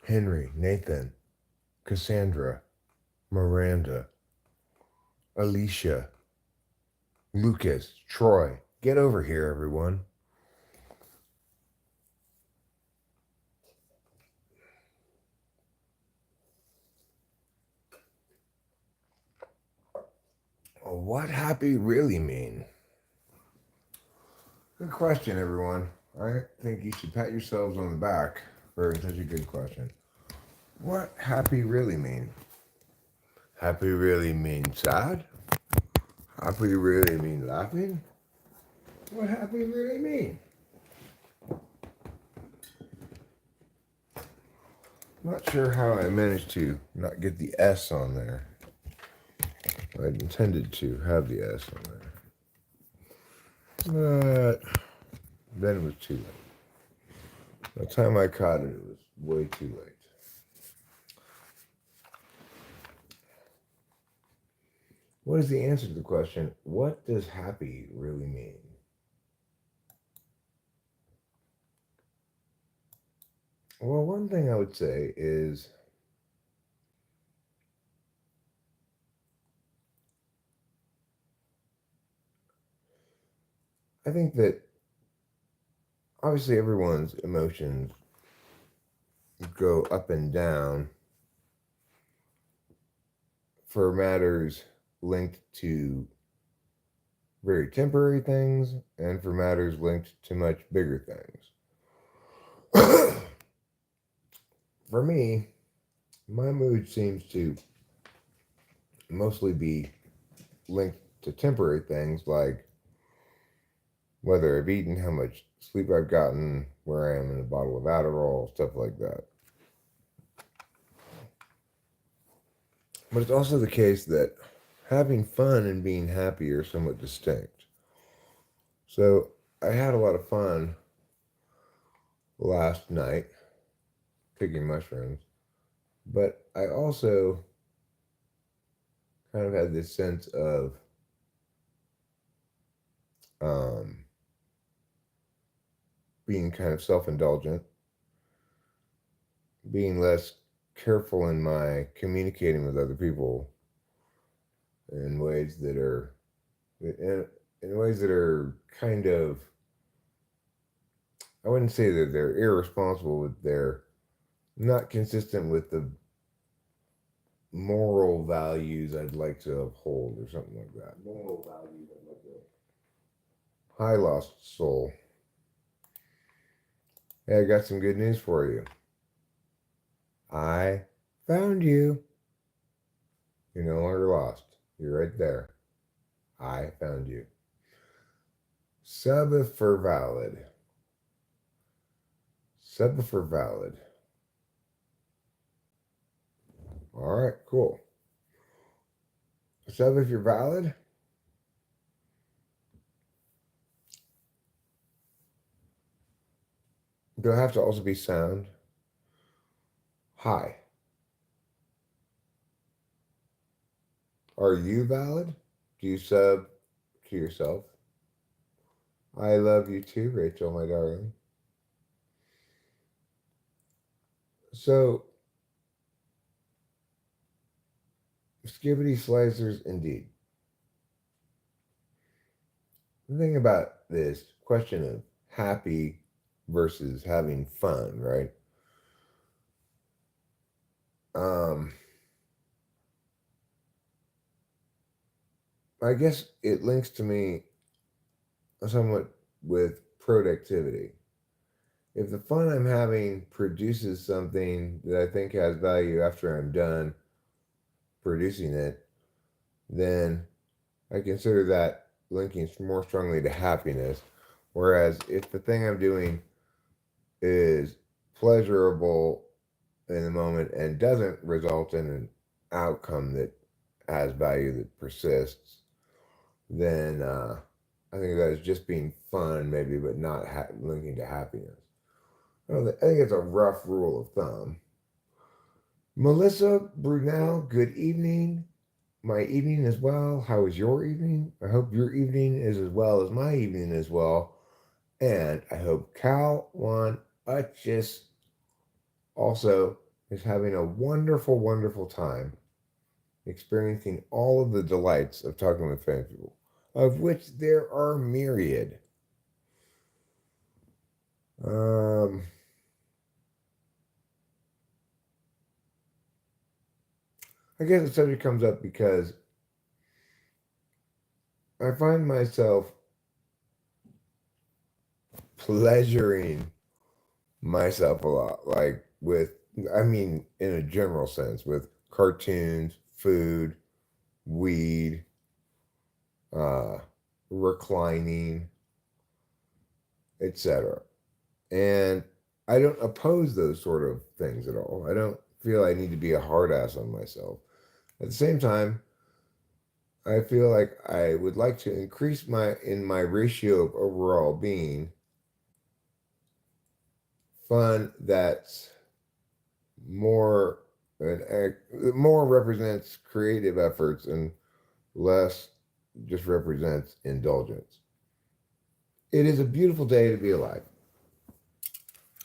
Henry, Nathan, Cassandra, Miranda, Alicia, Lucas, Troy. Get over here, everyone. What happy really mean? Good question, everyone. I think you should pat yourselves on the back for such a good question. What happy really mean? Happy really mean sad? Happy really mean laughing? What happy really mean? Not sure how I managed to not get the S on there. I intended to have the S on there. But then it was too late. By the time I caught it, it was way too late. What is the answer to the question, what does happy really mean? Well, one thing I would say is I think that obviously everyone's emotions go up and down for matters linked to very temporary things and for matters linked to much bigger things. For me, my mood seems to mostly be linked to temporary things like whether I've eaten, how much sleep I've gotten, where I am in a bottle of Adderall, stuff like that. But it's also the case that having fun and being happy are somewhat distinct. So I had a lot of fun last night picking mushrooms, but I also kind of had this sense of um, being kind of self indulgent, being less careful in my communicating with other people in ways that are in ways that are kind of, I wouldn't say that they're irresponsible, but they're not consistent with the moral values I'd like to uphold or something like that. Moral values I'd like to. Hi, lost soul. Hey, I got some good news for you. I found you. You're no longer lost. You're right there. I found you. Sub for valid. Sub for valid. All right, cool. Sub if you're valid. Do I have to also be sound? Hi. Are you valid? Do you sub to yourself? I love you too, Rachel, my darling. So, skibbity slicers indeed. The thing about this question of happy versus having fun, right? Um, I guess it links to me somewhat with productivity. If the fun I'm having produces something that I think has value after I'm done producing it, then I consider that linking more strongly to happiness. Whereas if the thing I'm doing is pleasurable in the moment and doesn't result in an outcome that has value that persists, then I think that is just being fun, maybe, but not linking to happiness. I think it's a rough rule of thumb. Melissa Brunel, good evening. My evening as well. How was your evening? I hope your evening is as well as my evening as well. And I hope Cal Juan Uchis also is having a wonderful, wonderful time experiencing all of the delights of talking with famous people, of which there are myriad. Um, I guess the subject comes up because I find myself pleasuring myself a lot, like with, I mean, in a general sense, with cartoons, food, weed, uh, reclining, etc. And I don't oppose those sort of things at all. I don't feel I need to be a hard ass on myself. At the same time, I feel like I would like to increase my ratio of overall being fun that's more more represents creative efforts and less just represents indulgence. It is a beautiful day to be alive.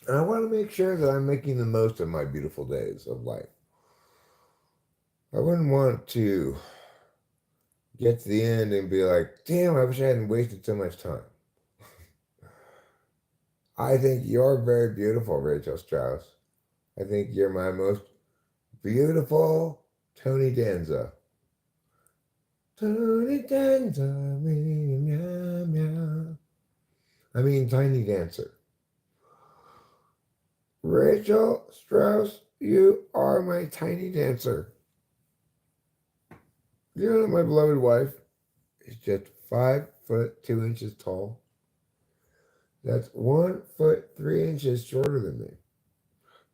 And I want to make sure that I'm making the most of my beautiful days of life. I wouldn't want to get to the end and be like, damn, I wish I hadn't wasted so much time. I think you're very beautiful, Rachel Strauss. I think you're my most beautiful Tony Danza. Tony Danza, meow, meow. I mean, Tiny Dancer. Rachel Strauss, you are my tiny dancer. You know that my beloved wife is just 5'2" tall. That's 1'3" shorter than me.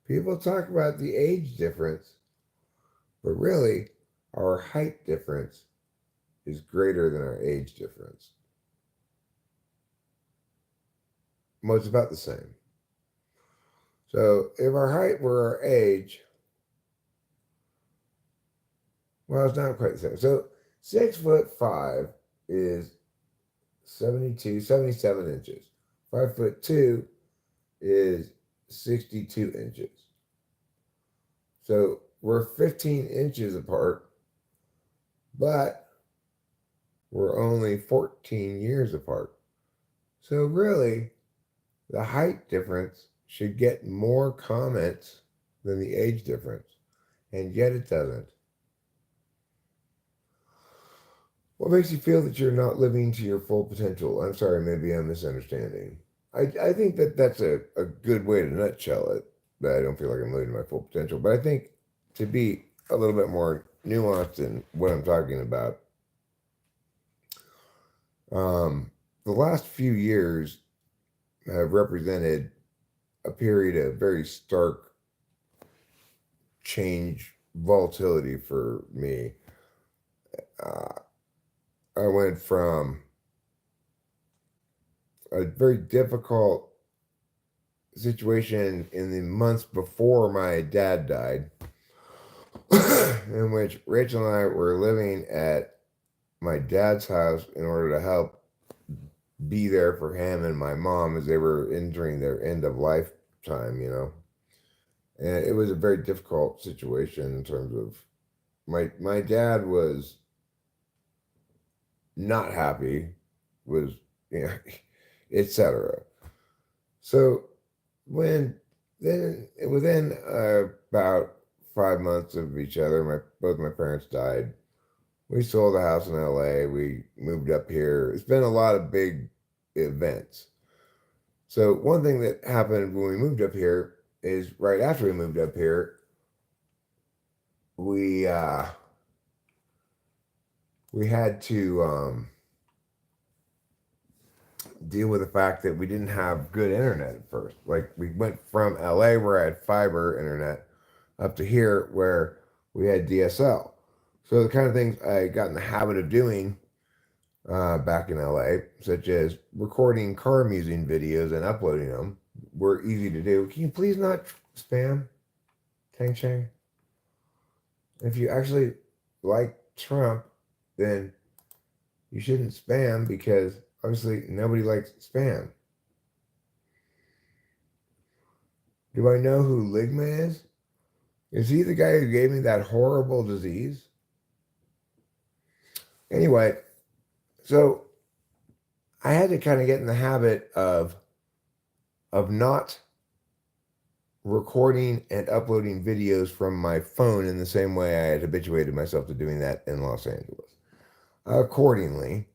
People talk about the age difference, but really, our height difference is greater than our age difference. Well, it's about the same. So if our height were our age, well, it's not quite the same. So 6'5" is 77 inches. 5'2" is 62 inches. So we're 15 inches apart, but we're only 14 years apart. So really, the height difference should get more comments than the age difference, and yet it doesn't. What makes you feel that you're not living to your full potential? I'm sorry, maybe I'm misunderstanding. I think that that's a good way to nutshell it, that I don't feel like I'm living to my full potential. But I think to be a little bit more nuanced in what I'm talking about, um, the last few years have represented a period of very stark change, volatility for me. Uh, I went from a very difficult situation in the months before my dad died, in which Rachel and I were living at my dad's house in order to help be there for him and my mom as they were entering their end of life time, you know. And it was a very difficult situation in terms of my dad was not happy, was, you know, etc. So when then within about 5 months of each other, both my parents died. We sold the house in LA. We moved up here. It's been a lot of big events. So one thing that happened when we moved up here is right after we moved up here, we uh, we had to deal with the fact that we didn't have good internet at first. Like we went from LA where I had fiber internet up to here where we had DSL. So the kind of things I got in the habit of doing back in LA, such as recording car musing videos and uploading them, were easy to do. Can you please not spam? Tang Chang? If you actually like Trump, then you shouldn't spam because obviously nobody likes spam. Do I know who Ligma is? Is he the guy who gave me that horrible disease? Anyway, so I had to kind of get in the habit of not recording and uploading videos from my phone in the same way I had habituated myself to doing that in Los Angeles. Accordingly,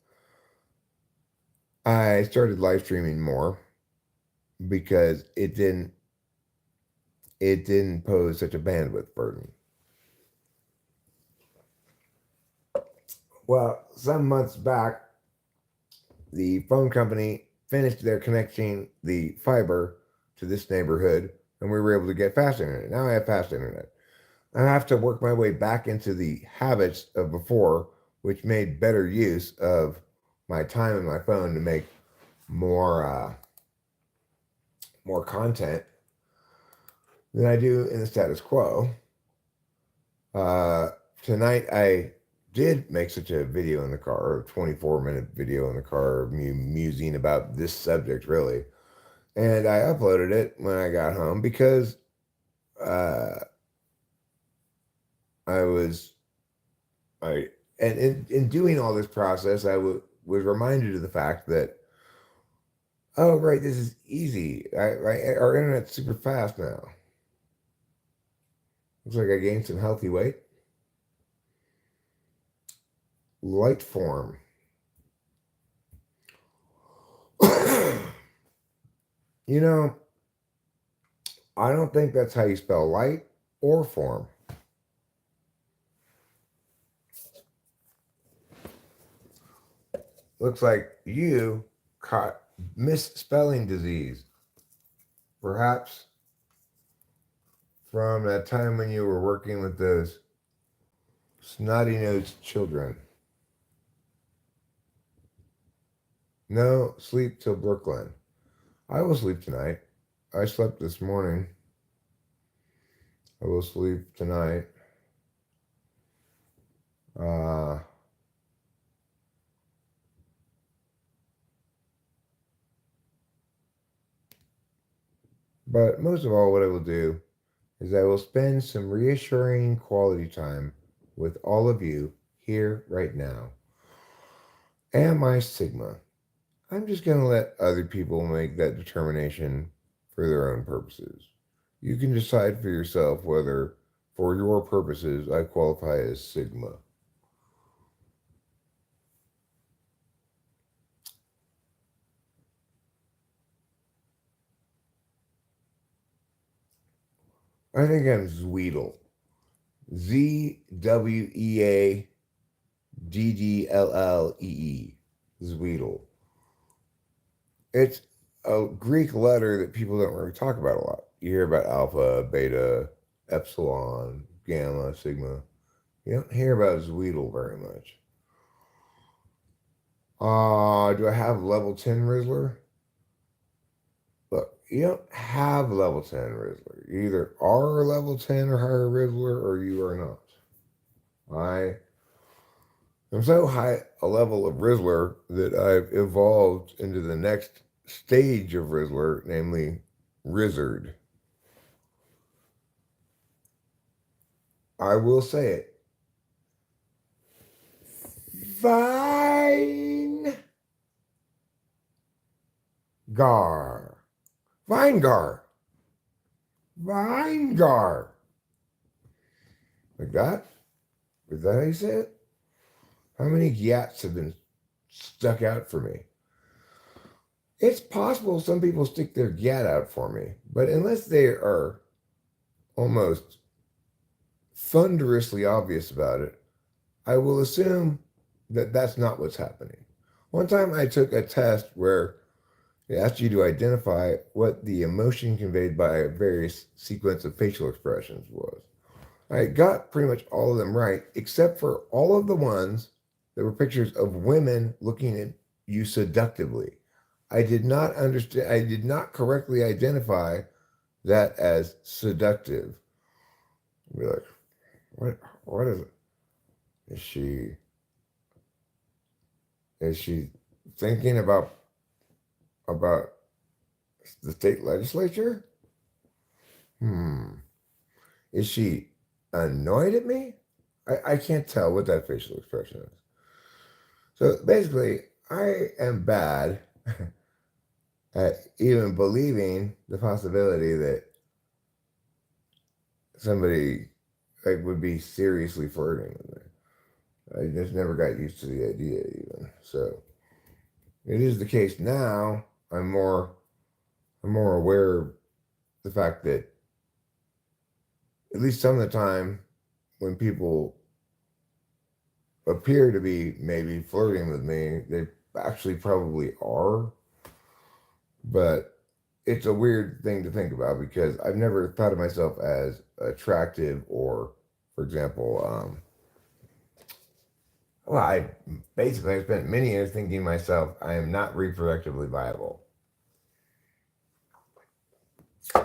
I started live streaming more because it didn't pose such a bandwidth burden. Well, some months back, the phone company finished their connecting the fiber to this neighborhood, and we were able to get fast internet. Now I have fast internet. I have to work my way back into the habits of before, which made better use of my time and my phone to make more more content than I do in the status quo. Uh, Tonight I did make such a video in the car, a 24-minute video in the car of me musing about this subject, really. And I uploaded it when I got home because uh, I was, I, and in doing all this process, was reminded of the fact that, oh, right, this is easy. Our internet's super fast now. Looks like I gained some healthy weight. Light form. You know, I don't think that's how you spell light or form. Looks like you caught misspelling disease. Perhaps from that time when you were working with those snotty-nosed children. No, sleep till Brooklyn. I will sleep tonight. I slept this morning. I will sleep tonight. But most of all, what I will do is I will spend some reassuring quality time with all of you here right now. Am I Sigma? I'm just going to let other people make that determination for their own purposes. You can decide for yourself whether, for your purposes, I qualify as Sigma. I think I'm Zweedle. Zweaddlee. Zweedle. It's a Greek letter that people don't really talk about a lot. You hear about alpha, beta, epsilon, gamma, sigma. You don't hear about Zweedle very much. Do I have level 10 Rizzler? Look, you don't have level 10 Rizzler. You either are a level 10 or higher Rizzler or you are not. I am so high a level of Rizzler that I've evolved into the next stage of Rizzler, namely Rizzard. I will say it. Vine Gar. Vinegar. Vinegar. Like that? Is that how you say it? How many yats have been stuck out for me? It's possible some people stick their gat out for me, but unless they are almost thunderously obvious about it, I will assume that that's not what's happening. One time I took a test where they asked you to identify what the emotion conveyed by a various sequence of facial expressions was. I got pretty much all of them right, except for all of the ones that were pictures of women looking at you seductively. I did not understand, I did not correctly identify that as seductive. I'd be like, what is it? Is she thinking about the state legislature? Is she annoyed at me? I can't tell what that facial expression is. So basically, I am bad at even believing the possibility that somebody like would be seriously flirting with me. I just never got used to the idea even. So it is the case now. I'm more aware of the fact that at least some of the time when people appear to be maybe flirting with me, they actually probably are. But it's a weird thing to think about because I've never thought of myself as attractive or, for example, well, I basically spent many years thinking myself I am not reproductively viable.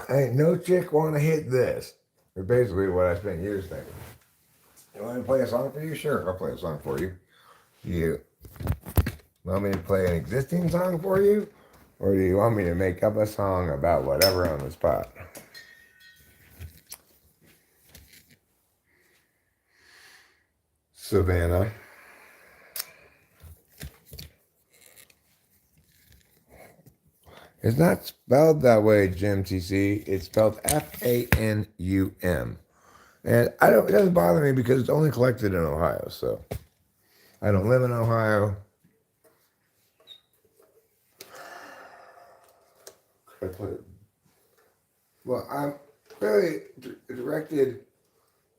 Ain't no chick want to hit this. Or basically what I spent years thinking. You want me to play a song for you? Sure, I'll play a song for you. You want me to play an existing song for you? Or do you want me to make up a song about whatever on the spot? Savannah. It's not spelled that way, Jim TC. It's spelled Fanum. And it doesn't bother me because it's only collected in Ohio, so I don't live in Ohio. Well, I'm really directed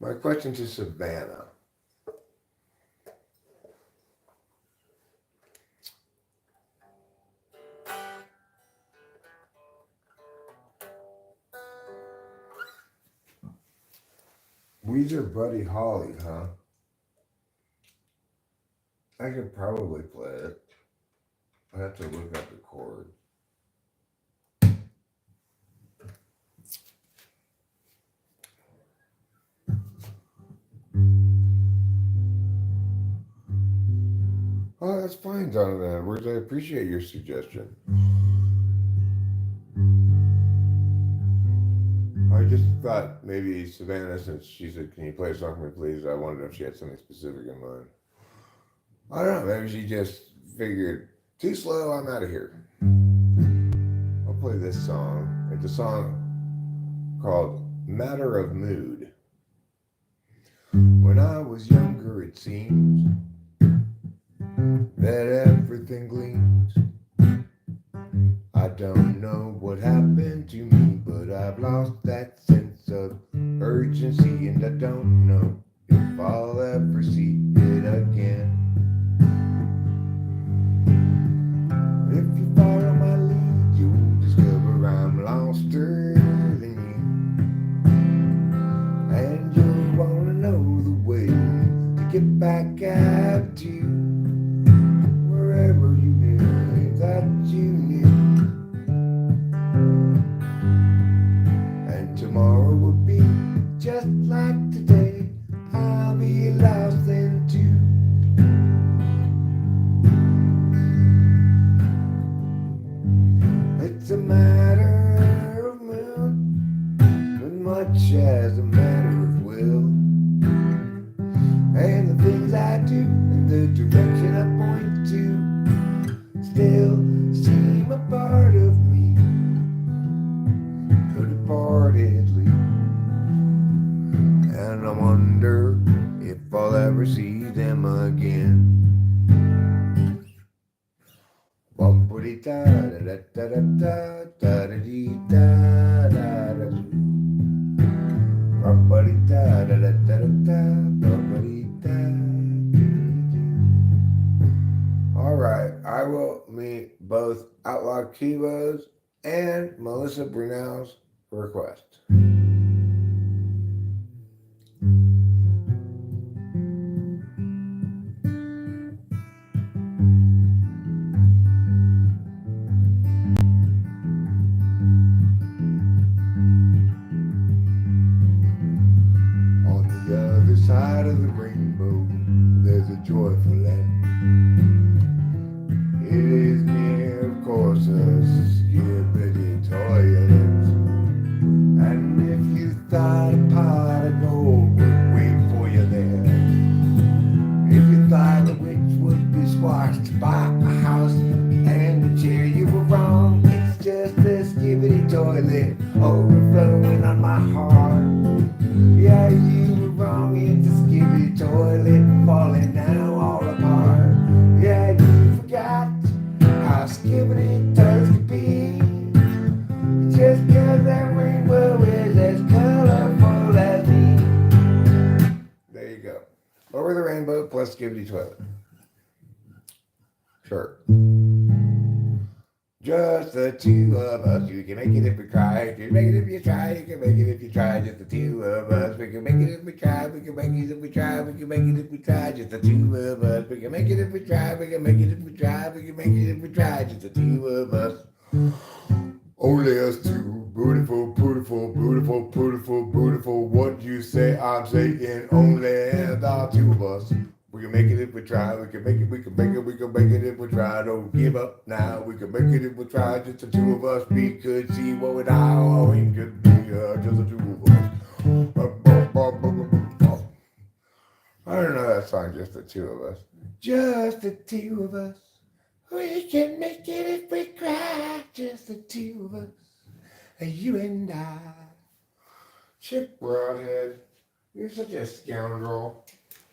my question to Savannah. Weezer Buddy Holly, huh? I could probably play it. I have to look up the chord. Oh, that's fine, Donovan Edwards. I appreciate your suggestion. I just thought maybe Savannah, since she said, "Can you play a song for me, please?" I wondered if she had something specific in mind. I don't know. Maybe she just figured, too slow, I'm out of here. I'll play this song. It's a song called Matter of Mood. When I was younger, it seems that everything gleams. I don't know what happened to me, but I've lost that sense of urgency, and I don't know if I'll ever see it again. If you follow my lead, you'll discover I'm loster than you, and you'll wanna know the way to get back at you, wherever you knew that you knew. And tomorrow will be just like today. I'll be lost then too. It's a matter of mood, as much as a matter of will. And the things I do and the direction I point to still seem a part of me, but departedly. And I wonder if I'll ever see them again. All right, I will meet both Outlaw Kibo's and Melissa Brunel's request. Side of the rainbow, there's a joyful land. It is near, of course, a skippity toilet. And if you thought a pot of gold would rainbow plus skibidi toilet. Sure. Just the two of us. You can make it if we try. You can make it if you try. You can make it if you try. Just the two of us. We can make it if we try. We can make it if we try. We can make it if we try. Just the two of us. We can make it if we try. We can make it if we try. We can make it if we try. Just the two of us. Only us two. Beautiful, beautiful, beautiful, beautiful, beautiful. What you say, I'm saying only the two of us. We can make it if we try. We can make it, we can make it, we can make it if we try. Don't give up now. We can make it if we try. Just the two of us. We could see what we are. We could be just the two of us. I don't know that song, just the two of us. Just the two of us. We can make it if we try. Just the two of us. You and I. Chip Broadhead, you're such a scoundrel.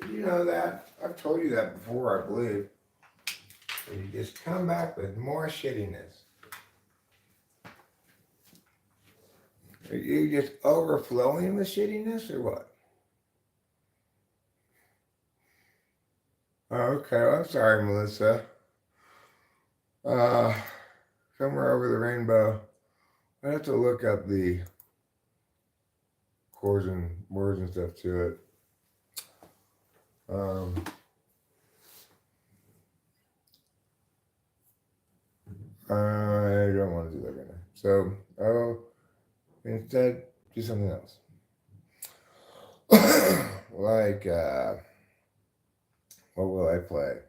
Did you know that? I've told you that before, I believe. And you just come back with more shittiness. Are you just overflowing with shittiness or what? Okay, well, I'm sorry, Melissa. Somewhere over the rainbow. I have to look up the chords and words and stuff to it. I don't want to do that right now. So I'll instead do something else. Like, what will I play?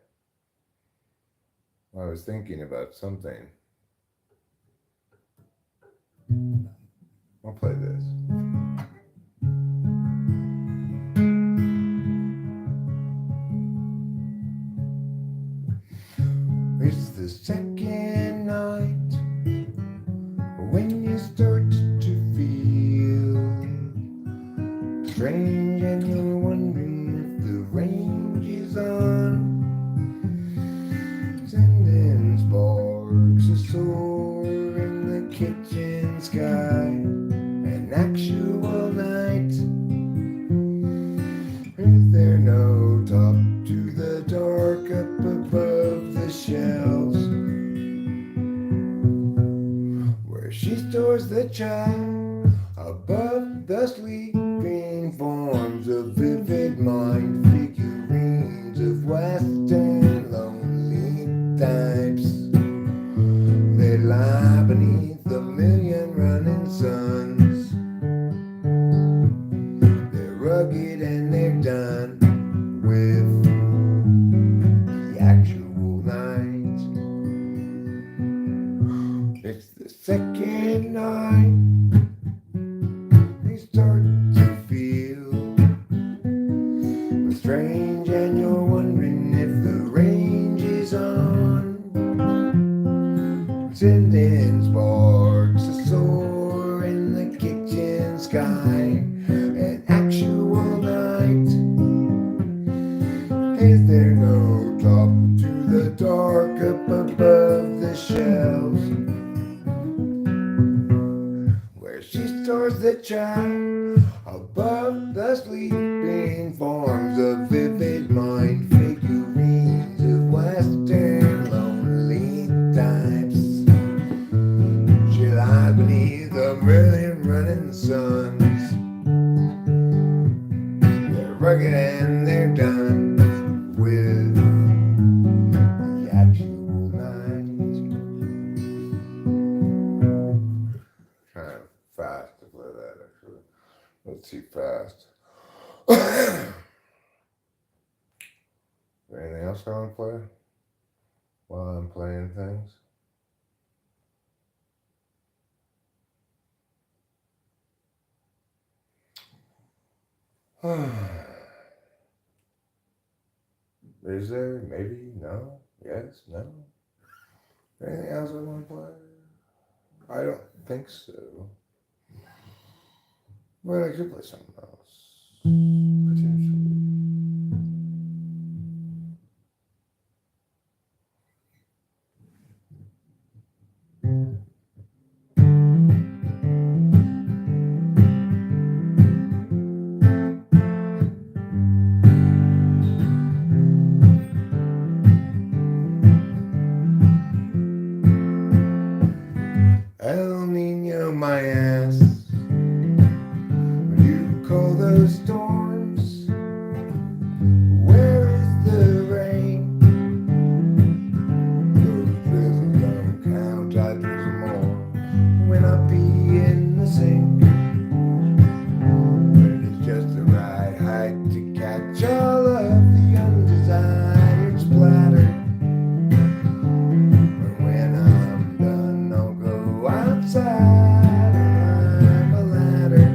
I was thinking about something. I'll play this. It's the second night when you start to feel strange and you're wondering if the range is on. Sending sparks of soar in the kitchen sky. An actual night. Is there no top to the dark up above the shelves? Where she stores the child above the sleeping forms of vivid mind figurines of Western lonely types. They lie beneath a million running suns. They're rugged and they're done with the actual night. It's the second night. They start to feel strange and you're wondering if the range is on. Sending sparks of soar in the kitchen sky. An actual night. Is there no top to the dark up above the shelves? Where she stores the child above the sleeping forms of vivid mind figurines of Western lonely types. She lies beneath a million running suns. They're rugged and they're done with the actual night. Kind of fast to play that, actually. That's too fast. Anything else I want to play while I'm playing things? Is there? Maybe? No? Yes? No? Anything else I want to play? I don't think so. But I could play something else. Potentially. storms? Where is the rain? Those drizzles don't count, I drizzle more when I pee in the sink. But it's just the right height to catch all of the undesired splatter. But when I'm done, I'll go outside and climb a ladder.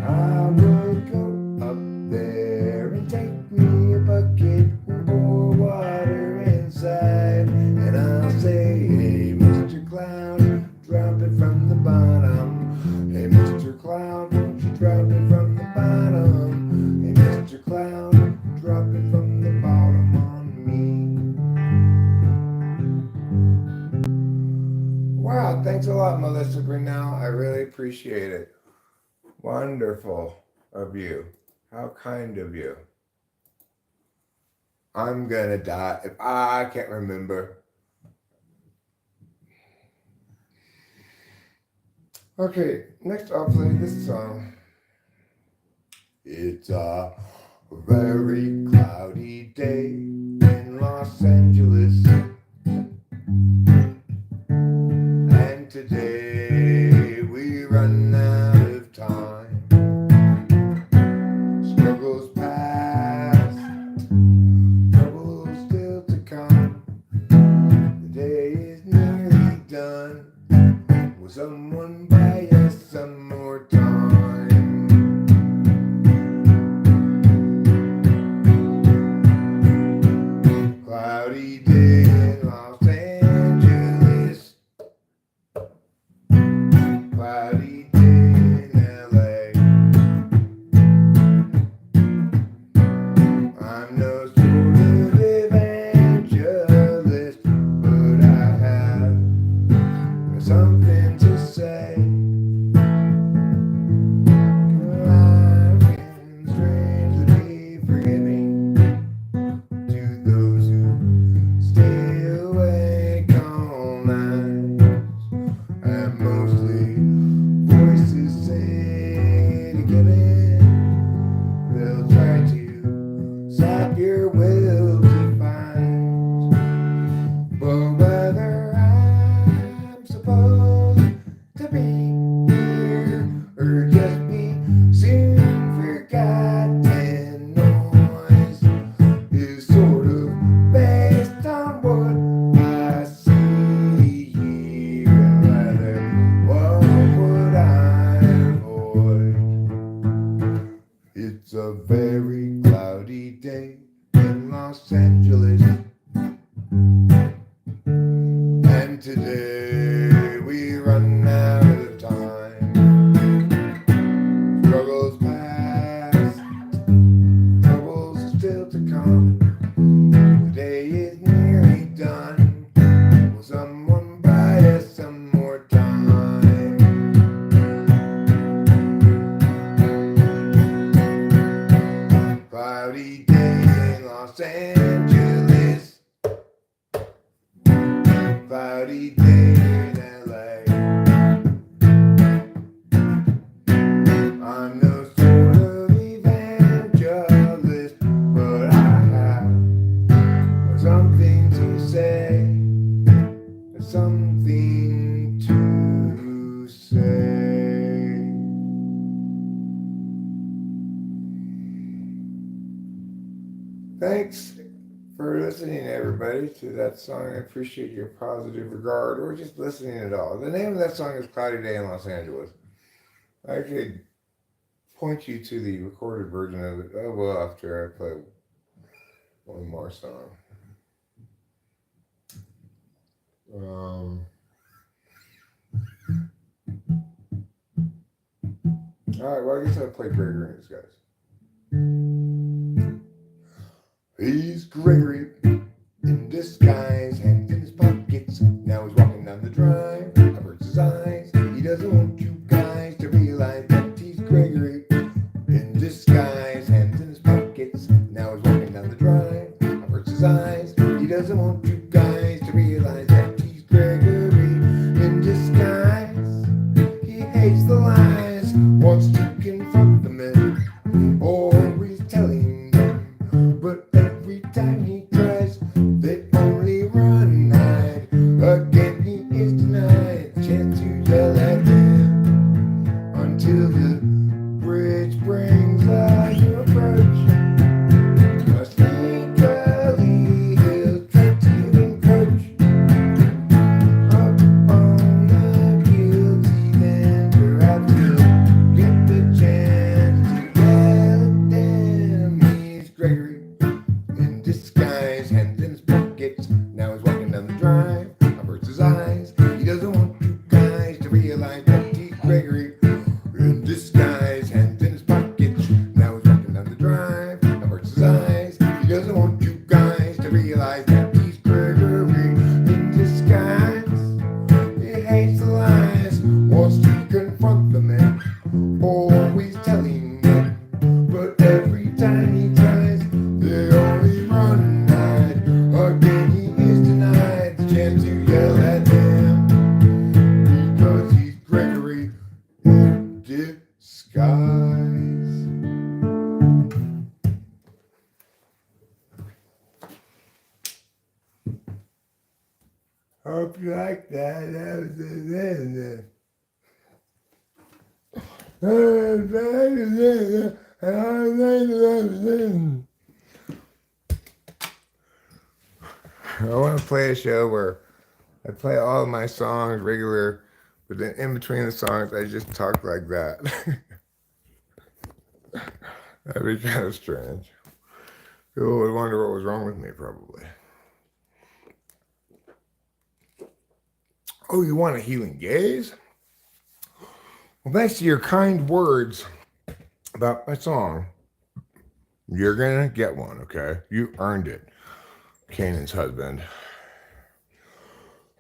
I will go up there and take me a bucket and pour water inside. And I'll say, hey, Mr. Cloud, drop it from the bottom. Hey, Mr. Cloud, won't you drop it from the bottom? Hey, Mr. Cloud, drop it from the bottom on me. Wow, thanks a lot, Melissa Grinnell. I really appreciate it. Wonderful of you. How kind of you. I'm gonna die if I can't remember. Okay, next I'll play this song. It's a very cloudy day in Los Angeles. And today we run out of time. Struggles past, troubles still to come. The day is nearly done. Will someone buy us some more time? Cloudy day in Los Angeles. Cloudy day in LA. I'm no sort of evangelist, but I have something to say. I've been strangely forgiving to those who stay awake all night, and mostly voices say to give in. They'll try to sap your will to find. But whether I'm supposed to be here or just be soon forgotten noise is sort of based on what I see here, and rather what would I avoid? It's a very cloudy day in Los Angeles. And today we run out of time. Struggles past, troubles still to come. The day is nearly done. Will someone buy us some more time? Cloudy day in Los Angeles. Cloudy day in LA. I'm no sort of evangelist, but I have something to say. Something to say. Thanks for listening, everybody, to that song. I appreciate your positive regard, or just listening at all. The name of that song is Cloudy Day in Los Angeles. I could point you to the recorded version of it. Oh, well, after I play one more song. Alright, well, I guess I'll play Gregory and his guys. He's Gregory in disguise, hands in his pockets. Now he's walking down the drive. Averts his eyes. He doesn't want you guys to realize that he's Gregory in disguise, hands in his pockets. Now he's walking down the drive. Averts his eyes. He doesn't want you guys to realize that he's Gregory in disguise. He hates the lies, wants to confront want to play a show where I play all of my songs regular, but then in between the songs, I just talk like that. That'd be kind of strange. People would wonder what was wrong with me, probably. Oh, you want a healing gaze? Well, thanks to your kind words about my song, you're gonna get one, okay? You earned it, Canaan's husband.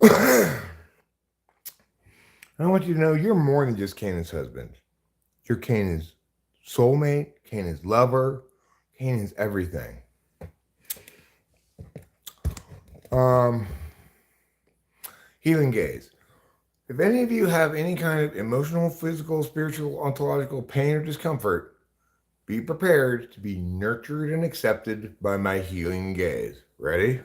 I want you to know you're more than just Canaan's husband. You're Canaan's soulmate, Canaan's lover, Canaan's everything. Healing gaze. If any of you have any kind of emotional, physical, spiritual, ontological pain or discomfort, be prepared to be nurtured and accepted by my healing gaze. Ready?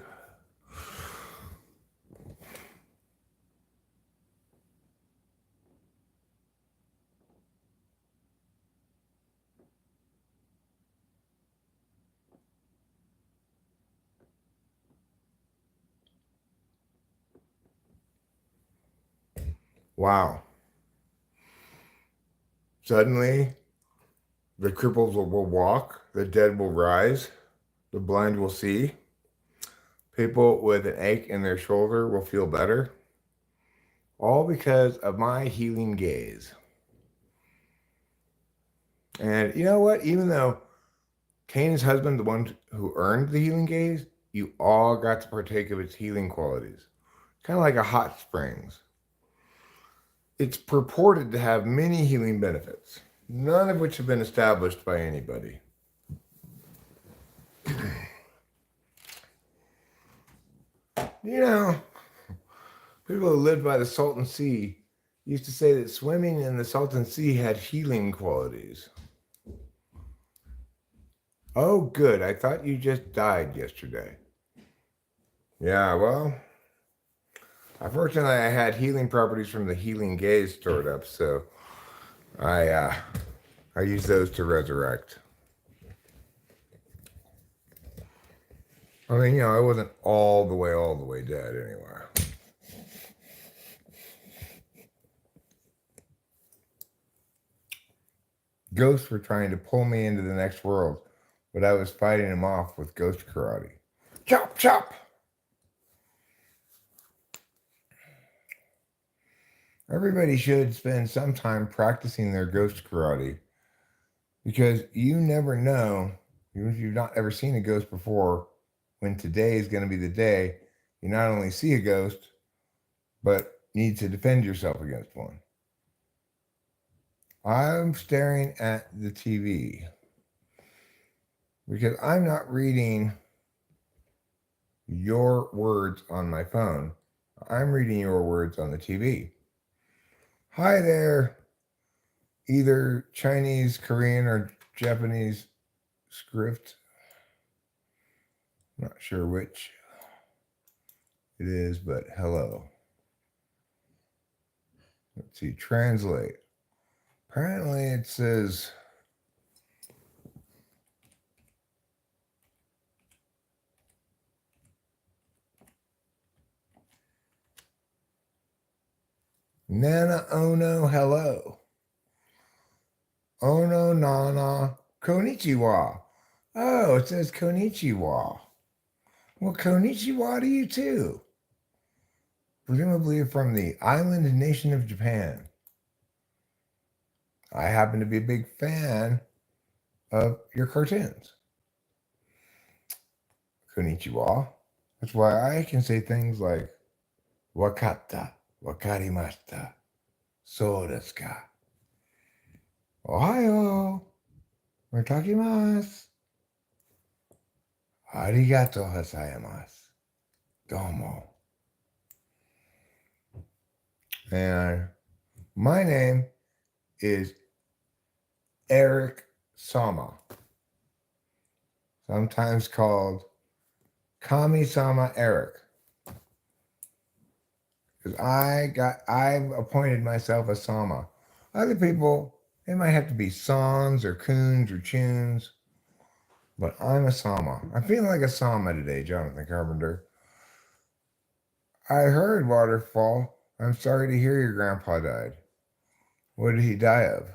Wow. Suddenly, the cripples will walk, the dead will rise, the blind will see, people with an ache in their shoulder will feel better, all because of my healing gaze. And you know what? Even though Cain's husband, the one who earned the healing gaze, you all got to partake of its healing qualities. Kind of like a hot springs. It's purported to have many healing benefits, none of which have been established by anybody. You know, people who lived by the Salton Sea used to say that swimming in the Salton Sea had healing qualities. Oh, good. I thought you just died yesterday. Yeah, well, unfortunately, I had healing properties from the healing gaze stored up, so I use those to resurrect. I mean, you know, I wasn't all the way dead anyway. Ghosts were trying to pull me into the next world, but I was fighting them off with ghost karate. Chop, chop! Everybody should spend some time practicing their ghost karate because you never know, even if you've not ever seen a ghost before, when today is going to be the day you not only see a ghost, but need to defend yourself against one. I'm staring at the TV because I'm not reading your words on my phone. I'm reading your words on the TV. Hi there, either Chinese, Korean, or Japanese script. Not sure which it is, but hello. Let's see, translate. Apparently it says Nana Ono hello. Ono Nana Konnichiwa. Oh, it says Konnichiwa. Well, Konnichiwa to you too. Presumably from the island nation of Japan. I happen to be a big fan of your cartoons. Konnichiwa. That's why I can say things like Wakatta, Wakarimashita, so desu ka. Ohayo, gozaimasu. Arigatou gozaimasu. Domo. And my name is Eric Sama, sometimes called Kami-sama Eric. Because I've appointed myself a Sama. Other people, they might have to be Sans or Coons or Tunes, but I'm a Sama. I'm feeling like a Sama today, Jonathan Carpenter. I heard, Waterfall. I'm sorry to hear your grandpa died. What did he die of?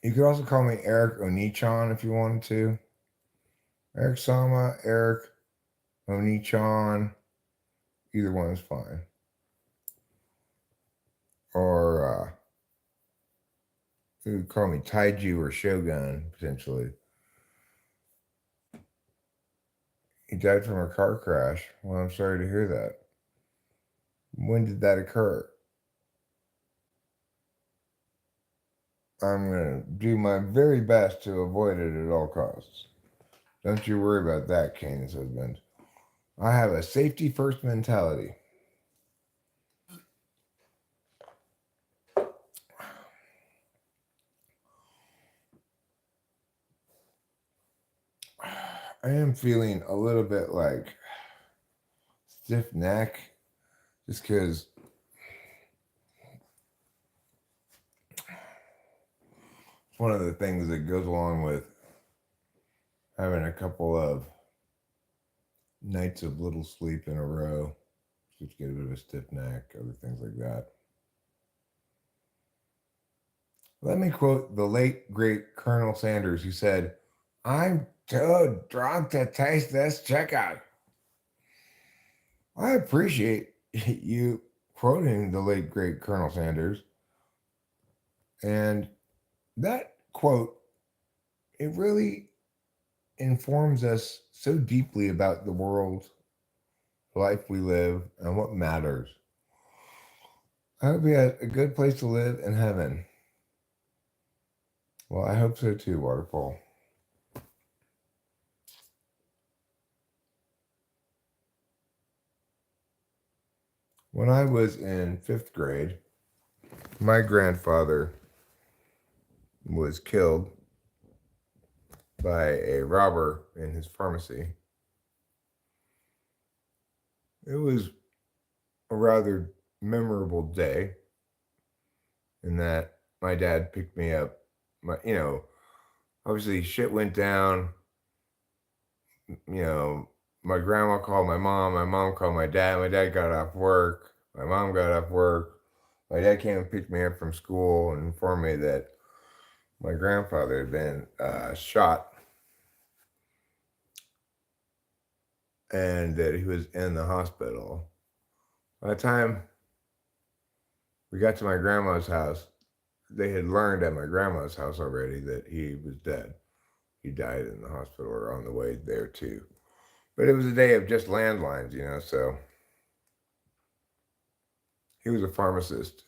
You could also call me Eric Onichan if you wanted to. Eric Sama, Eric Onichan, either one is fine. Or you could call me Taiju or Shogun, potentially. He died from a car crash. Well, I'm sorry to hear that. When did that occur? I'm going to do my very best to avoid it at all costs. Don't you worry about that, Kane's husband. I have a safety first mentality. I am feeling a little bit like stiff neck just because it's one of the things that goes along with having a couple of nights of little sleep in a row. Just get a bit of a stiff neck, other things like that. Let me quote the late, great Colonel Sanders, who said, I'm too drunk to taste this chicken. I appreciate you quoting the late, great Colonel Sanders. And that quote, it really informs us so deeply about the world, life we live, and what matters. I hope you had a good place to live in heaven. Well, I hope so too, Waterfall. When I was in fifth grade, my grandfather was killed by a robber in his pharmacy. It was a rather memorable day in that my dad picked me up. Obviously shit went down. My grandma called my mom called my dad got off work, my mom got off work. My dad came and picked me up from school and informed me that my grandfather had been shot and that he was in the hospital. By the time we got to my grandma's house, they had learned at my grandma's house already that he was dead. He died in the hospital or on the way there too. But it was a day of just landlines, so he was a pharmacist.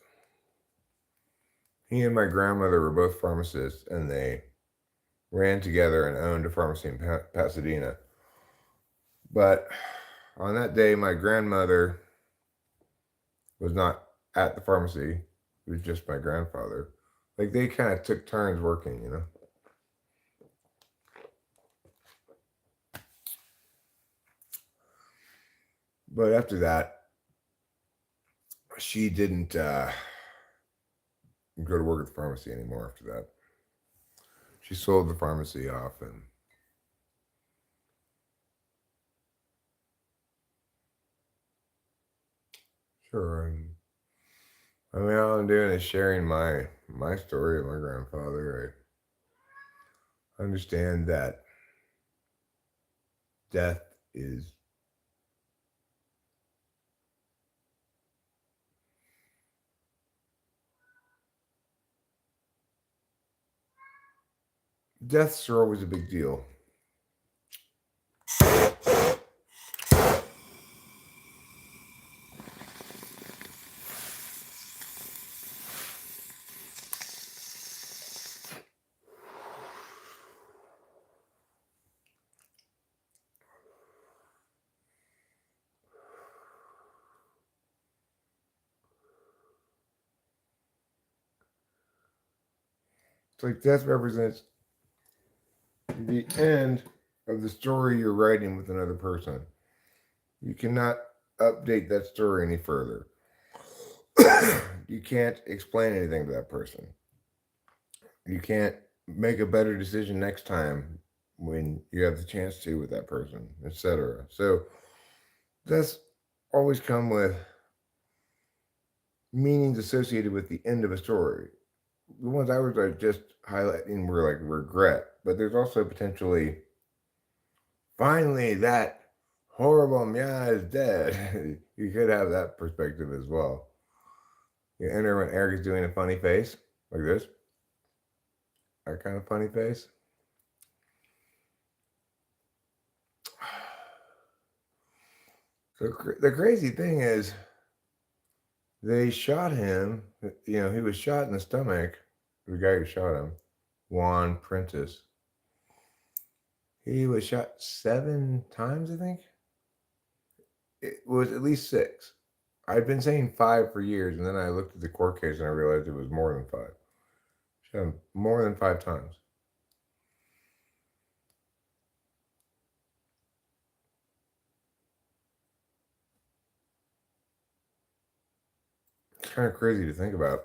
He and my grandmother were both pharmacists, and they ran together and owned a pharmacy in Pasadena. But on that day, my grandmother was not at the pharmacy. It was just my grandfather. Like they kind of took turns working. But after that, she didn't go to work at the pharmacy anymore after that. She sold the pharmacy off and sure. All I'm doing is sharing my story of my grandfather. I understand that death is deaths are always a big deal. It's like death represents the end of the story you're writing with another person. You cannot update that story any further. You can't explain anything to that person. You can't make a better decision next time when you have the chance to with that person, etc. So that's always come with meanings associated with the end of a story. The ones I was like just highlighting were like regret, but there's also potentially finally that horrible Mia is dead. You could have that perspective as well. You enter when Eric is doing a funny face like this, that kind of funny face. So the crazy thing is, they shot him. You know, he was shot in the stomach. The guy who shot him, Juan Prentice. He was shot 7 times, I think. It was at least 6. I'd been saying 5 for years, and then I looked at the court case and I realized it was more than 5. Shot him more than 5 times. It's kind of crazy to think about.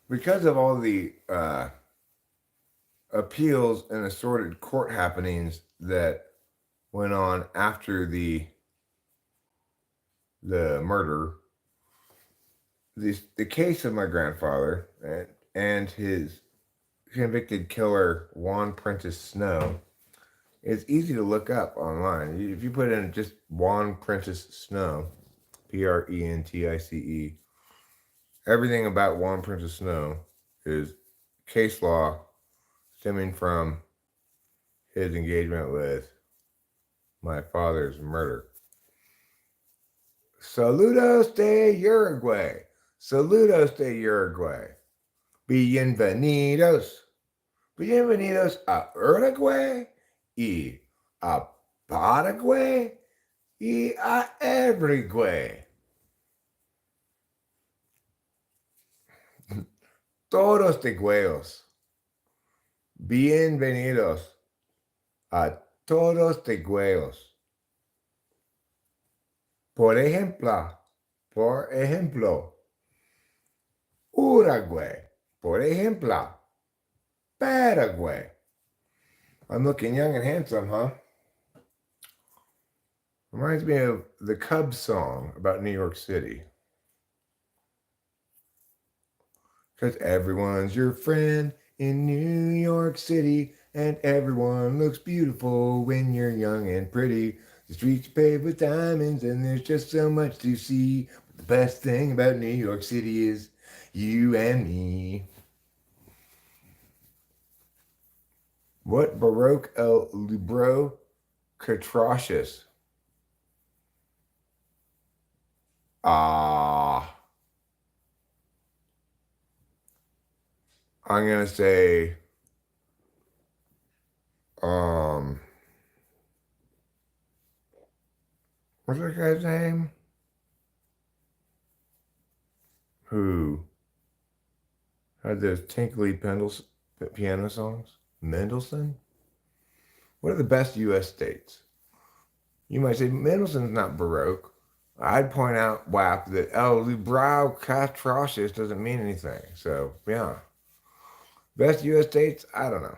Because of all the appeals and assorted court happenings that went on after the murder, the case of my grandfather and his convicted killer Juan Prentice Snow is easy to look up online. If you put in just Juan Prentice Snow, Prentice, everything about Juan Prentice Snow is case law stemming from his engagement with my father's murder. Saludos de Uruguay. Saludos de Uruguay. Bienvenidos. Bienvenidos a Uruguay y a Paraguay y a Everyway. Todos de güeyos. Bienvenidos a todos de güeyos. Por ejemplo, Uruguay. Por ejemplo, Paraguay. I'm looking young and handsome, huh? Reminds me of the Cubs song about New York City. Because everyone's your friend in New York City, and everyone looks beautiful when you're young and pretty. The streets are paved with diamonds, and there's just so much to see. But the best thing about New York City is you and me. What Baroque el libro catrocious? I'm gonna say, what's that guy's name? Who had those tinkly piano songs? Mendelssohn? What are the best U.S. states? You might say Mendelssohn's not Baroque. I'd point out, WAP, that El Libro Catrocious doesn't mean anything. So, yeah. Best U.S. states? I don't know.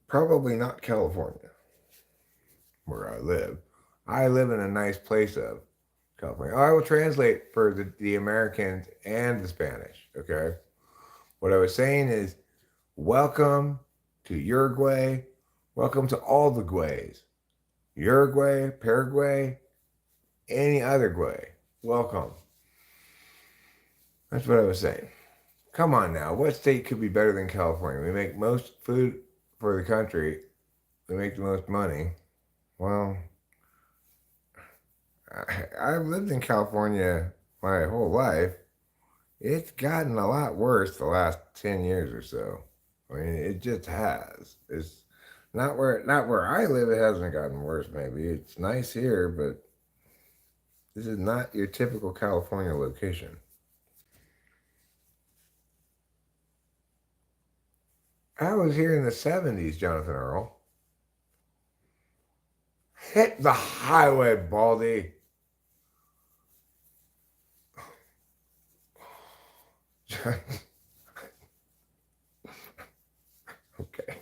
Probably not California, where I live. I live in a nice place of California. I will translate for the Americans and the Spanish, okay? What I was saying is, welcome to Uruguay. Welcome to all the Guays. Uruguay, Paraguay, any other Guay. Welcome. That's what I was saying. Come on now. What state could be better than California? We make most food for the country. We make the most money. Well, I've lived in California my whole life. It's gotten a lot worse the last 10 years or so. I mean, it just has. It's not where I live. It hasn't gotten worse. Maybe it's nice here, but this is not your typical California location. I was here in the '70s, Jonathan Earl. Hit the highway, Baldy. Okay.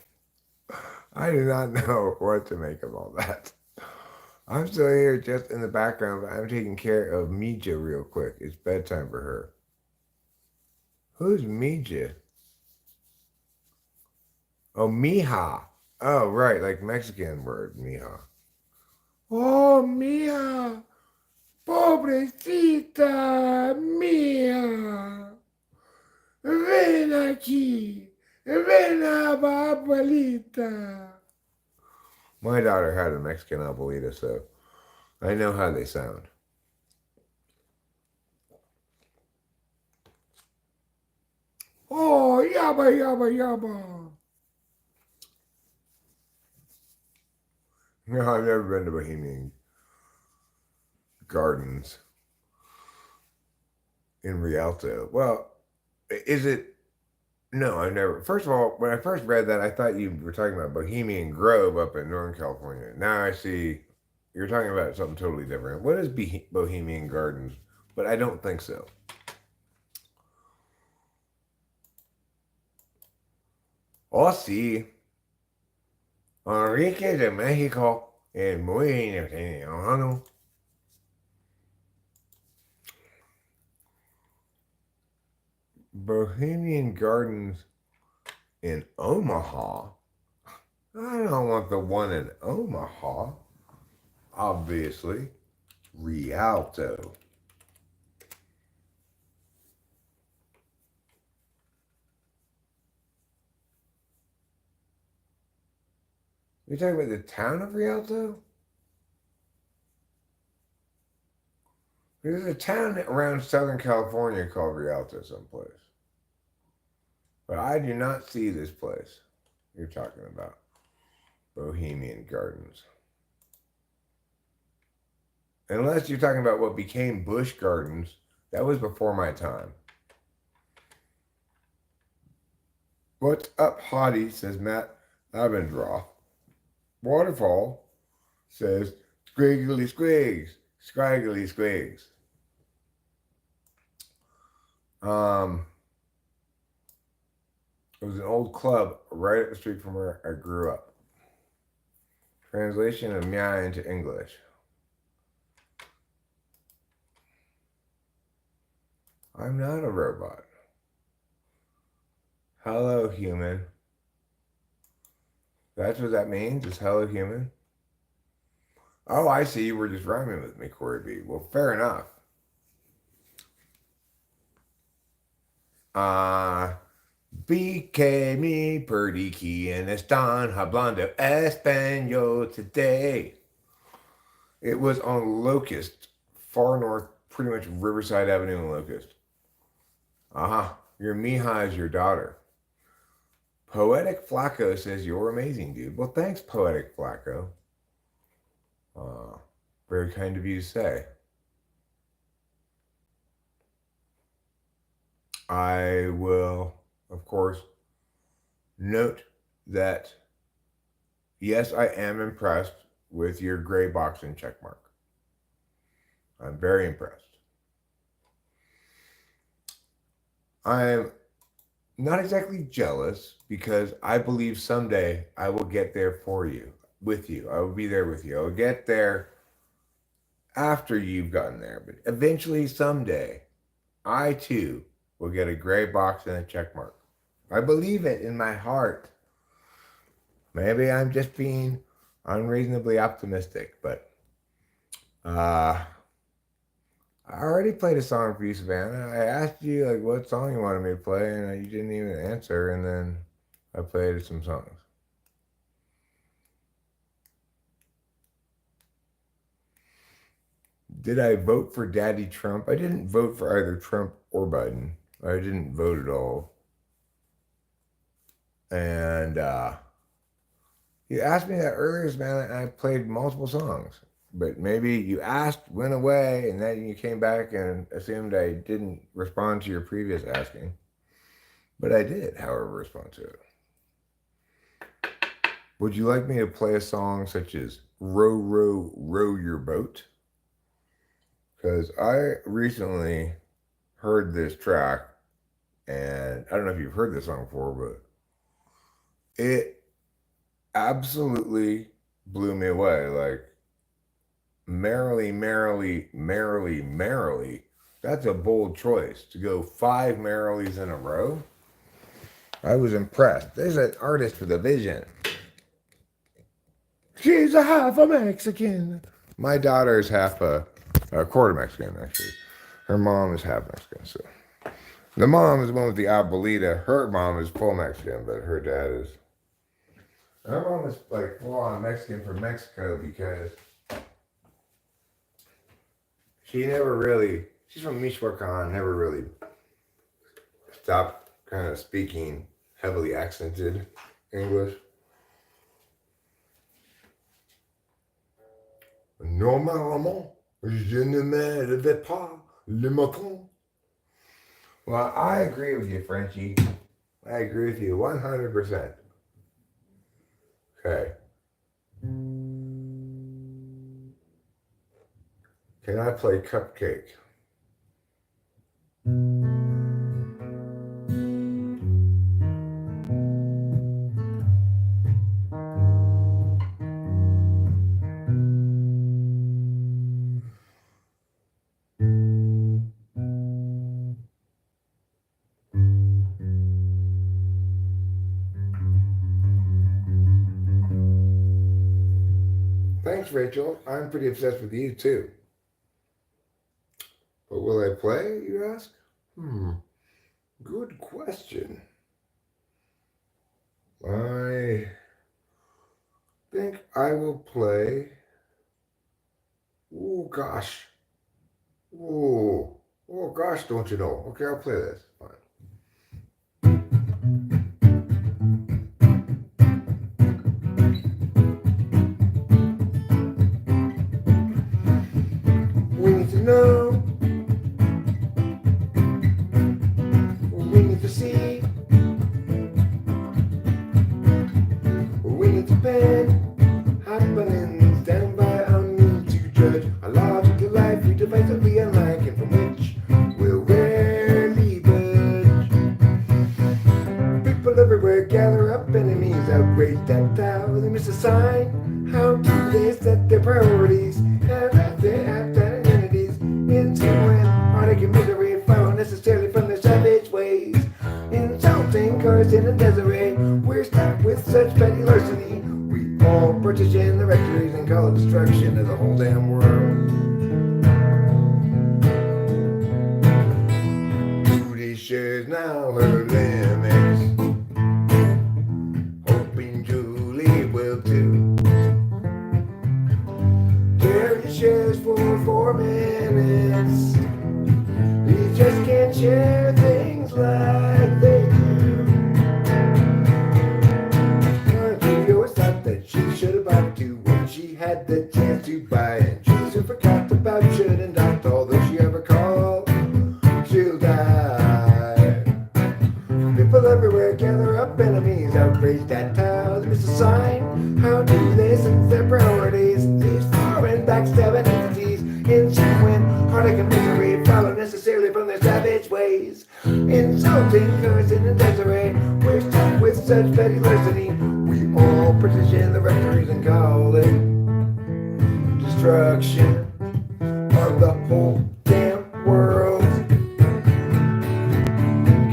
I do not know what to make of all that. I'm still here just in the background, but I'm taking care of Mija real quick. It's bedtime for her. Who's Mija? Oh, mija. Oh, right, like Mexican word, mija. Oh, mija. Pobrecita mía. Ven aquí. Ven a abuelita. My daughter had a Mexican abuelita, so I know how they sound. Oh, yabba, yabba, yabba. No, I've never been to Bohemian Gardens in Rialto. Well, is it? No, I've never. First of all, when I first read that, I thought you were talking about Bohemian Grove up in Northern California. Now I see you're talking about something totally different. What is Bohemian Gardens? But I don't think so. Oh, sí. Enrique de México es muy enojado. Bohemian Gardens in Omaha. I don't want the one in Omaha. Obviously, Rialto. You're talking about the town of Rialto? There's a town around Southern California called Rialto someplace. But I do not see this place you're talking about. Bohemian Gardens. Unless you're talking about what became Busch Gardens, that was before my time. What's up, hottie, says Matt Abendroth. Waterfall says squiggly squigs, scraggly squigs. It was an old club right up the street from where I grew up. Translation of Mia into English. I'm not a robot. Hello, human. That's what that means, is hello, human? Oh, I see. You were just rhyming with me, Corey B. Well, fair enough. Vi que mi perdí quien están hablando español today. It was on Locust, far north, pretty much Riverside Avenue in Locust. Your Mija is your daughter. Poetic Flacco says you're amazing, dude. Well, thanks, Poetic Flacco. Very kind of you to say. I will, of course, note that yes, I am impressed with your gray box and check mark. I'm very impressed. I'm not exactly jealous because I believe someday I will get there for you, with you. I will be there with you. I'll get there after you've gotten there, but eventually, someday, I too will get a gray box and a check mark. I believe it in my heart. Maybe I'm just being unreasonably optimistic, but I already played a song for you, Savannah. I asked you like what song you wanted me to play, and you didn't even answer. And then I played some songs. Did I vote for Daddy Trump? I didn't vote for either Trump or Biden. I didn't vote at all. And you asked me that earlier, man, and I played multiple songs. But maybe you asked, went away, and then you came back and assumed I didn't respond to your previous asking. But I did, however, respond to it. Would you like me to play a song such as Row, Row, Row Your Boat? Because I recently heard this track, and I don't know if you've heard this song before, but it absolutely blew me away. Like, merrily, merrily, merrily, merrily. That's a bold choice to go 5 merrilies in a row. I was impressed. There's an artist with a vision. She's a half a Mexican. My daughter's half a quarter Mexican, actually. Her mom is half Mexican, so. The mom is the one with the abuelita. Her mom is full Mexican, but her dad is. Her mom is like full on Mexican from Mexico because she never really, she's from Michoacan, never really stopped kind of speaking heavily accented English. Normalement, je ne m'élevais pas le matin. Well, I agree with you, Frenchie. I agree with you 100%. Okay. Can I play Cupcake? Thanks, Rachel. I'm pretty obsessed with you, too. But will I play, you ask? Good question. I think I will play. Oh, gosh. Oh, gosh, don't you know? Okay, I'll play this. Fine. We need to know. We need to see. We need to pen happenings down by our need to judge our logical life. We divisively unlike and from which we'll rarely budge. People everywhere gather up, enemies outrage that tower. They miss a sign. How do they set their priorities? And that they have their identities into an heartache and misery, far unnecessarily from their savage ways. Insulting cars in a desert, we're stuck with such petty larceny. We all partition the rectories and call it destruction of the whole damn world. Duty shares now her limits, hoping Julie will too. Jerry shares for 4 minutes. He just can't share things like they do. Julie always thought that she should have bought to when she had the chance to buy, and she soon forgot about shouldn't act. Although she ever called, she'll die. People everywhere gather up, enemies outraged at towers. Miss a sign. How do they sense their priorities? These foreign backstabbing entities, ensuing heartache and misery, follow necessarily from their savage ways. Insulting curse in the desert, we're stuck with such petty larceny. We all partition the rectories and call it destruction of the whole damn world.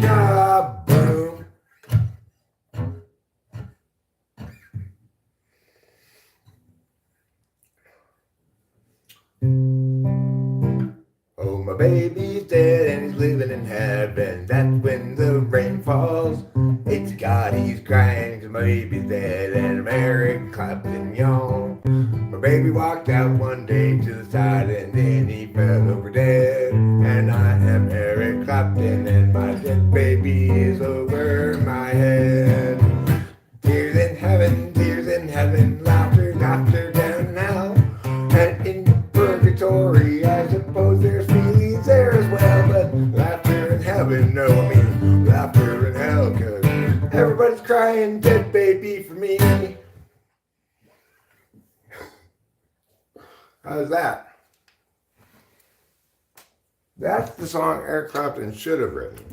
Kaboom. Oh, my baby's dead and he's living in heaven. That's when the rain falls. It's God, he's crying 'cause my baby's dead. And Eric clapped and yawned. My baby walked out one day to the side and then he fell over dead. And I am Eric Clapton and my dead baby is over my head. How's that? That's the song Eric Clapton should have written.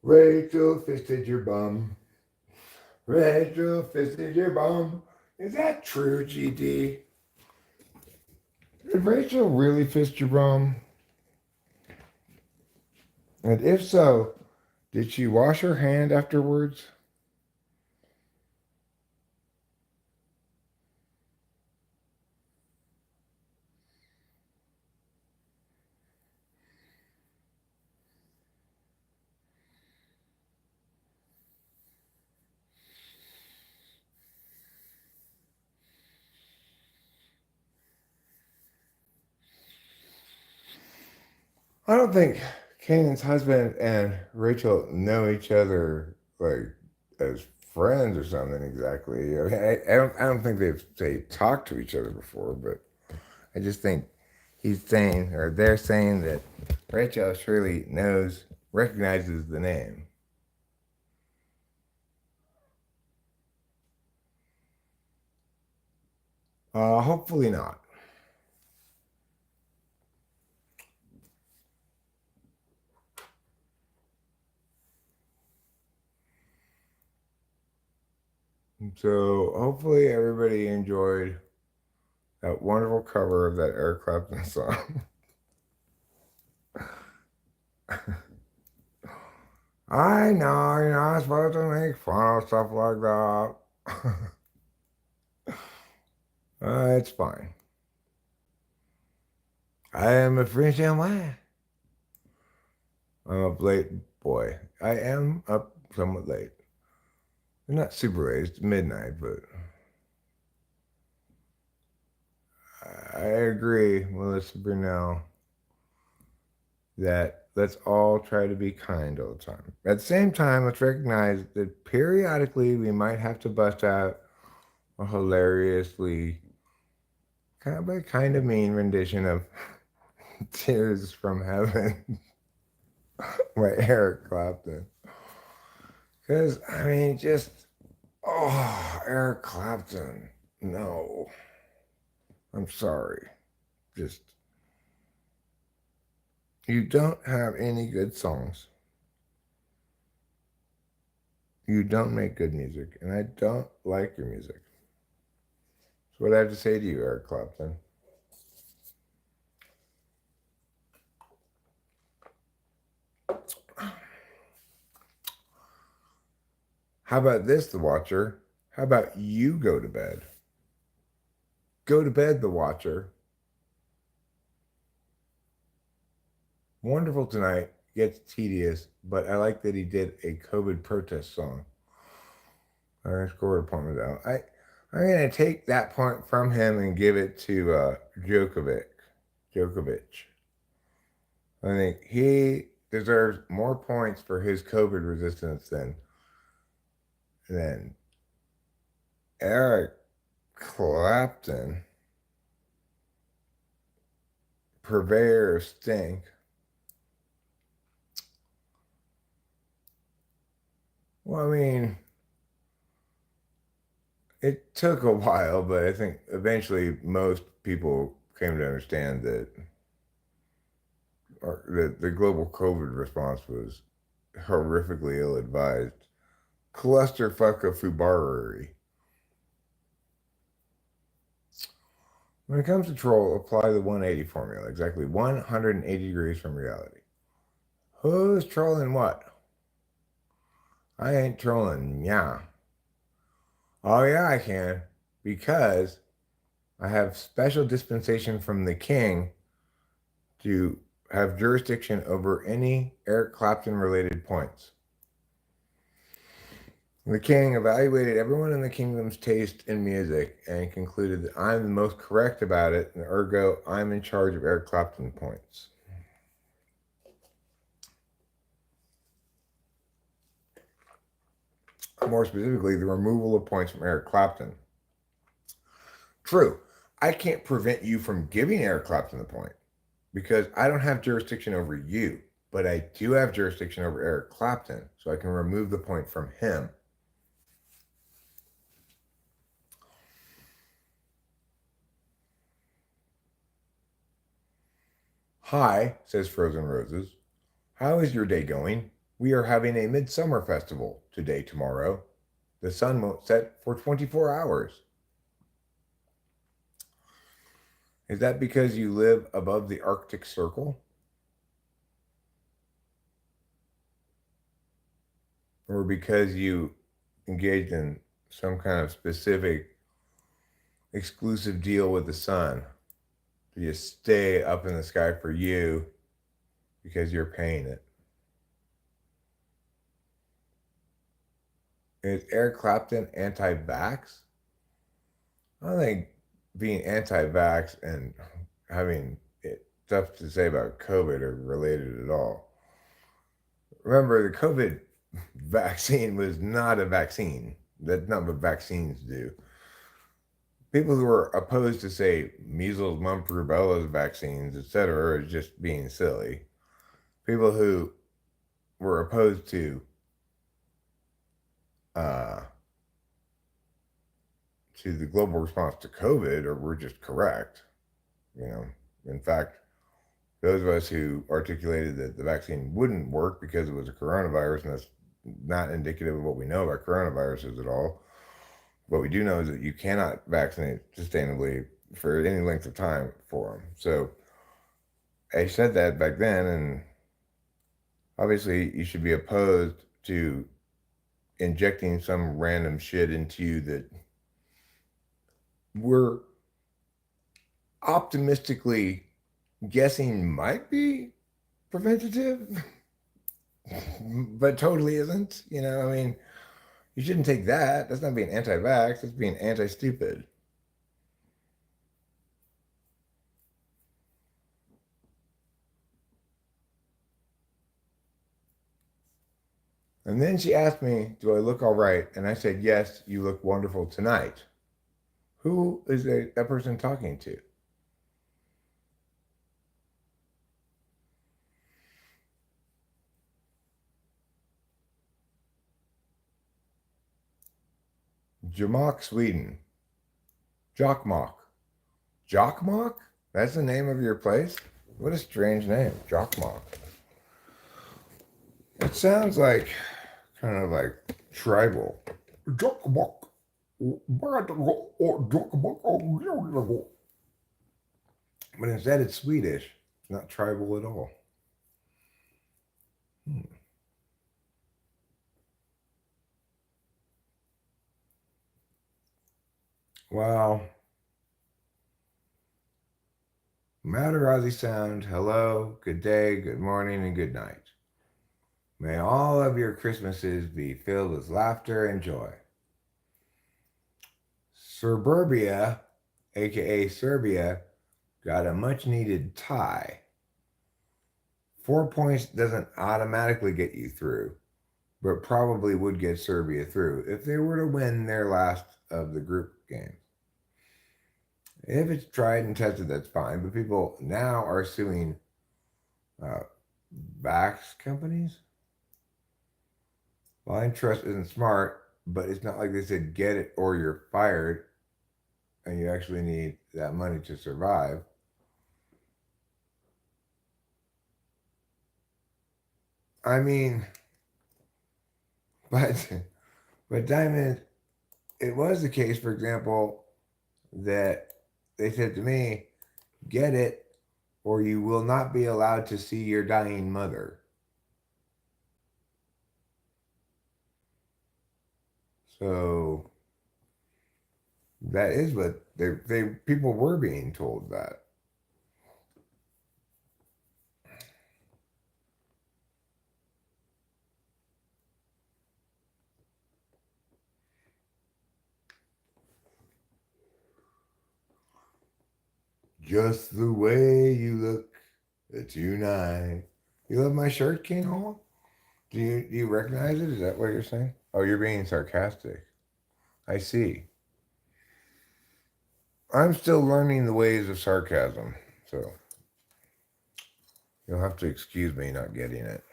Rachel fisted your bum. Rachel fisted your bum. Is that true, GD? Did Rachel really fist your bum? And if so, did she wash her hand afterwards? I don't think Kanan's husband and Rachel know each other like as friends or something exactly. I mean, I don't think they've talked to each other before, but I just think he's saying or they're saying that Rachel surely recognizes the name. Hopefully not. So hopefully everybody enjoyed that wonderful cover of that Eric Clapton song. I know you're not supposed to make fun of stuff like that. It's fine. I am a French man. I'm up late, boy. I am up somewhat late. Not super late, it's midnight, but I agree, Melissa Brunel, that let's all try to be kind all the time. At the same time, let's recognize that periodically we might have to bust out a hilariously kind of mean rendition of Tears from Heaven by Eric Clapton. Because, I mean, Eric Clapton. No. I'm sorry. Just, you don't have any good songs. You don't make good music, and I don't like your music. That's what I have to say to you, Eric Clapton. How about this, The Watcher? How about you go to bed? Go to bed, The Watcher. Wonderful Tonight gets tedious, but I like that he did a COVID protest song. I'm going to score a point with that. I'm going to take that point from him and give it to Djokovic. I think he deserves more points for his COVID resistance than Eric Clapton, purveyor of stink. Well, I mean, it took a while, but I think eventually most people came to understand that the global COVID response was horrifically ill-advised. Clusterfuck of foobarrery. When it comes to troll, apply the 180 formula, exactly 180 degrees from reality. Who's trolling what? I ain't trolling, yeah. Oh, yeah, I can, because I have special dispensation from the king to have jurisdiction over any Eric Clapton related points. The king evaluated everyone in the kingdom's taste in music and concluded that I'm the most correct about it, and ergo, I'm in charge of Eric Clapton points. More specifically, the removal of points from Eric Clapton. True, I can't prevent you from giving Eric Clapton the point because I don't have jurisdiction over you. but I do have jurisdiction over Eric Clapton, so I can remove the point from him. Hi, says Frozen Roses. How is your day going? We are having a midsummer festival today, tomorrow. The sun won't set for 24 hours. Is that because you live above the Arctic Circle? Or because you engaged in some kind of specific exclusive deal with the sun? Do you stay up in the sky for you because you're paying it? Is Eric Clapton anti-vax? I don't think being anti-vax and having stuff to say about COVID are related at all. Remember, the COVID vaccine was not a vaccine. That's not what vaccines do. People who are opposed to, say, measles, mumps, rubella vaccines, etc., are just being silly. People who were opposed uh, to the global response to COVID or were just correct. You know, in fact, those of us who articulated that the vaccine wouldn't work because it was a coronavirus, and that's not indicative of what we know about coronaviruses at all. What we do know is that you cannot vaccinate sustainably for any length of time for them. So I said that back then, and obviously you should be opposed to injecting some random shit into you that we're optimistically guessing might be preventative, but totally isn't. You know, I mean, you shouldn't take that. That's not being anti-vax. That's being anti-stupid. And then she asked me, do I look all right? And I said, yes, you look wonderful tonight. Who is that person talking to? Jamak, Sweden. Jokkmokk. Jokkmokk? That's the name of your place? What a strange name, Jokkmokk. It sounds like kind of like tribal. Jokkmokk. But instead, it's Swedish. It's not tribal at all. Hmm. Well, Matarazi sound, hello, good day, good morning, and good night. May all of your Christmases be filled with laughter and joy. Suburbia, aka Serbia, got a much needed tie. 4 points doesn't automatically get you through, but probably would get Serbia through if they were to win their last of the group games. If it's tried and tested, that's fine, but people now are suing uh, vax companies. Blind trust isn't smart, but it's not like they said get it or you're fired and you actually need that money to survive. I mean, but but Diamond, it was the case, for example, that they said to me, get it or you will not be allowed to see your dying mother. So that is what they people were being told that. Just the way you look tonight. You love my shirt, King Hall? Do you recognize it? Is that what you're saying? Oh, you're being sarcastic. I see. I'm still learning the ways of sarcasm. So You'll have to excuse me not getting it.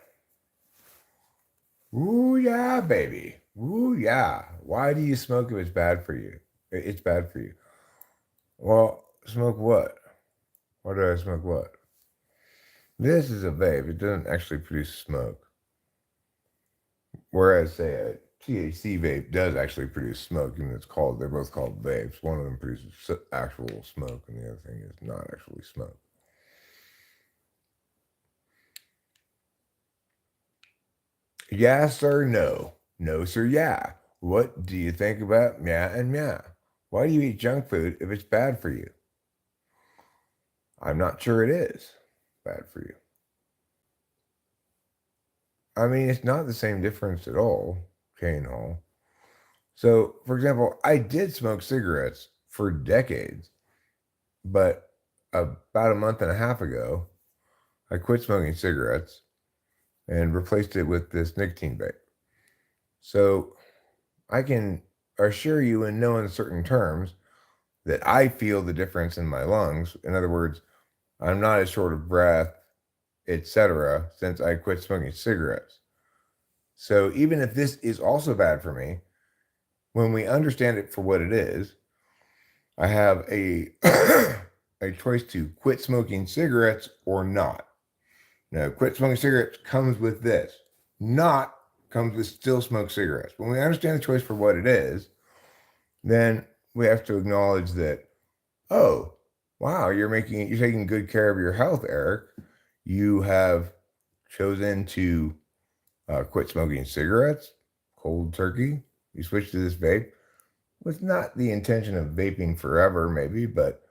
Ooh, yeah, baby. Ooh, yeah. Why do you smoke if it's bad for you? It's bad for you. Well, smoke what? Why do I smoke what? This is a vape. It doesn't actually produce smoke. Whereas, say, a THC vape does actually produce smoke, and they're both called vapes. One of them produces actual smoke, and the other thing is not actually smoke. Yes or no? No, sir, yeah. What do you think about meh and meh? Why do you eat junk food if it's bad for you? I'm not sure it is bad for you. I mean, it's not the same difference at all, Kane Hall. So, for example, I did smoke cigarettes for decades, but about a month and a half ago, I quit smoking cigarettes and replaced it with this nicotine vape. So, I can assure you in no uncertain terms that I feel the difference in my lungs. In other words, I'm not as short of breath, etc., since I quit smoking cigarettes. So, even if this is also bad for me, when we understand it for what it is, I have a a choice to quit smoking cigarettes or not. Now, quit smoking cigarettes comes with this. Not comes with still smoke cigarettes. When we understand the choice for what it is, then we have to acknowledge that, oh, wow, you're taking good care of your health, Eric. You have chosen to quit smoking cigarettes, cold turkey. You switch to this vape with not the intention of vaping forever, maybe, but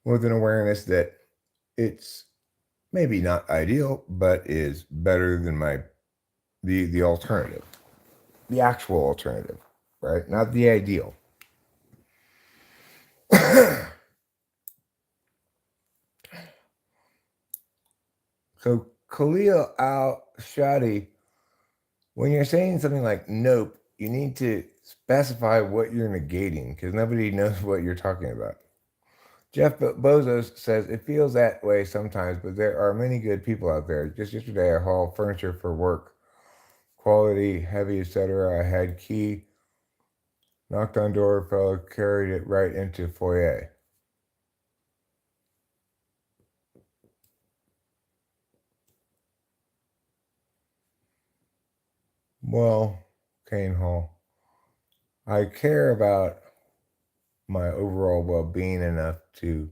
with an awareness that it's maybe not ideal, but is better than the alternative, the actual alternative, right? Not the ideal. So Khalil Al Shadi, when you're saying something like nope, you need to specify what you're negating because nobody knows what you're talking about. Jeff Bozos says it feels that way sometimes, but there are many good people out there. Just yesterday, I hauled furniture for work, quality, heavy, etc. I had key, knocked on door, fellow carried it right into foyer. Well, Kane Hall, I care about my overall well-being enough to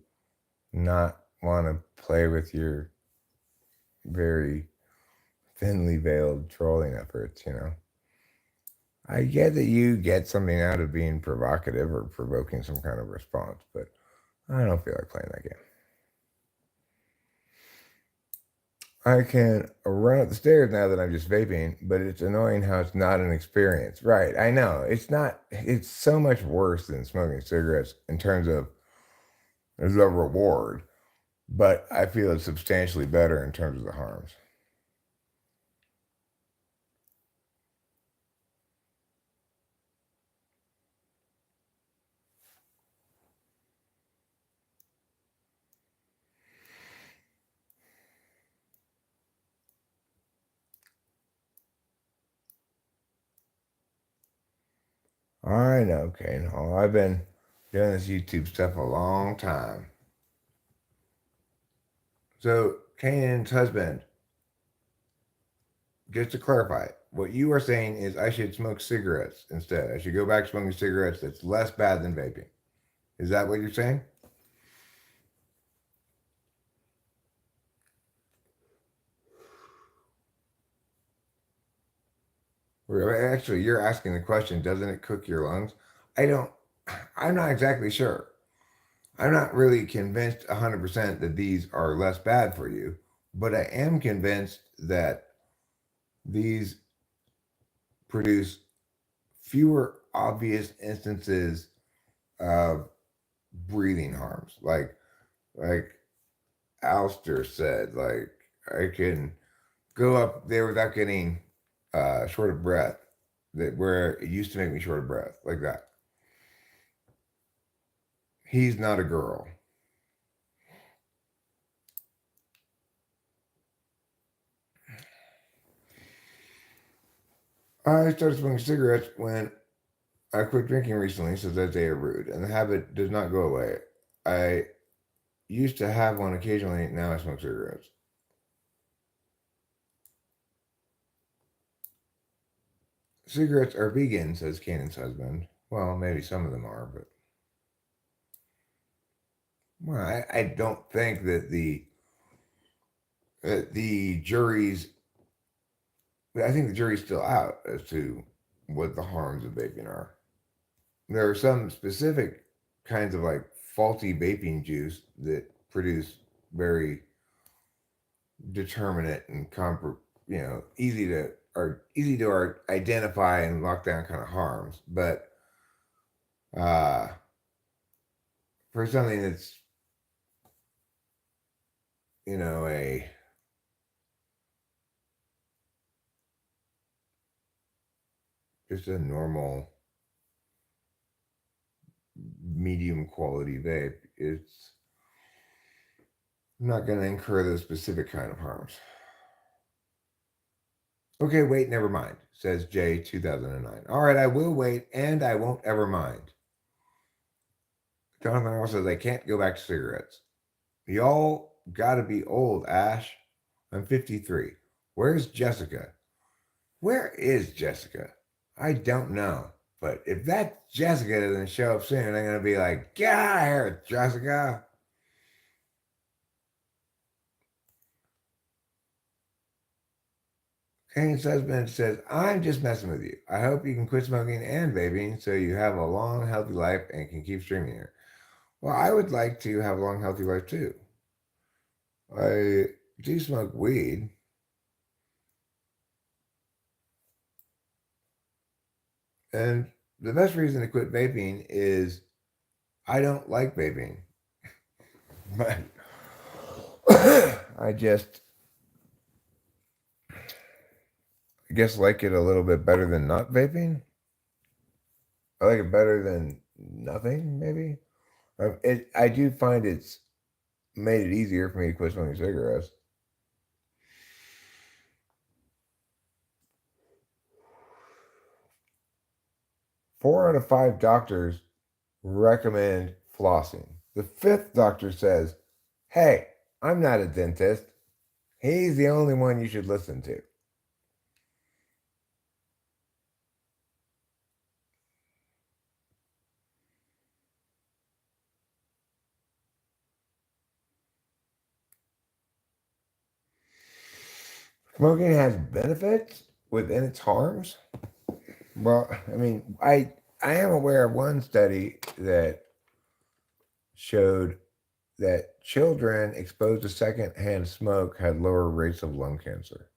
not want to play with your very thinly veiled trolling efforts, you know. I get that you get something out of being provocative or provoking some kind of response, but I don't feel like playing that game. I can run up the stairs now that I'm just vaping, but it's annoying how it's not an experience. Right, I know. It's not, it's so much worse than smoking cigarettes in terms of the reward, but I feel it's substantially better in terms of the harms. I know, Kane Hall. I've been doing this YouTube stuff a long time. So, Kanan's husband, just to clarify, what you are saying is I should smoke cigarettes instead. I should go back to smoking cigarettes that's less bad than vaping. Is that what you're saying? Actually, you're asking the question, doesn't it cook your lungs? I don't, I'm not exactly sure. I'm not really convinced 100% that these are less bad for you, but I am convinced that these produce fewer obvious instances of breathing harms. Like Alster said, like I can go up there without getting short of breath. That where it used to make me short of breath, like that. He's not a girl. I started smoking cigarettes when I quit drinking recently, says Isaiah Rude, and the habit does not go away. I used to have one occasionally, now I smoke cigarettes. Cigarettes are vegan, says Kanan's husband. Well, maybe some of them are, but well, I don't think that the jury's. I think the jury's still out as to what the harms of vaping are. There are some specific kinds of like faulty vaping juice that produce very determinate and easy to identify and lock down kind of harms. But uh, for something that's a just a normal medium quality vape, it's not going to incur those specific kind of harms. Okay, wait, never mind, says J 2009. All right, I will wait and I won't ever mind. Jonathan also says I can't go back to cigarettes. Y'all gotta be old, Ash. I'm 53. Where's Jessica? Where is Jessica? I don't know. But if that Jessica doesn't show up soon, I'm gonna be like, get out of here, Jessica. Kane's husband says, I'm just messing with you. I hope you can quit smoking and vaping so you have a long, healthy life and can keep streaming here. Well, I would like to have a long, healthy life too. I do smoke weed. And the best reason to quit vaping is I don't like vaping. But I just, I guess, like it a little bit better than not vaping. I like it better than nothing, maybe. I do find it's made it easier for me to quit smoking cigarettes. 4 out of 5 doctors recommend flossing. The fifth doctor says, hey, I'm not a dentist. He's the only one you should listen to. Smoking has benefits within its harms. Well, I mean, I am aware of one study that showed that children exposed to secondhand smoke had lower rates of lung cancer,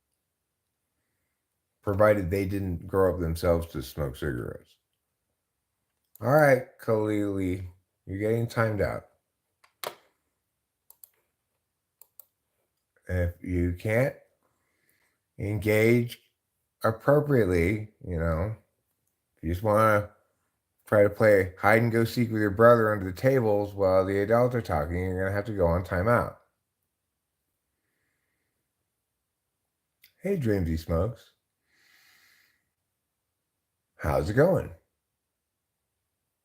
provided they didn't grow up themselves to smoke cigarettes. All right, Khalili, you're getting timed out. If you can't engage appropriately, if you just want to try to play hide and go seek with your brother under the tables while the adults are talking, you're going to have to go on timeout. Hey, Dreamsy Smokes. How's it going?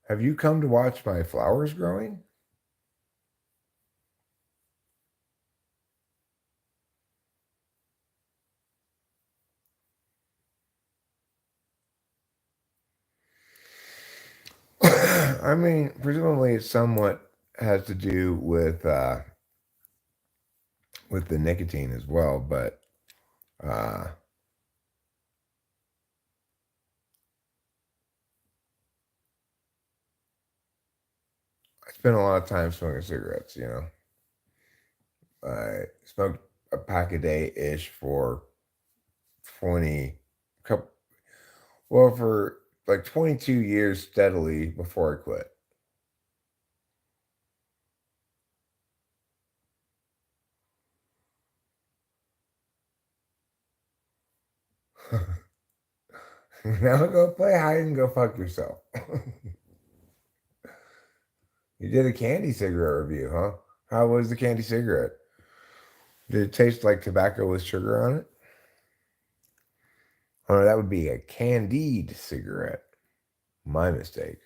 Have you come to watch my flowers growing? I mean, presumably it somewhat has to do with the nicotine as well, but uh, I spend a lot of time smoking cigarettes. I smoked a pack a day ish for 20 couple, well, for like 22 years steadily before I quit. Now go play hide and go fuck yourself. You did a candy cigarette review, huh? How was the candy cigarette? Did it taste like tobacco with sugar on it? Oh, that would be a candied cigarette. My mistake.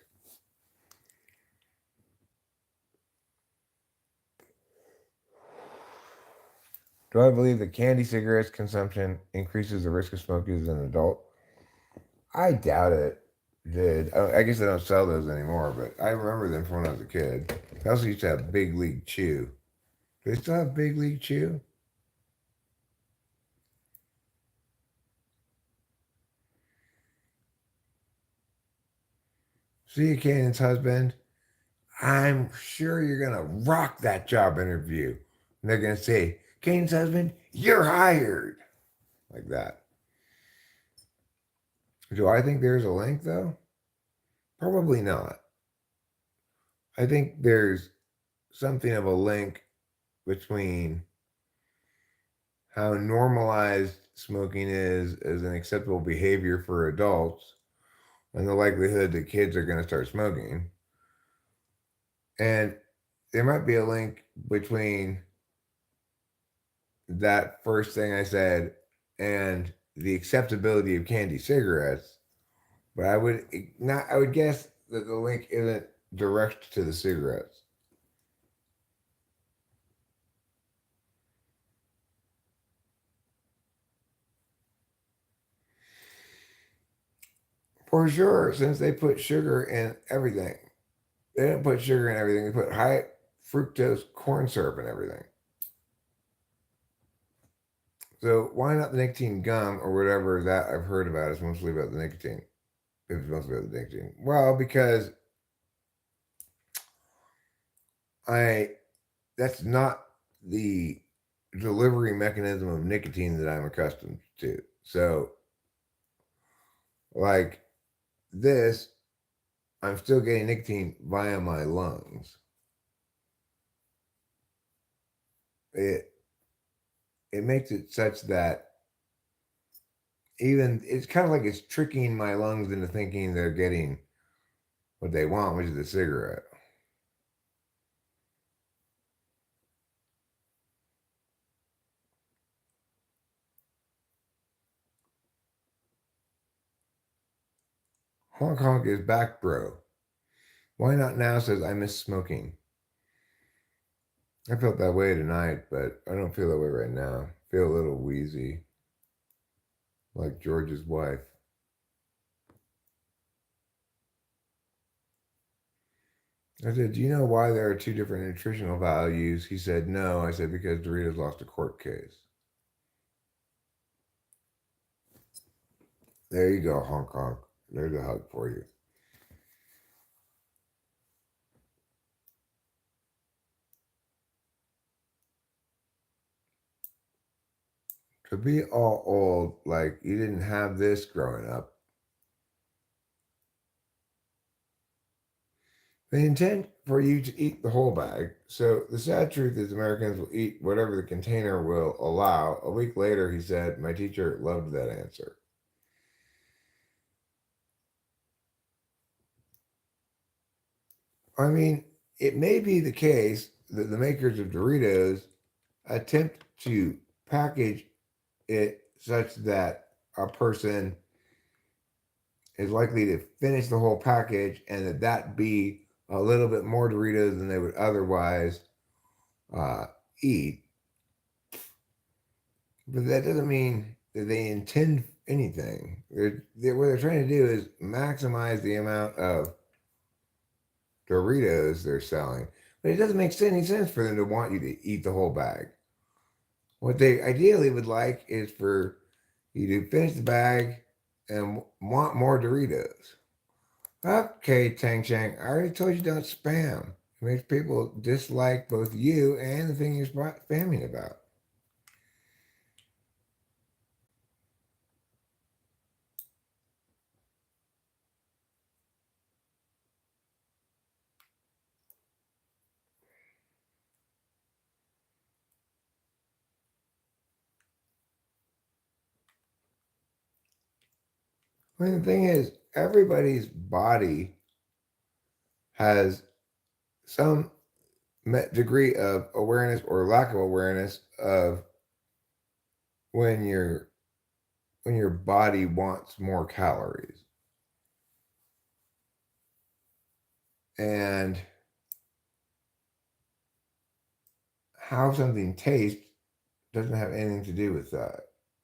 Do I believe that candy cigarettes consumption increases the risk of smoking as an adult? I doubt it did. I guess they don't sell those anymore, but I remember them from when I was a kid. They also used to have Big League Chew. Do they still have Big League Chew? See, Cannon's husband, I'm sure you're going to rock that job interview. And they're going to say, Kane's husband, you're hired. Like that. Do I think there's a link, though? Probably not. I think there's something of a link between how normalized smoking is as an acceptable behavior for adults and the likelihood that kids are going to start smoking. And there might be a link between that first thing I said and the acceptability of candy cigarettes, but I would guess that the link isn't direct to the cigarettes. For sure, since they put sugar in everything. They didn't put sugar in everything, they put high fructose corn syrup in everything. So why not the nicotine gum or whatever that I've heard about is mostly about the nicotine? If it's mostly about the nicotine. Well, because I that's not the delivery mechanism of nicotine that I'm accustomed to. So, like this, I'm still getting nicotine via my lungs. It it makes it such that even it's kind of like it's tricking my lungs into thinking they're getting what they want, which is a cigarette. Honk honk is back, bro. Why not now says I miss smoking. I felt that way tonight, but I don't feel that way right now. I feel a little wheezy, like George's wife. I said, do you know why there are two different nutritional values? He said, no. I said, because Doritos lost a court case. There you go, Hong Kong. There's a hug for you. To be all old, like you didn't have this growing up. They intend for you to eat the whole bag. So the sad truth is Americans will eat whatever the container will allow. A week later, he said, my teacher loved that answer. I mean, it may be the case that the makers of Doritos attempt to package it such that a person is likely to finish the whole package and that be a little bit more Doritos than they would otherwise uh, eat. But that doesn't mean that they intend anything. What they're trying to do is maximize the amount of Doritos they're selling. But it doesn't make any sense for them to want you to eat the whole bag. What they ideally would like is for you to finish the bag and want more Doritos. Okay, Tang Chang, I already told you don't spam. It makes people dislike both you and the thing you're spamming about. I mean, the thing is, everybody's body has some degree of awareness or lack of awareness of when you're when your body wants more calories. And how something tastes doesn't have anything to do with that.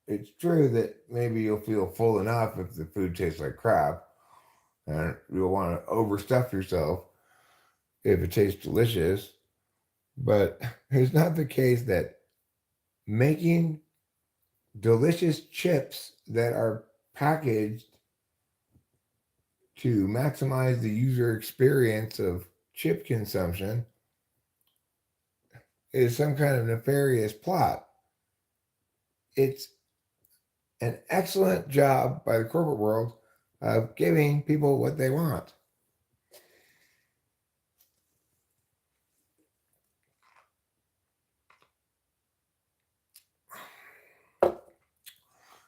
It's true that maybe you'll feel full enough if the food tastes like crap, and you'll want to overstuff yourself if it tastes delicious. But it's not the case that making delicious chips that are packaged to maximize the user experience of chip consumption is some kind of nefarious plot. It's an excellent job by the corporate world of giving people what they want.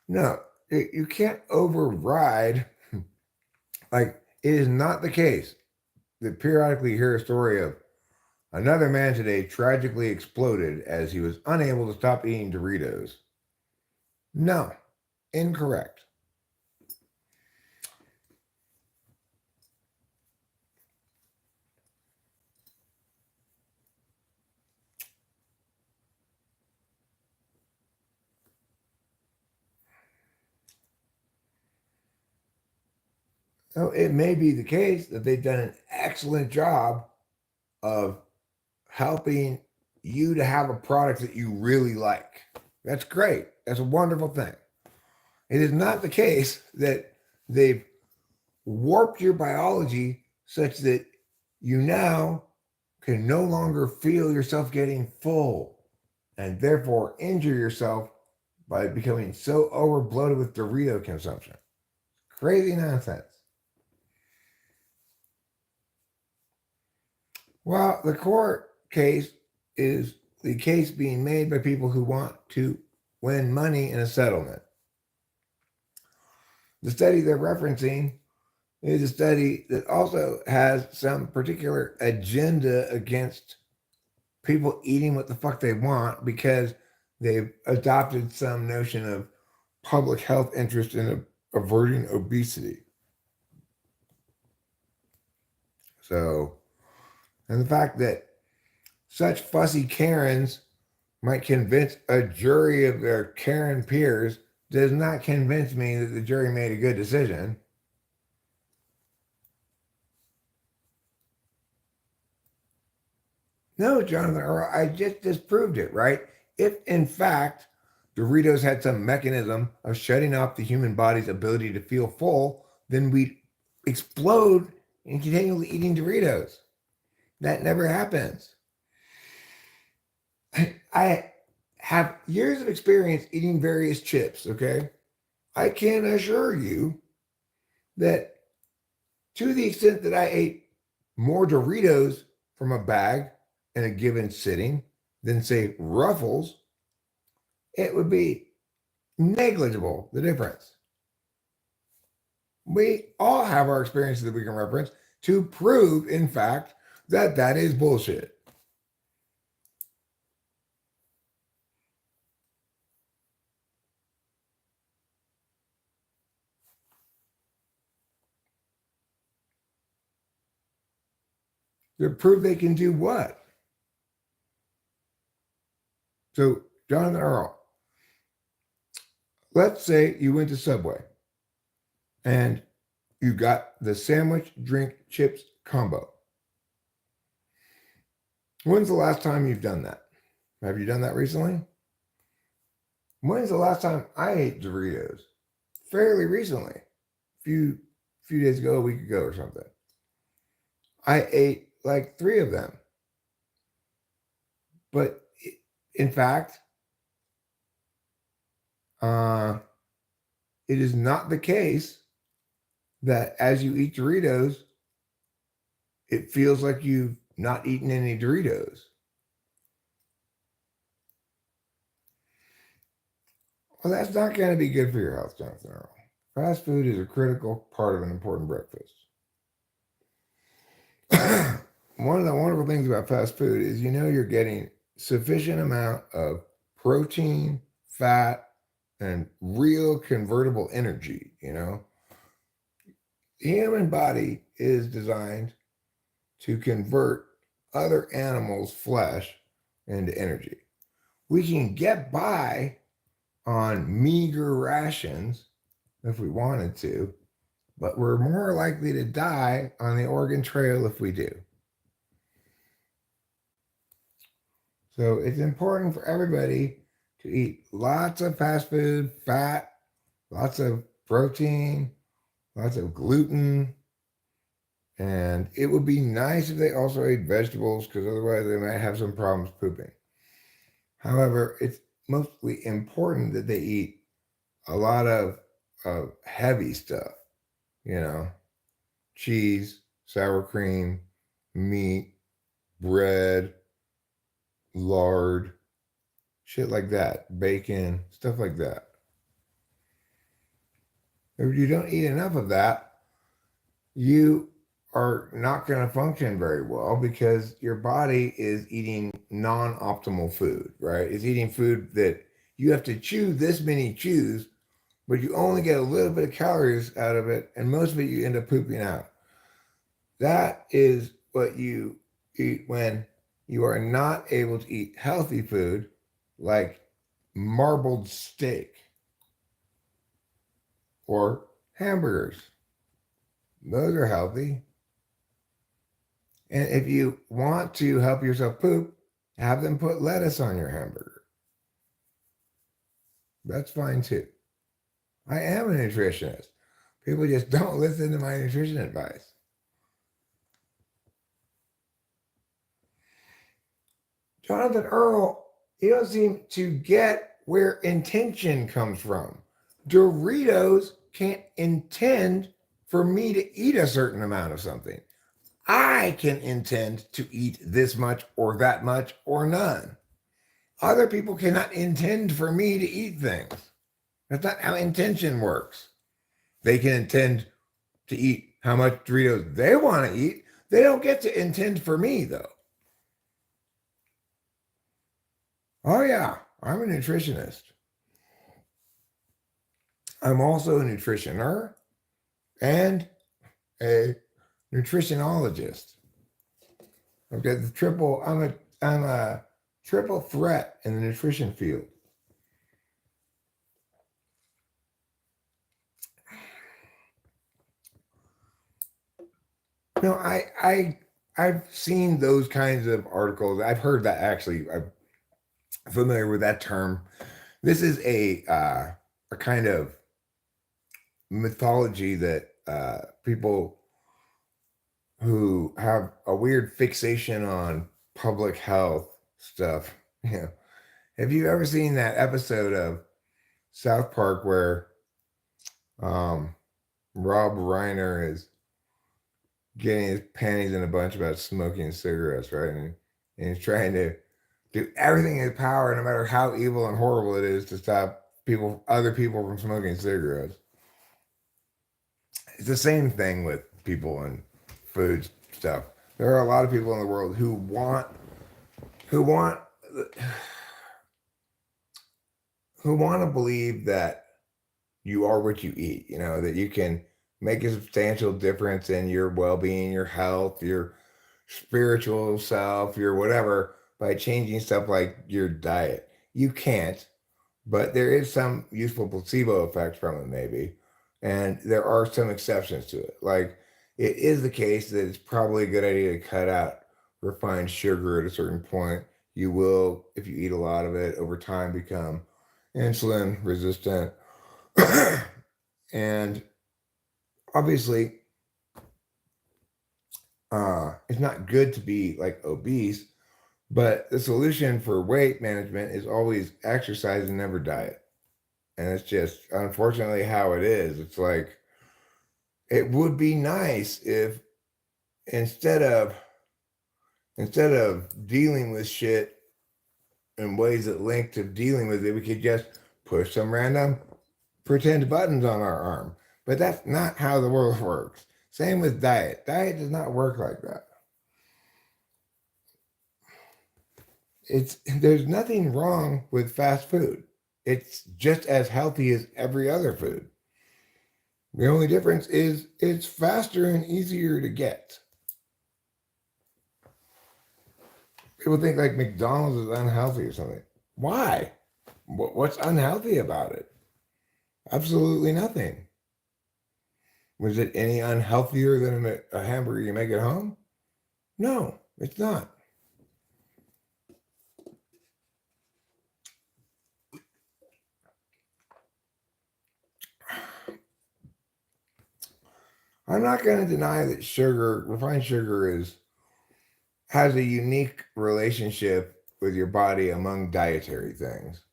No, you can't override, like, it is not the case that periodically you hear a story of another man today tragically exploded as he was unable to stop eating Doritos. No, incorrect. So it may be the case that they've done an excellent job of helping you to have a product that you really like. That's great. That's a wonderful thing. It is not the case that they've warped your biology such that you now can no longer feel yourself getting full and therefore injure yourself by becoming so overbloated with Dorito consumption. Crazy nonsense. Well, the court case is the case being made by people who want to win money in a settlement. The study they're referencing is a study that also has some particular agenda against people eating what the fuck they want because they've adopted some notion of public health interest in averting obesity. So, and the fact that such fussy Karens might convince a jury of their Karen peers does not convince me that the jury made a good decision. No, Jonathan Earl, I just disproved it, right? If in fact Doritos had some mechanism of shutting off the human body's ability to feel full, then we'd explode in continually eating Doritos. That never happens. I have years of experience eating various chips, okay? I can assure you that to the extent that I ate more Doritos from a bag in a given sitting than, say, Ruffles, it would be negligible, the difference. We all have our experiences that we can reference to prove, in fact, that that is bullshit. To prove they can do what? So, Jonathan Earl, let's say you went to Subway and you got the sandwich, drink, chips combo. When's the last time you've done that? Have you done that recently? When's the last time I ate Doritos? Fairly recently. A few days ago, a week ago or something. I ate like 3 of them. But in fact, it is not the case that as you eat Doritos, it feels like you've not eaten any Doritos. Well, that's not going to be good for your health, Jonathan Earl. Fast food is a critical part of an important breakfast. One of the wonderful things about fast food is you're getting sufficient amount of protein, fat, and real convertible energy, you know? The human body is designed to convert other animals' flesh into energy. We can get by on meager rations if we wanted to, but we're more likely to die on the Oregon Trail if we do. So it's important for everybody to eat lots of fast food, fat, lots of protein, lots of gluten. And it would be nice if they also ate vegetables because otherwise they might have some problems pooping. However, it's mostly important that they eat a lot of heavy stuff, you know, cheese, sour cream, meat, bread, lard, shit like that, bacon, stuff like that. If you don't eat enough of that, you are not going to function very well because your body is eating non optimal food, right? It's eating food that you have to chew this many chews, but you only get a little bit of calories out of it, and most of it you end up pooping out. That is what you eat when you are not able to eat healthy food like marbled steak or hamburgers. Those are healthy. And if you want to help yourself poop, have them put lettuce on your hamburger. That's fine too. I am a nutritionist. People just don't listen to my nutrition advice. Jonathan Earl, you don't seem to get where intention comes from. Doritos can't intend for me to eat a certain amount of something. I can intend to eat this much or that much or none. Other people cannot intend for me to eat things. That's not how intention works. They can intend to eat how much Doritos they want to eat. They don't get to intend for me, though. Oh, yeah, I'm a nutritionist. I'm also a nutritioner and a nutritionologist. Okay, I'm a triple threat in the nutrition field. No, I've seen those kinds of articles. I've heard that actually. I'm familiar with that term. This is a kind of mythology that people who have a weird fixation on public health stuff. You know, have you ever seen that episode of South Park where Rob Reiner is getting his panties in a bunch about smoking cigarettes, right? And he's trying to do everything in his power, no matter how evil and horrible it is, to stop other people from smoking cigarettes. It's the same thing with people and food stuff. There are a lot of people in the world who want to believe that you are what you eat, you know, that you can make a substantial difference in your well-being, your health, your spiritual self, your whatever, by changing stuff like your diet. You can't, but there is some useful placebo effect from it, maybe. And there are some exceptions to it. Like, it is the case that it's probably a good idea to cut out refined sugar at a certain point. You will, if you eat a lot of it, over time become insulin resistant. And obviously, it's not good to be like obese, but the solution for weight management is always exercise and never diet. And it's just unfortunately how it is. It's like, it would be nice if instead of dealing with shit in ways that link to dealing with it, we could just push some random pretend buttons on our arm. But that's not how the world works. Same with diet. Diet does not work like that. There's nothing wrong with fast food. It's just as healthy as every other food. The only difference is it's faster and easier to get. People think like McDonald's is unhealthy or something. Why? What's unhealthy about it? Absolutely nothing. Was it any unhealthier than a hamburger you make at home? No, it's not. I'm not going to deny that sugar, refined sugar, has a unique relationship with your body among dietary things.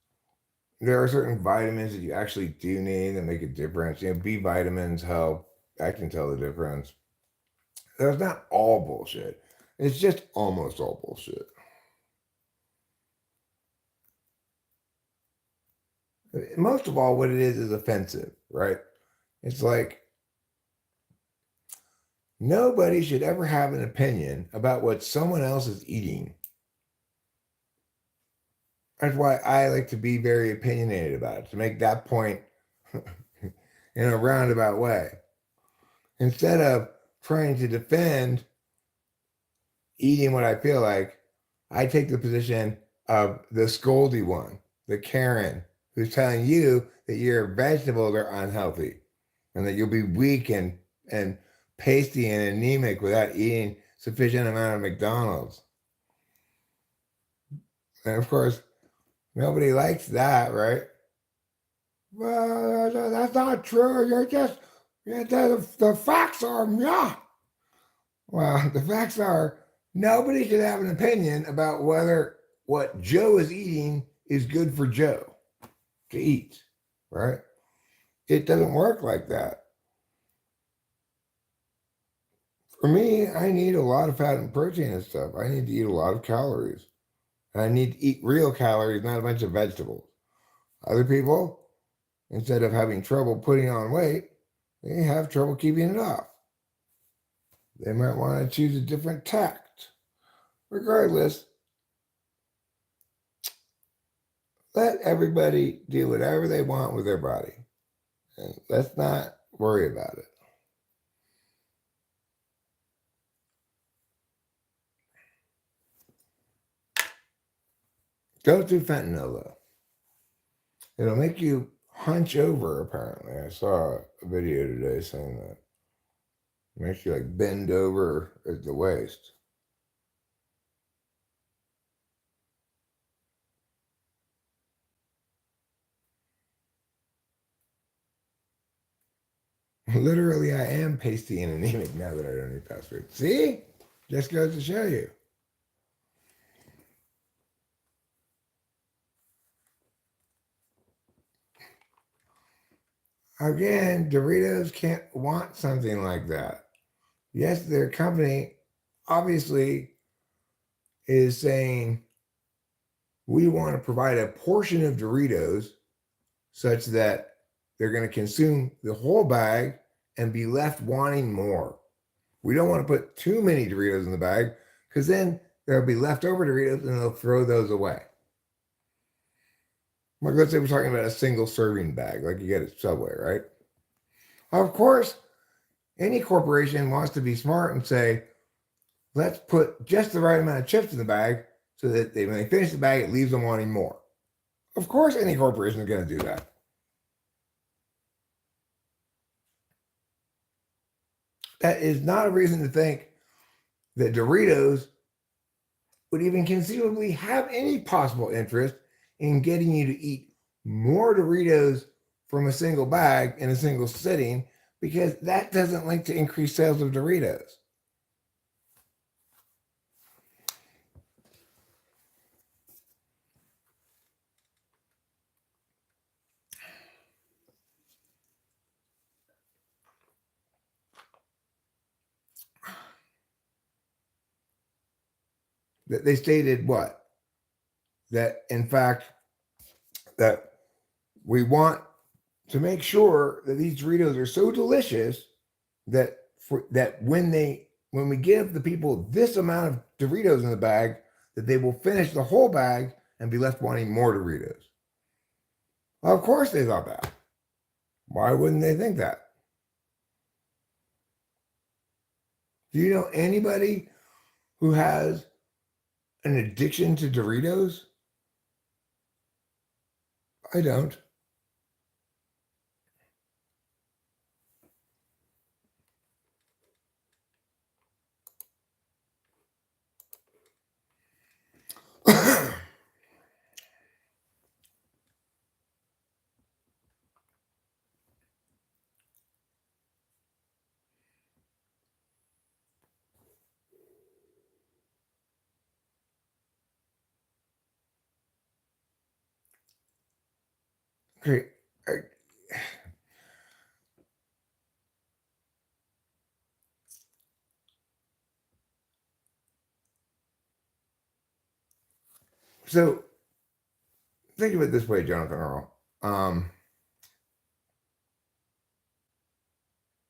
There are certain vitamins that you actually do need that make a difference. B vitamins help. I can tell the difference. That's not all bullshit. It's just almost all bullshit. Most of all, what it is offensive, right? It's like nobody should ever have an opinion about what someone else is eating. That's why I like to be very opinionated about it, to make that point in a roundabout way. Instead of trying to defend eating what I feel like, I take the position of the scoldy one, the Karen, who's telling you that your vegetables are unhealthy and that you'll be weak and pasty and anemic without eating sufficient amount of McDonald's. And of course, nobody likes that, right? Well, that's not true. The facts are, yeah. Well, the facts are nobody should have an opinion about whether what Joe is eating is good for Joe to eat, right? It doesn't work like that. For me, I need a lot of fat and protein and stuff. I need to eat a lot of calories. And I need to eat real calories, not a bunch of vegetables. Other people, instead of having trouble putting on weight, they have trouble keeping it off. They might want to choose a different tact. Regardless, let everybody do whatever they want with their body. And let's not worry about it. Don't do fentanyl, though. It'll make you hunch over, apparently. I saw a video today saying that. It makes you like bend over at the waist. Literally, I am pasty and anemic now that I don't eat fast food. See? Just goes to show you. Again, Doritos can't want something like that. Yes, their company obviously is saying we want to provide a portion of Doritos such that they're going to consume the whole bag and be left wanting more. We don't want to put too many Doritos in the bag because then there'll be leftover Doritos and they'll throw those away. Like, let's say we're talking about a single serving bag, like you get at Subway, right? Of course, any corporation wants to be smart and say, let's put just the right amount of chips in the bag so that when they finish the bag, it leaves them wanting more. Of course, any corporation is going to do that. That is not a reason to think that Doritos would even conceivably have any possible interest in getting you to eat more Doritos from a single bag in a single sitting, because that doesn't link to increased sales of Doritos. They stated what? That in fact, that we want to make sure that these Doritos are so delicious that when we give the people this amount of Doritos in the bag, that they will finish the whole bag and be left wanting more Doritos. Of course they thought that. Why wouldn't they think that? Do you know anybody who has an addiction to Doritos? I don't. Okay. So think of it this way, Jonathan Earl.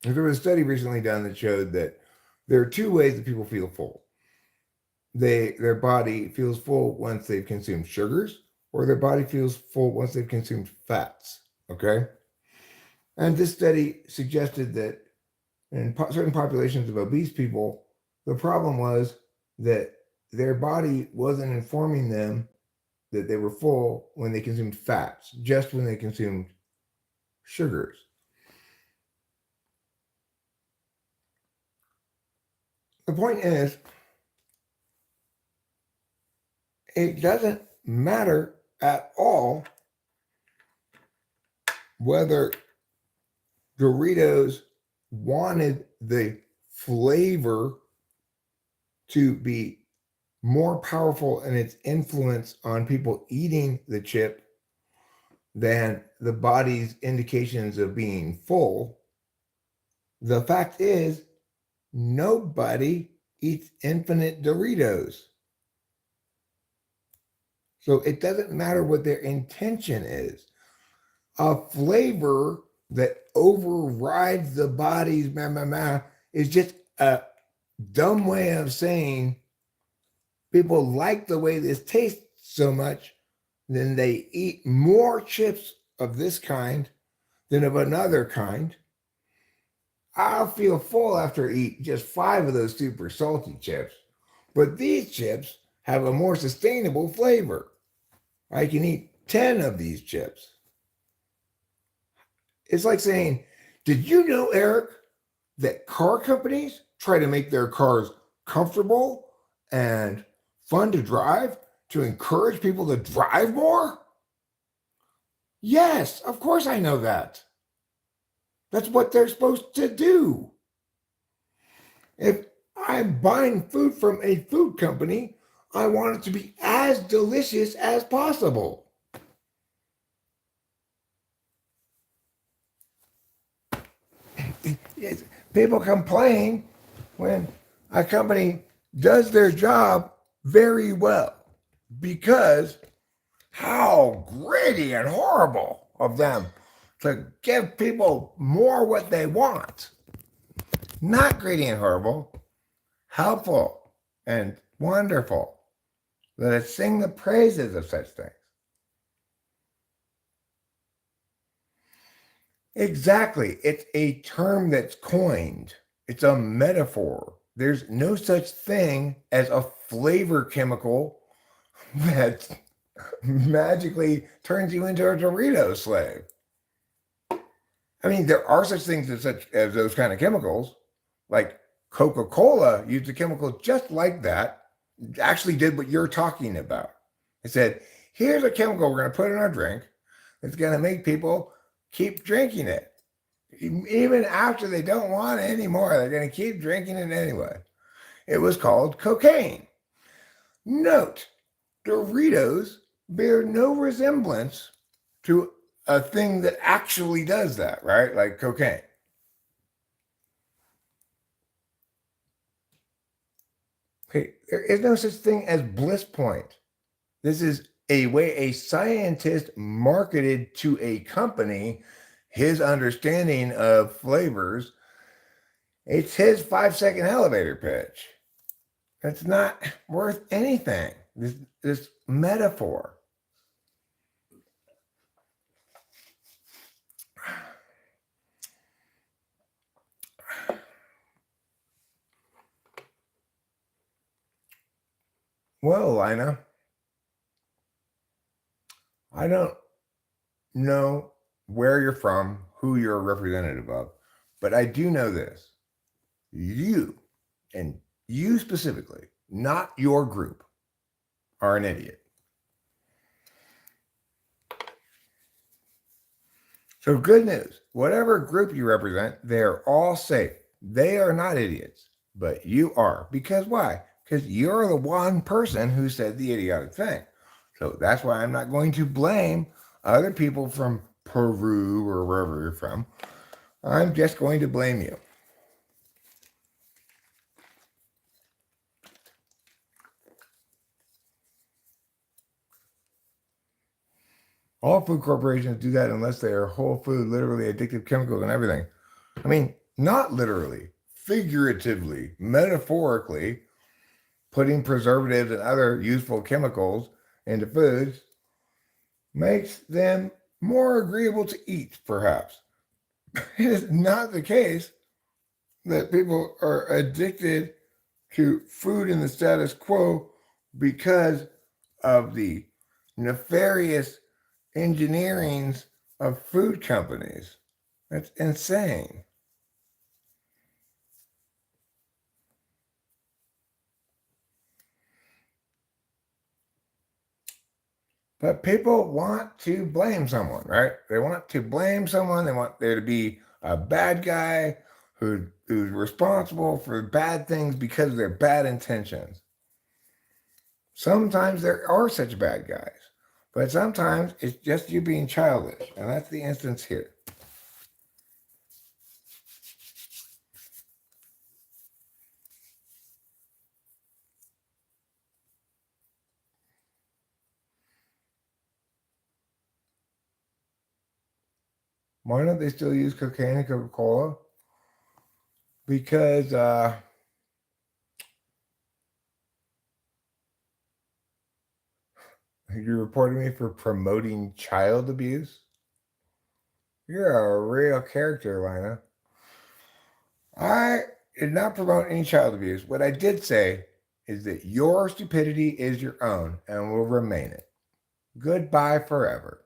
There was a study recently done that showed that there are two ways that people feel full. Their body feels full once they've consumed sugars, or their body feels full once they've consumed fats. Okay, and this study suggested that in certain populations of obese people, the problem was that their body wasn't informing them that they were full when they consumed fats, just when they consumed sugars. The point is, it doesn't matter at all whether Doritos wanted the flavor to be more powerful in its influence on people eating the chip than the body's indications of being full. The fact is, nobody eats infinite Doritos. So it doesn't matter what their intention is. A flavor that overrides the body's is just a dumb way of saying people like the way this tastes so much, then they eat more chips of this kind than of another kind. I'll feel full after I eat just 5 of those super salty chips, but these chips have a more sustainable flavor. I can eat 10 of these chips. It's like saying, did you know, Eric, that car companies try to make their cars comfortable and fun to drive to encourage people to drive more? Yes, of course I know that. That's what they're supposed to do. If I'm buying food from a food company, I want it to be as delicious as possible. Yes, people complain when a company does their job very well because how gritty and horrible of them to give people more what they want. Not gritty and horrible, helpful and wonderful. Let us sing the praises of such things. Exactly. It's a term that's coined. It's a metaphor. There's no such thing as a flavor chemical that magically turns you into a Dorito slave. I mean, there are such things as those kind of chemicals, like Coca-Cola used a chemical just like that. It actually did what you're talking about. It said, here's a chemical we're going to put in our drink that's going to make people keep drinking it. Even after they don't want it anymore, they're going to keep drinking it anyway. It was called cocaine. Note, Doritos bear no resemblance to a thing that actually does that, right? Like cocaine. Okay, there is no such thing as bliss point. This is a way a scientist marketed to a company his understanding of flavors. It's his 5-second elevator pitch. It's not worth anything. This metaphor. Well, Lina, I don't know where you're from, who you're a representative of, but I do know this. You, and you specifically, not your group, are an idiot. So, good news. Whatever group you represent, they're all safe. They are not idiots, but you are. Because why? Because you're the one person who said the idiotic thing. So, that's why I'm not going to blame other people from Peru or wherever you're from. I'm just going to blame you. All food corporations do that unless they are whole food, literally addictive chemicals and everything. I mean, not literally, figuratively, metaphorically, putting preservatives and other useful chemicals into foods makes them more agreeable to eat, perhaps. It is not the case that people are addicted to food in the status quo because of the nefarious engineerings of food companies. That's insane. But people want to blame someone, right? They want to blame someone. They want there to be a bad guy who's responsible for bad things because of their bad intentions. Sometimes there are such bad guys, but sometimes it's just you being childish, and that's the instance here. Why don't they still use cocaine and Coca-Cola? Because you're reporting me for promoting child abuse? You're a real character, Lina. I did not promote any child abuse. What I did say is that your stupidity is your own and will remain it. Goodbye forever.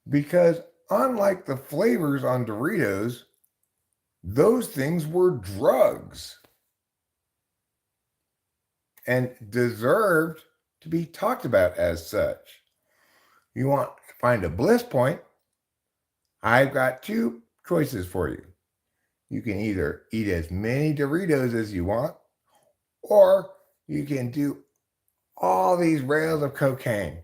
Because unlike the flavors on Doritos, those things were drugs and deserved to be talked about as such. You want to find a bliss point? I've got two choices for you. You can either eat as many Doritos as you want, or you can do all these rails of cocaine.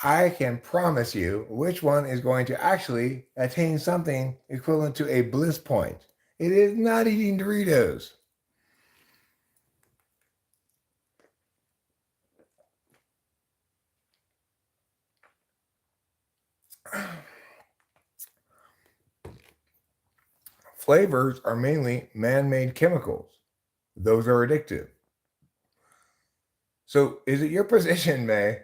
I can promise you which one is going to actually attain something equivalent to a bliss point. It is not eating Doritos. Flavors are mainly man made chemicals, those are addictive. So, is it your position, May,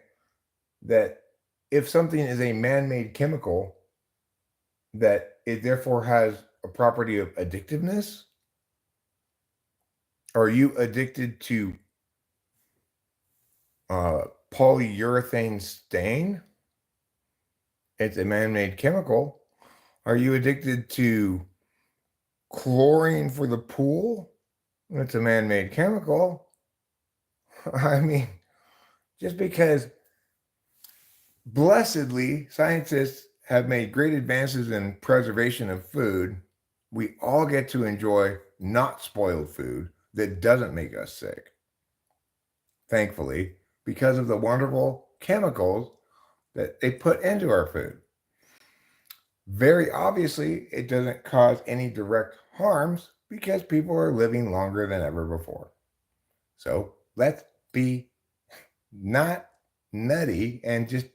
that if something is a man made chemical, that it therefore has a property of addictiveness? Are you addicted to polyurethane stain? It's a man made chemical. Are you addicted to chlorine for the pool? It's a man made chemical. I mean, just because blessedly scientists have made great advances in preservation of food, we all get to enjoy not spoiled food that doesn't make us sick. Thankfully, because of the wonderful chemicals that they put into our food. Very obviously, it doesn't cause any direct harms because people are living longer than ever before. So let's be not nutty and just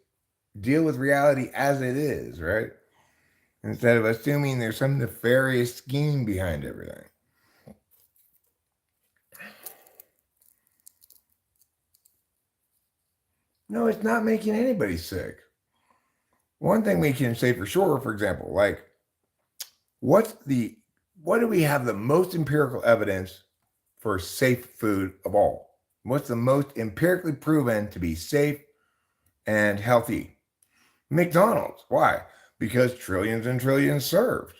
deal with reality as it is, right? Instead of assuming there's some nefarious scheme behind everything. No, it's not making anybody sick. One thing we can say for sure, for example, like what do we have the most empirical evidence for safe food of all? What's the most empirically proven to be safe and healthy? McDonald's. Why? Because trillions and trillions served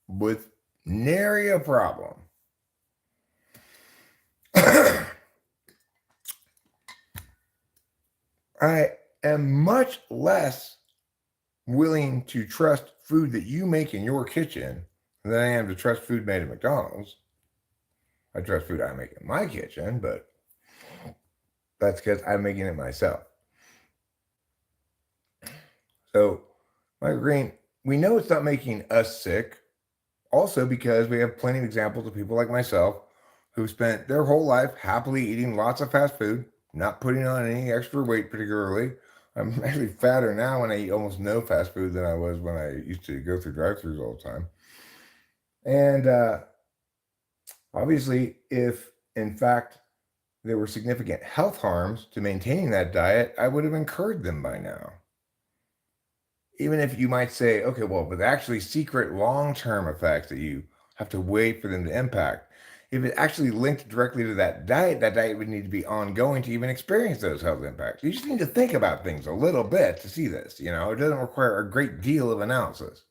with nary a problem. I am much less willing to trust food that you make in your kitchen than I am to trust food made at McDonald's. I trust food I make in my kitchen, but that's because I'm making it myself. So, Michael Green, we know it's not making us sick, also because we have plenty of examples of people like myself who spent their whole life happily eating lots of fast food, not putting on any extra weight particularly. I'm actually fatter now when I eat almost no fast food than I was when I used to go through drive-thrus all the time. And obviously, if in fact there were significant health harms to maintaining that diet, I would have incurred them by now. Even if you might say, okay, well, but actually secret long-term effects that you have to wait for them to impact. If it actually linked directly to that diet would need to be ongoing to even experience those health impacts. You just need to think about things a little bit to see this. It doesn't require a great deal of analysis.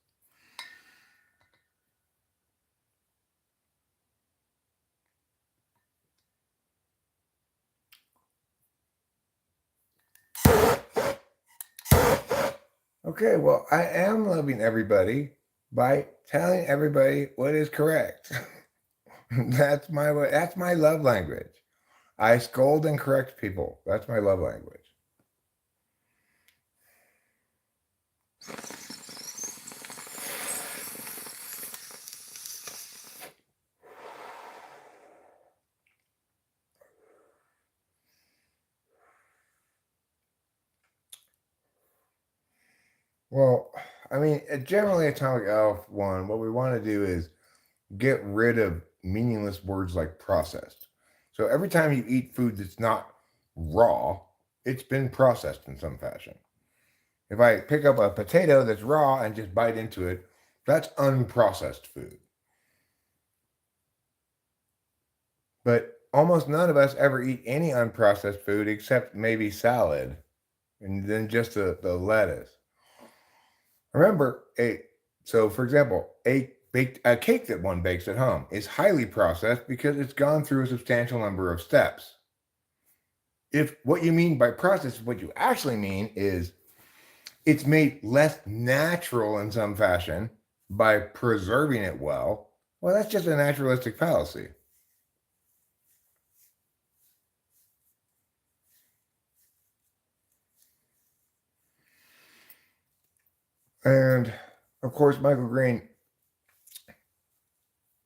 Okay, well, I am loving everybody by telling everybody what is correct. That's my love language. I scold and correct people. That's my love language. Well, I mean, generally, Atomic Elf one, what we want to do is get rid of meaningless words like processed. So every time you eat food that's not raw, it's been processed in some fashion. If I pick up a potato that's raw and just bite into it, that's unprocessed food. But almost none of us ever eat any unprocessed food except maybe salad and then just the lettuce. Remember, so for example, a cake that one bakes at home is highly processed because it's gone through a substantial number of steps. If what you mean by process, what you actually mean is it's made less natural in some fashion by preserving it well, that's just a naturalistic fallacy. And of course, Michael Green,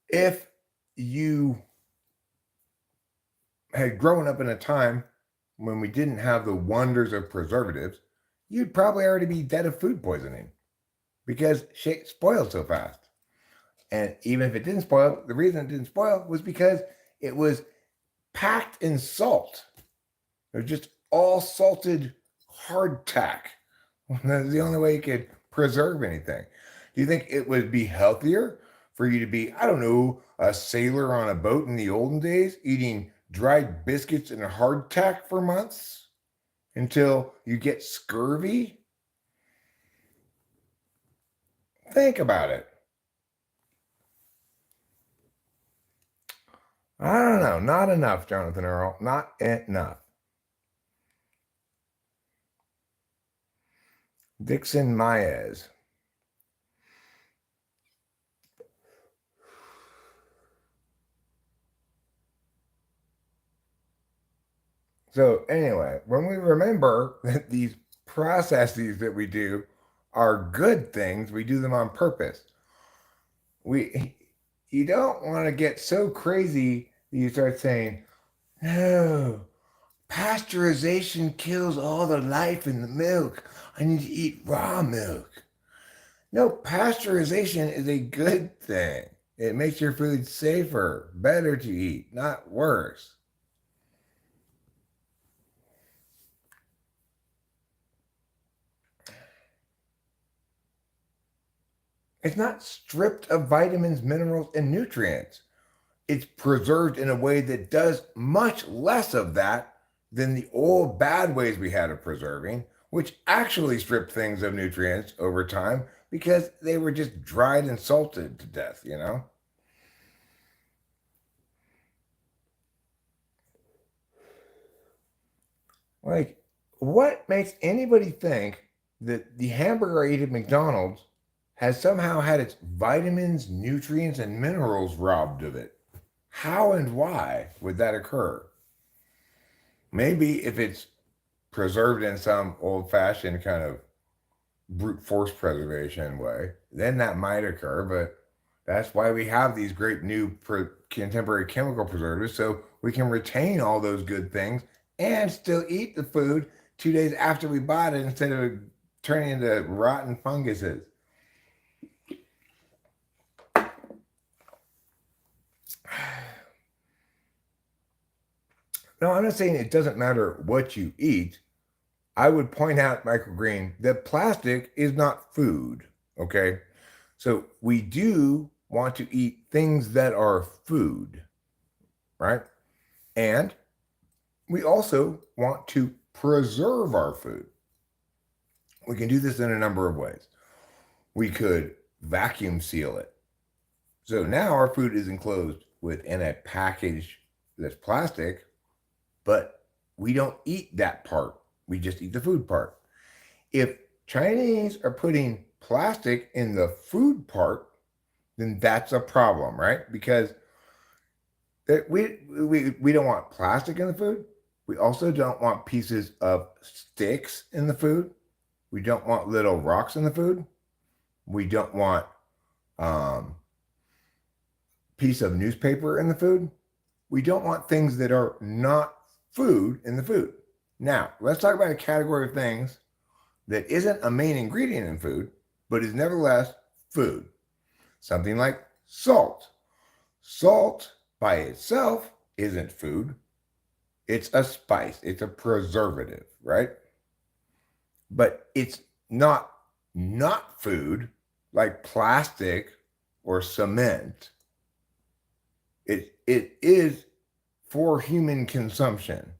if you had grown up in a time when we didn't have the wonders of preservatives, you'd probably already be dead of food poisoning because shit spoiled so fast. And even if it didn't spoil, the reason it didn't spoil was because it was packed in salt. It was just all salted hardtack. That's the only way you could preserve anything. Do you think it would be healthier for you to be, I don't know, a sailor on a boat in the olden days, eating dried biscuits and hardtack for months until you get scurvy? Think about it. I don't know. Not enough, Jonathan Earl. Not enough. Dixon Maez. So, anyway, when we remember that these processes that we do are good things, we do them on purpose. You don't want to get so crazy that you start saying, no, pasteurization kills all the life in the milk. I need to eat raw milk. No, pasteurization is a good thing. It makes your food safer, better to eat, not worse. It's not stripped of vitamins, minerals, and nutrients. It's preserved in a way that does much less of that than the old bad ways we had of preserving, which actually stripped things of nutrients over time because they were just dried and salted to death, you know? Like, what makes anybody think that the hamburger I eat at McDonald's has somehow had its vitamins, nutrients, and minerals robbed of it? How and why would that occur? Maybe if it's preserved in some old fashioned kind of brute force preservation way, then that might occur. But that's why we have these great new contemporary chemical preservatives so we can retain all those good things and still eat the food 2 days after we bought it instead of turning into rotten funguses. No, I'm not saying it doesn't matter what you eat. I would point out, Michael Green, that plastic is not food. Okay. So we do want to eat things that are food, right? And we also want to preserve our food. We can do this in a number of ways. We could vacuum seal it. So now our food is enclosed within a package that's plastic, but we don't eat that part. We just eat the food part. If Chinese are putting plastic in the food part, then that's a problem, right? Because we don't want plastic in the food. We also don't want pieces of sticks in the food. We don't want little rocks in the food. We don't want piece of newspaper in the food. We don't want things that are not food in the food. Now, let's talk about a category of things that isn't a main ingredient in food, but is nevertheless food. Something like salt. Salt by itself isn't food. It's a spice. It's a preservative, right? But it's not food like plastic or cement. It is for human consumption.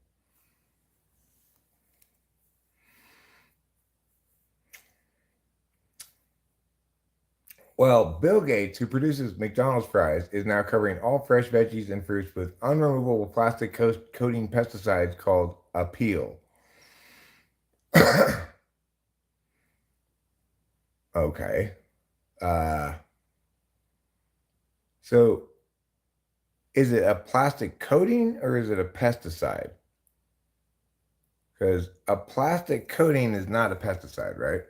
Well, Bill Gates, who produces McDonald's fries, is now covering all fresh veggies and fruits with unremovable plastic coating pesticides called Appeal. Okay. Uh, so is it a plastic coating or is it a pesticide? Because a plastic coating is not a pesticide, right?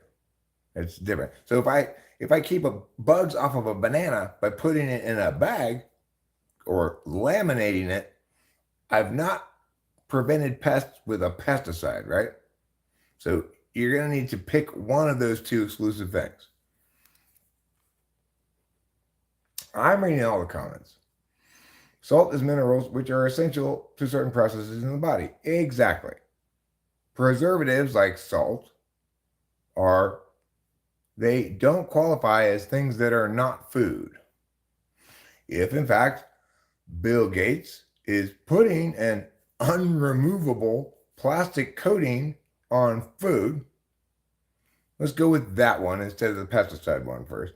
It's different. So if I keep bugs off of a banana by putting it in a bag or laminating it, I've not prevented pests with a pesticide, right? So you're going to need to pick one of those two exclusive things. I'm reading all the comments. Salt is minerals which are essential to certain processes in the body. Exactly. Preservatives like salt they don't qualify as things that are not food. If in fact Bill Gates is putting an unremovable plastic coating on food, let's go with that one instead of the pesticide one first.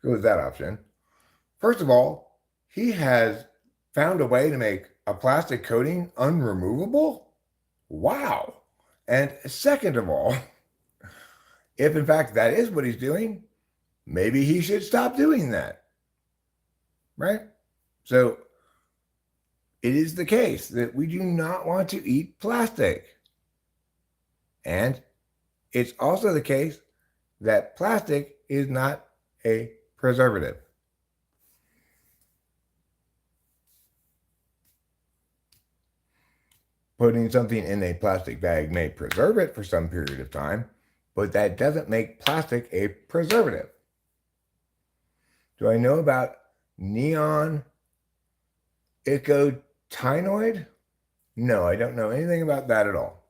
Go with that option. First of all, he has found a way to make a plastic coating unremovable. Wow. And second of all, if in fact that is what he's doing, maybe he should stop doing that. Right? So it is the case that we do not want to eat plastic. And it's also the case that plastic is not a preservative. Putting something in a plastic bag may preserve it for some period of time, but that doesn't make plastic a preservative. Do I know about neon nicotinoid? No, I don't know anything about that at all.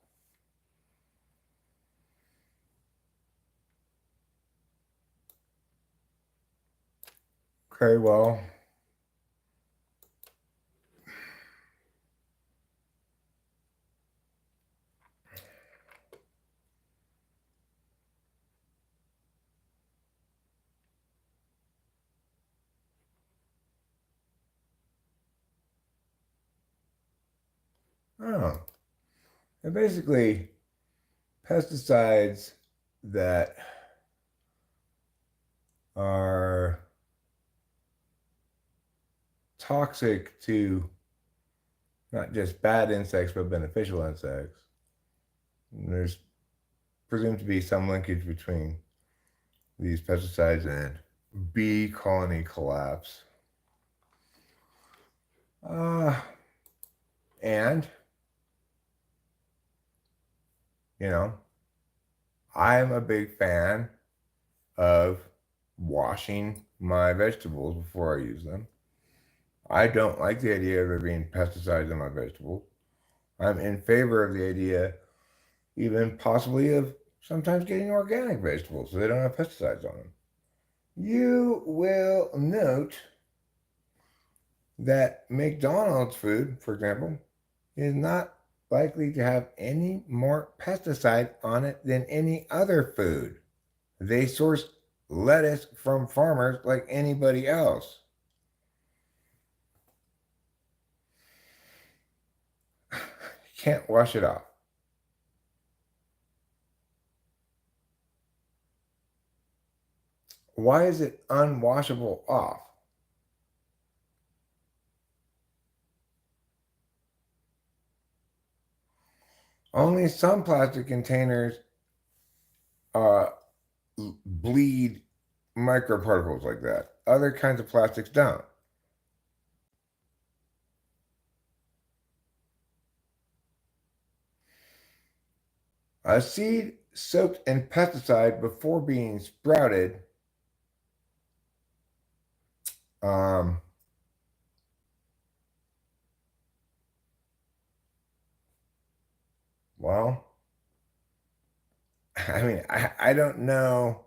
Okay, well, oh, they're basically pesticides that are toxic to not just bad insects, but beneficial insects. And there's presumed to be some linkage between these pesticides and bee colony collapse. Uh, and, you know, I'm a big fan of washing my vegetables before I use them. I don't like the idea of there being pesticides in my vegetables. I'm in favor of the idea, even possibly, of sometimes getting organic vegetables so they don't have pesticides on them. You will note that McDonald's food, for example, is not likely to have any more pesticide on it than any other food. They source lettuce from farmers like anybody else. You can't wash it off. Why is it unwashable off? Only some plastic containers uh, bleed microparticles like that. Other kinds of plastics don't. A seed soaked in pesticide before being sprouted, um, well, I mean, I don't know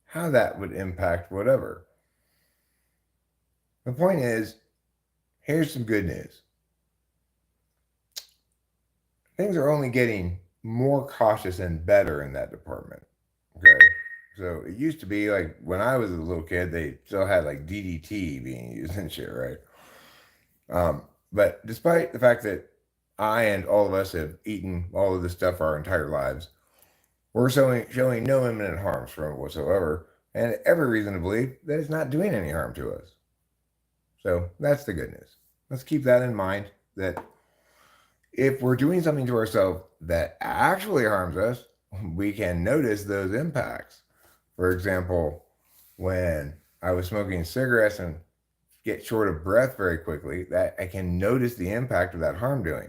how that would impact whatever. The point is, here's some good news. Things are only getting more cautious and better in that department. Okay. So it used to be like when I was a little kid, they still had like DDT being used and shit, right? But despite the fact that I and all of us have eaten all of this stuff our entire lives, we're showing no imminent harms from it whatsoever, and every reason to believe that it's not doing any harm to us. So that's the good news. Let's keep that in mind that if we're doing something to ourselves that actually harms us, we can notice those impacts. For example, when I was smoking cigarettes and get short of breath very quickly, that I can notice the impact of that harm doing.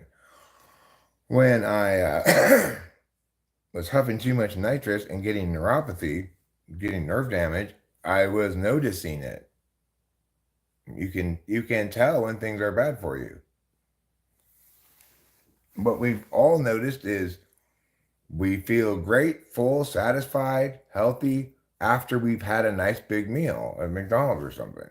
When I was huffing too much nitrous and getting neuropathy, getting nerve damage, I was noticing it. You can tell when things are bad for you. What we've all noticed is we feel great, full, satisfied, healthy after we've had a nice big meal at McDonald's or something.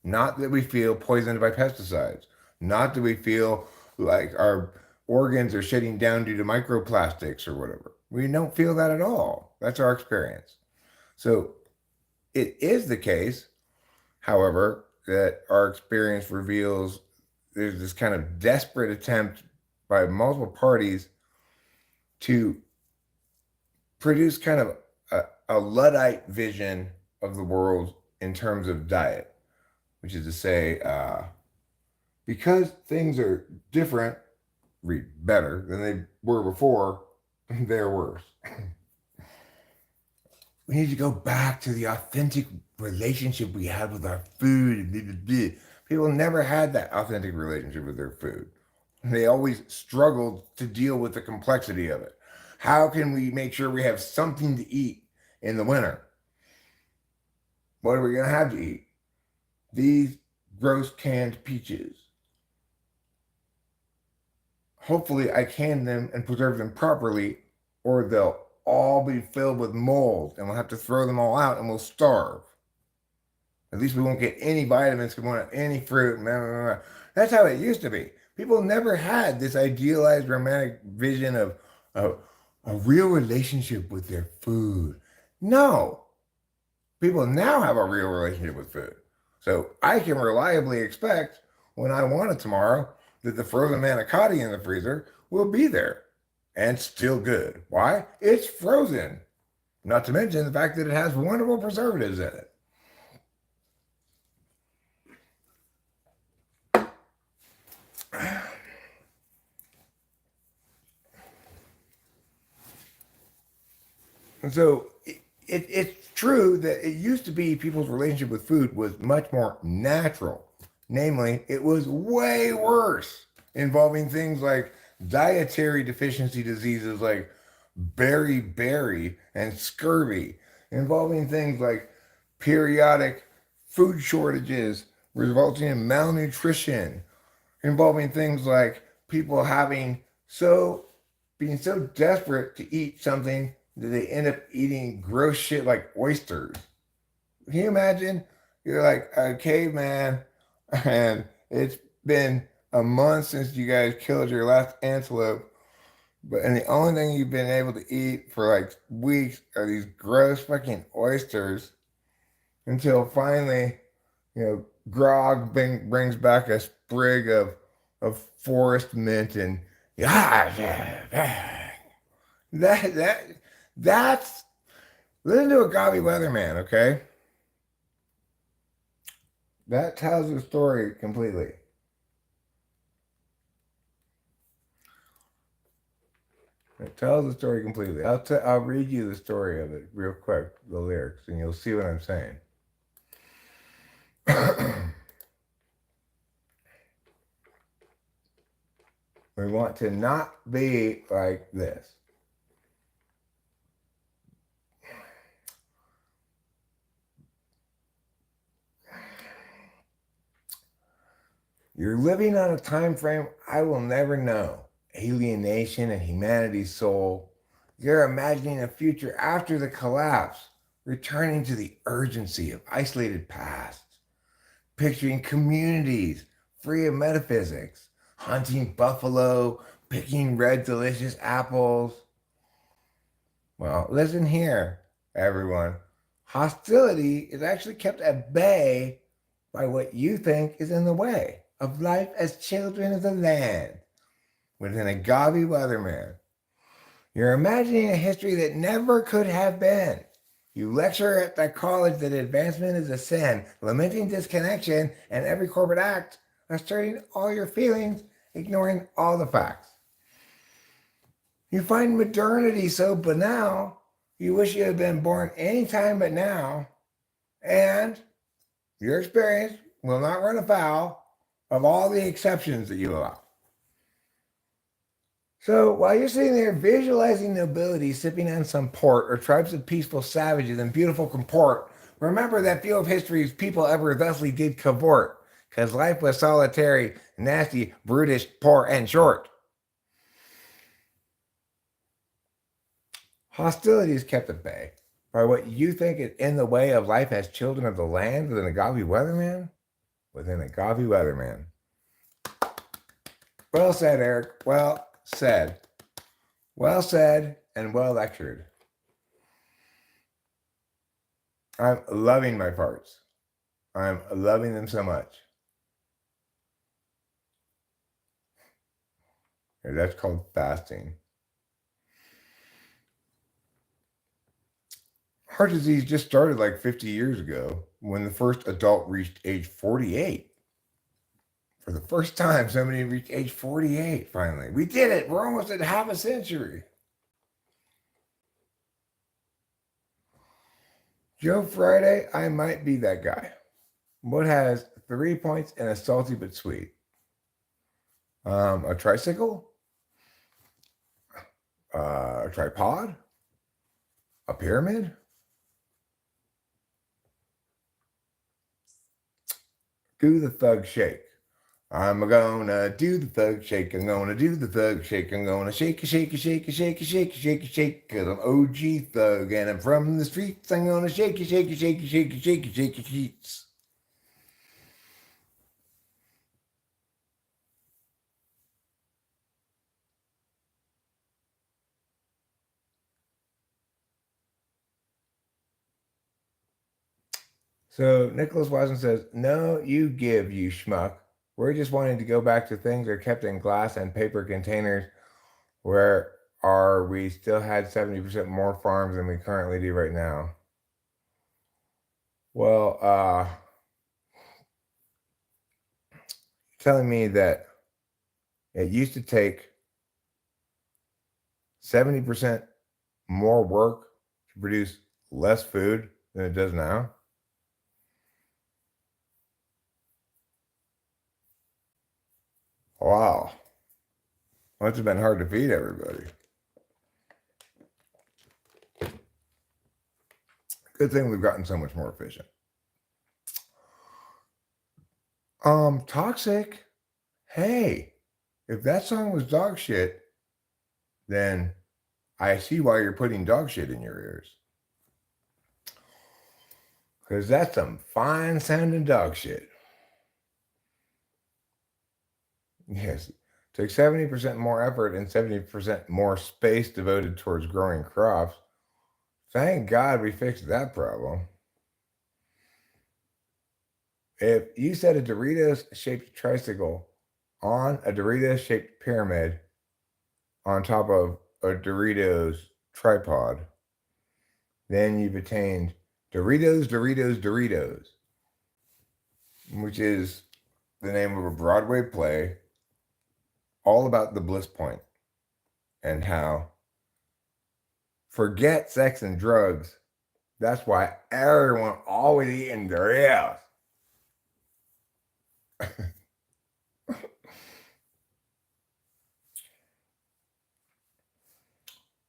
Not that we feel poisoned by pesticides. Not that we feel like our organs are shutting down due to microplastics or whatever. We don't feel that at all. That's our experience. So it is the case, however, that our experience reveals there's this kind of desperate attempt by multiple parties to produce kind of a Luddite vision of the world in terms of diet, which is to say, because things are different, read better than they were before, they're worse. We need to go back to the authentic relationship we had with our food. Blah, blah, blah. People never had that authentic relationship with their food. They always struggled to deal with the complexity of it. How can we make sure we have something to eat in the winter? What are we going to have to eat? These gross canned peaches. Hopefully, I can them and preserve them properly, or they'll all be filled with mold and we'll have to throw them all out and we'll starve. At least we won't get any vitamins because we won't have any fruit. Blah, blah, blah. That's how it used to be. People never had this idealized romantic vision of a, a real relationship with their food. No, people now have a real relationship with food. So I can reliably expect when I want it tomorrow that the frozen manicotti in the freezer will be there and still good. Why? It's frozen. Not to mention the fact that it has wonderful preservatives in it. And so it's true that it used to be people's relationship with food was much more natural. Namely, it was way worse, involving things like dietary deficiency diseases like beriberi and scurvy, involving things like periodic food shortages resulting in malnutrition, involving things like people having so being so desperate to eat something that they end up eating gross shit like oysters. Can you imagine? You're like a caveman, and it's been a month since you guys killed your last antelope, and the only thing you've been able to eat for like weeks are these gross fucking oysters until finally, Grog brings back a sprig of forest mint and yeah, that's listen to a gobby weatherman, okay? That tells the story completely. It tells the story completely. I'll read you the story of it real quick, the lyrics, and you'll see what I'm saying. We want to not be like this. You're living on a time frame I will never know. Alienation and humanity's soul. You're imagining a future after the collapse, returning to the urgency of isolated pasts, picturing communities free of metaphysics, hunting buffalo, picking red delicious apples. Well, listen here, everyone. Hostility is actually kept at bay by what you think is in the way of life as children of the land within a gobby weatherman. You're imagining a history that never could have been. You lecture at that college that advancement is a sin, lamenting disconnection and every corporate act, asserting all your feelings, ignoring all the facts. You find modernity so banal, you wish you had been born any time but now, and your experience will not run afoul of all the exceptions that you allow. So while you're sitting there visualizing nobility sipping on some port or tribes of peaceful savages in beautiful comport, remember that few of history's people ever thusly did cavort, because life was solitary, nasty, brutish, poor, and short. Hostility is kept at bay by what you think is in the way of life as children of the land within a gobby weatherman? Within a gobby weatherman. Well said, Eric. Well said. Well said and well lectured. I'm loving my farts. I'm loving them so much. That's called fasting. Heart disease just started like 50 years ago when the first adult reached age 48. For the first time, somebody reached age 48 finally. We did it. We're almost at half a century. Joe Friday, I might be that guy. What has 3 points and a salty but sweet? A tricycle? A tripod? A pyramid? Do the thug shake. I'm gonna do the thug shake. I'm gonna do the thug shake. I'm gonna shake, shake, shake, shake, shake, shake, shake. Cause I'm OG thug and I'm from the streets. I'm gonna shake, shake, shake, shake, shake, shake, sheets. So Nicholas Watson says, "No, you give, you schmuck. We're just wanting to go back to things that are kept in glass and paper containers where are we still had 70% more farms than we currently do right now." Well, telling me that it used to take 70% more work to produce less food than it does now. Wow. Must have been hard to feed everybody. Good thing we've gotten so much more efficient. Toxic. Hey, if that song was dog shit, then I see why you're putting dog shit in your ears. Because that's some fine sounding dog shit. Yes. Took 70% more effort and 70% more space devoted towards growing crops. Thank God we fixed that problem. If you set a Doritos shaped tricycle on a Doritos shaped pyramid on top of a Doritos tripod, then you've attained Doritos, Doritos, Doritos, which is the name of a Broadway play all about the bliss point and how forget sex and drugs. That's why everyone always eating Doritos.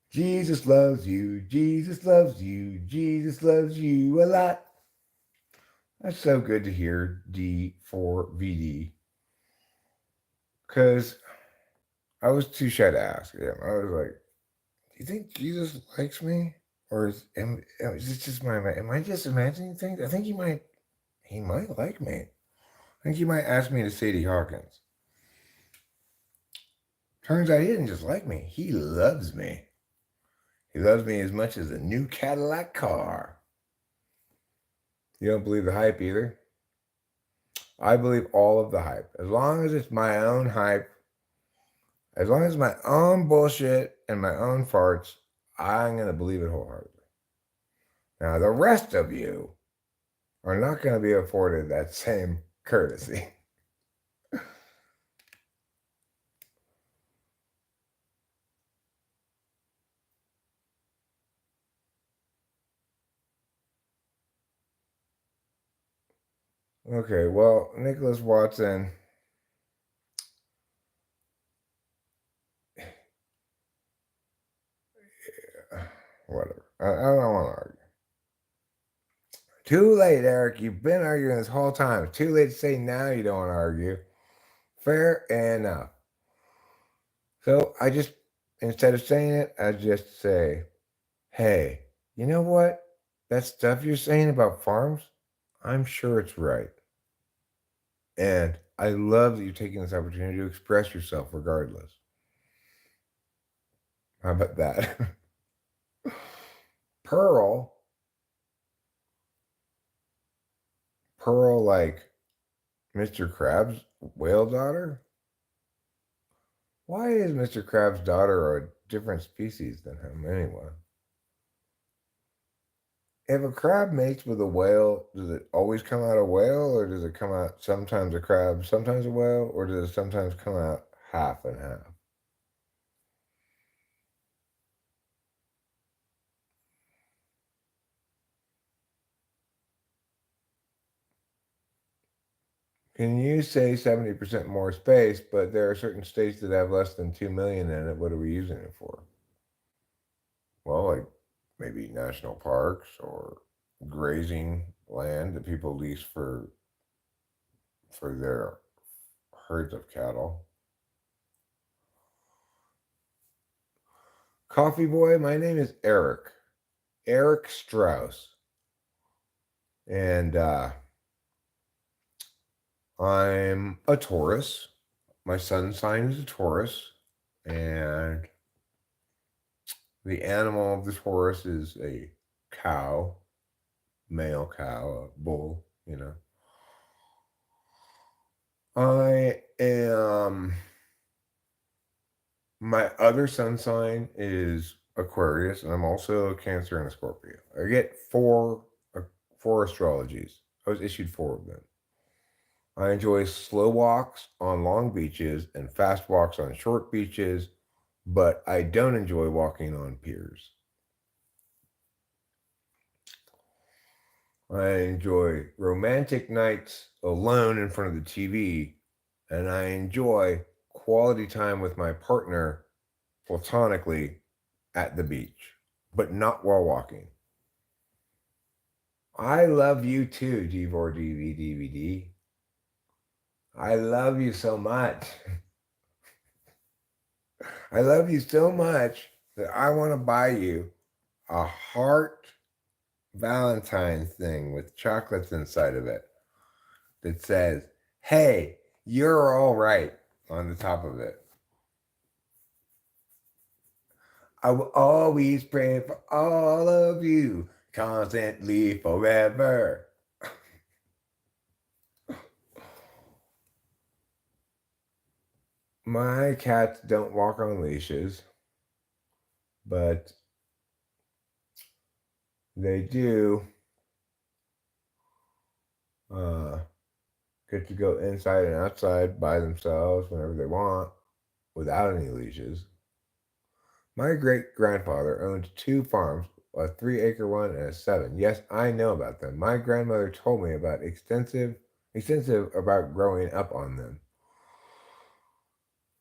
Jesus loves you, Jesus loves you, Jesus loves you a lot. That's so good to hear, D4VD. Because I was too shy to ask him. I was like, do you think Jesus likes me? Or is it just am I just imagining things? I think he might like me. I think he might ask me to Sadie Hawkins. Turns out he didn't just like me, he loves me. He loves me as much as a new Cadillac car. You don't believe the hype either? I believe all of the hype. As long as it's my own hype, as long as my own bullshit and my own farts, I'm going to believe it wholeheartedly. Now, the rest of you are not going to be afforded that same courtesy. Okay, well, Nicholas Watson, whatever. I don't want to argue. Too late, Eric. You've been arguing this whole time. It's too late to say now you don't want to argue. Fair enough. So I just, instead of saying it, I just say, hey, you know what? That stuff you're saying about farms, I'm sure it's right. And I love that you're taking this opportunity to express yourself regardless. How about that? Pearl, like Mr. Crab's whale daughter? Why is Mr. Crab's daughter a different species than him anyway? If a crab mates with a whale, does it always come out a whale, or does it come out sometimes a crab, sometimes a whale, or does it sometimes come out half and half? Can you say 70% more space, but there are certain states that have less than 2 million in it? What are we using it for? Well, like maybe national parks or grazing land that people lease for their herds of cattle. Coffee boy, my name is Eric Strauss. And I'm a Taurus. My sun sign is a Taurus. And the animal of the Taurus is a cow. male cow, a bull, I am my other sun sign is Aquarius, and I'm also a Cancer and a Scorpio. I get uh, four astrologies. I was issued four of them. I enjoy slow walks on long beaches and fast walks on short beaches, but I don't enjoy walking on piers. I enjoy romantic nights alone in front of the TV, and I enjoy quality time with my partner platonically at the beach, but not while walking. I love you too, D4DVD. I love you so much. I love you so much that I want to buy you a heart Valentine's thing with chocolates inside of it that says, "Hey, you're all right" on the top of it. I will always pray for all of you, constantly, forever. My cats don't walk on leashes, but they do uh, get to go inside and outside by themselves whenever they want without any leashes. My great grandfather owned two farms, a 3 acre one and a seven. Yes, I know about them. My grandmother told me about extensive about growing up on them.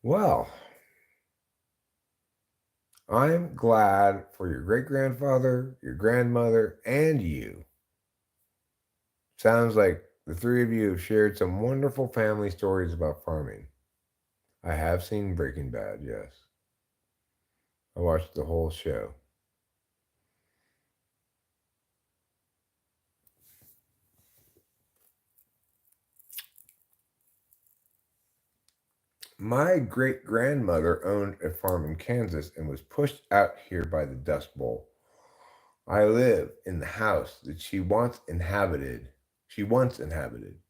Well, I'm glad for your great grandfather, your grandmother, and you. Sounds like the three of you have shared some wonderful family stories about farming. I have seen Breaking Bad, yes. I watched the whole show. My great grandmother owned a farm in Kansas and was pushed out here by the Dust Bowl. I live in the house that she once inhabited.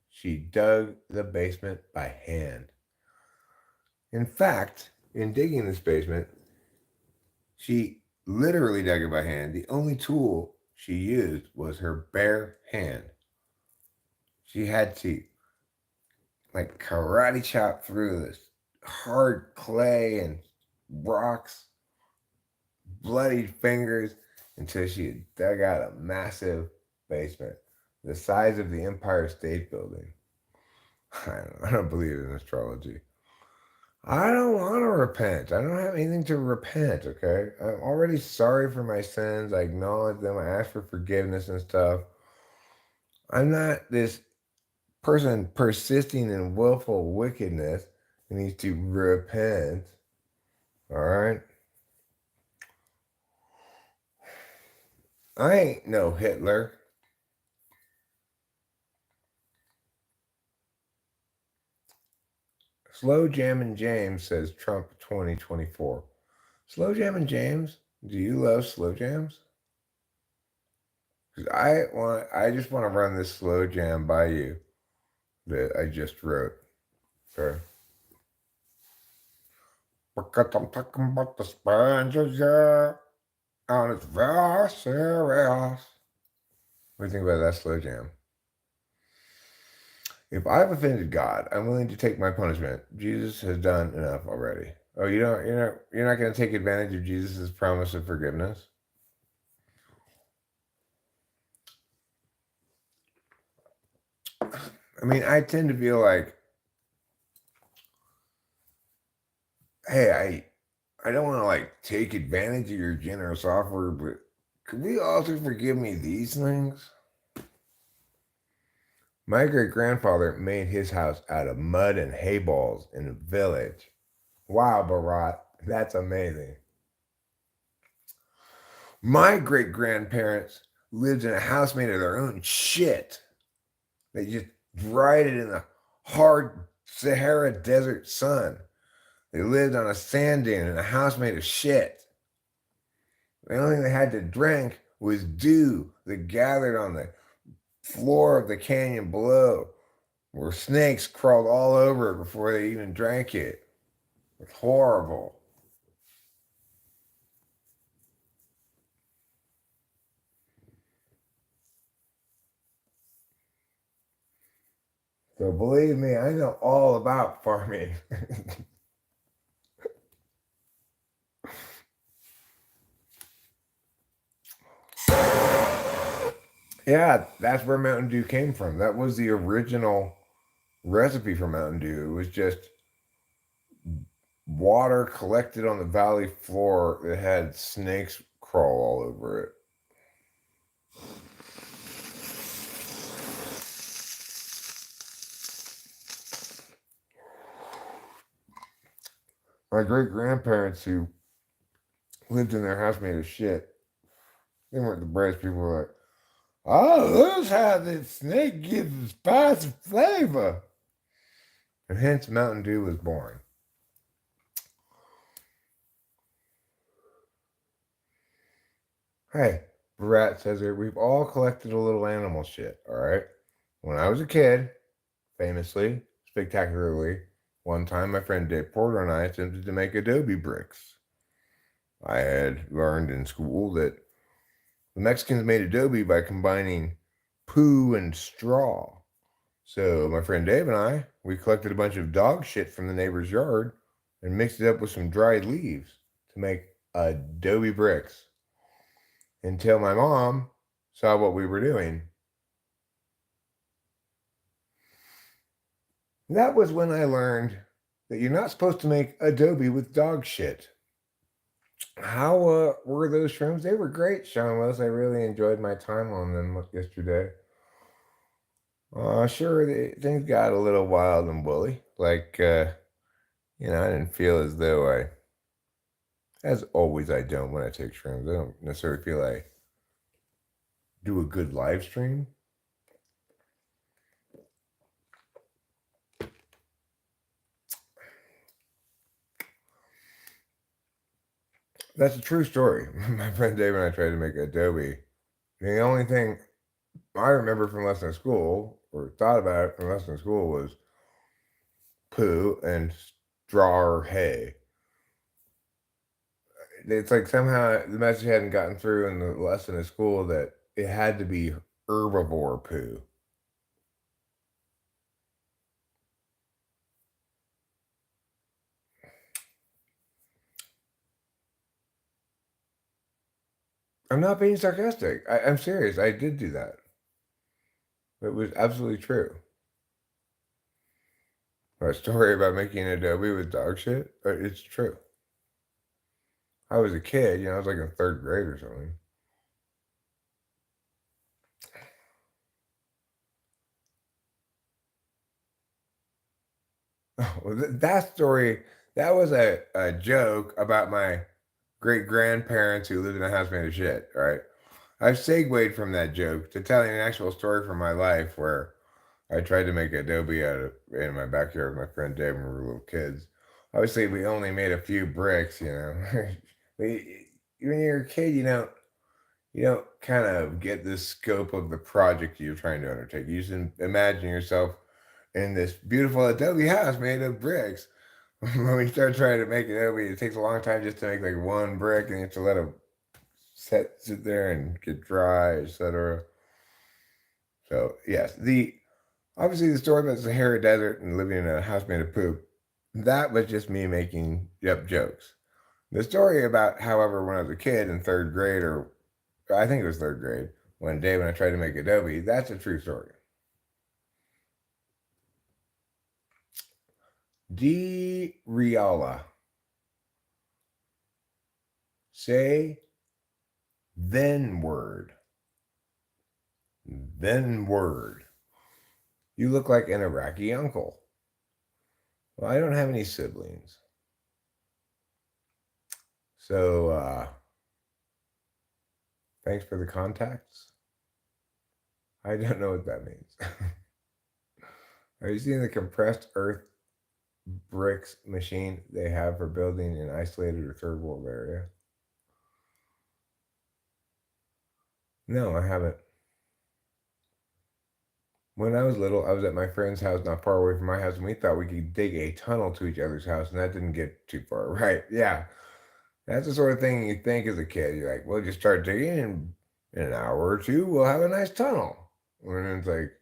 She dug the basement by hand. In fact, in digging this basement, she literally dug it by hand. The only tool she used was her bare hand. She had to like karate chop through this hard clay and rocks, bloodied fingers, until she had dug out a massive basement the size of the Empire State Building. I don't believe in astrology. I don't want to repent. I don't have anything to repent, okay? I'm already sorry for my sins. I acknowledge them. I ask for forgiveness and stuff. I'm not this person persisting in willful wickedness who needs to repent. All right? I ain't no Hitler. Slow Jammin' James says Trump 2024. Slow Jammin' James, do you love slow jams? Because I just want to run this slow jam by you that I just wrote. Okay. Because I'm talking about the Spanish, yeah, and it's very serious. What do you think about that slow jam? If I've offended God, I'm willing to take my punishment. Jesus has done enough already. Oh, you're not going to take advantage of Jesus' promise of forgiveness? I mean, I tend to feel like, hey, I don't want to like take advantage of your generous offer, but could we also forgive me these things? My great grandfather made his house out of mud and hay balls in a village. Wow, Barat, that's amazing. My great grandparents lived in a house made of their own shit. They just dried it in the hard Sahara Desert sun. They lived on a sand dune in a house made of shit. The only thing they had to drink was dew that gathered on the floor of the canyon below where snakes crawled all over it before they even drank it. It's horrible. So believe me, I know all about farming. Yeah, that's where Mountain Dew came from. That was the original recipe for Mountain Dew. It was just water collected on the valley floor that had snakes crawl all over it. My great grandparents, who lived in their house made of shit, they weren't the brightest people. Were like, oh, this how the snake gives the spice of flavor. And hence Mountain Dew was born. Hey, Brat says here, we've all collected a little animal shit, all right? When I was a kid, famously, spectacularly, one time my friend Dave Porter and I attempted to make adobe bricks. I had learned in school that the Mexicans made adobe by combining poo and straw. So my friend Dave and I, we collected a bunch of dog shit from the neighbor's yard and mixed it up with some dried leaves to make adobe bricks until my mom saw what we were doing. That was when I learned that you're not supposed to make adobe with dog shit. How were those shrooms? They were great, Sean Wells. I really enjoyed my time on them yesterday. Sure, things got a little wild and woolly. Like, I didn't feel as though as always, I don't when I take shrooms. I don't necessarily feel I do a good live stream. That's a true story. My friend Dave and I tried to make Adobe. The only thing I remember from lesson school, or thought about it from lesson school, was poo and straw or hay. It's like somehow the message hadn't gotten through in the lesson at school that it had to be herbivore poo. I'm not being sarcastic. I'm serious. I did do that. It was absolutely true. A story about making adobe with dog shit. It's true. I was a kid, I was like in third grade or something. Oh, well, that story, that was a joke about my great grandparents who lived in a house made of shit, right? I've segued from that joke to telling an actual story from my life where I tried to make adobe in my backyard with my friend Dave when we were little kids. Obviously, we only made a few bricks. When you're a kid, you don't kind of get the scope of the project you're trying to undertake. You just imagine yourself in this beautiful adobe house made of bricks. When we start trying to make adobe, it takes a long time just to make like one brick, and you have to let it sit there and get dry, etc. So yes, the obviously the story about the Sahara Desert and living in a house made of poop, that was just me making up jokes. The story about, however, when I was a kid in third grade, or I think it was third grade, when Dave and I tried to make adobe, that's a true story. D. Riala. Say then word. Then word. You look like an Iraqi uncle. Well, I don't have any siblings. So, thanks for the contacts. I don't know what that means. Are you seeing the compressed earth bricks machine they have for building an isolated or third world area? No, I haven't. When I was little, I was at my friend's house not far away from my house, and we thought we could dig a tunnel to each other's house, and that didn't get too far, right? Yeah. That's the sort of thing you think as a kid. You're like, well, just start digging, and in an hour or two, we'll have a nice tunnel. And then it's like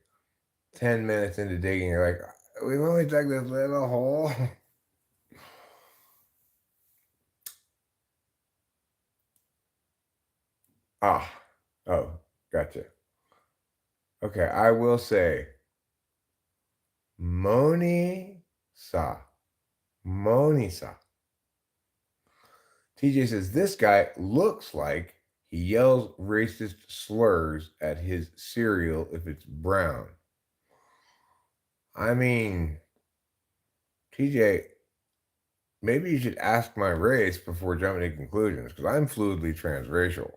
10 minutes into digging, you're like, we've only dug this little hole. Ah, oh, gotcha. Okay, I will say, Moni Sa. Moni Sa. TJ says, this guy looks like he yells racist slurs at his cereal if it's brown. I mean, TJ, maybe you should ask my race before jumping to conclusions because I'm fluidly transracial.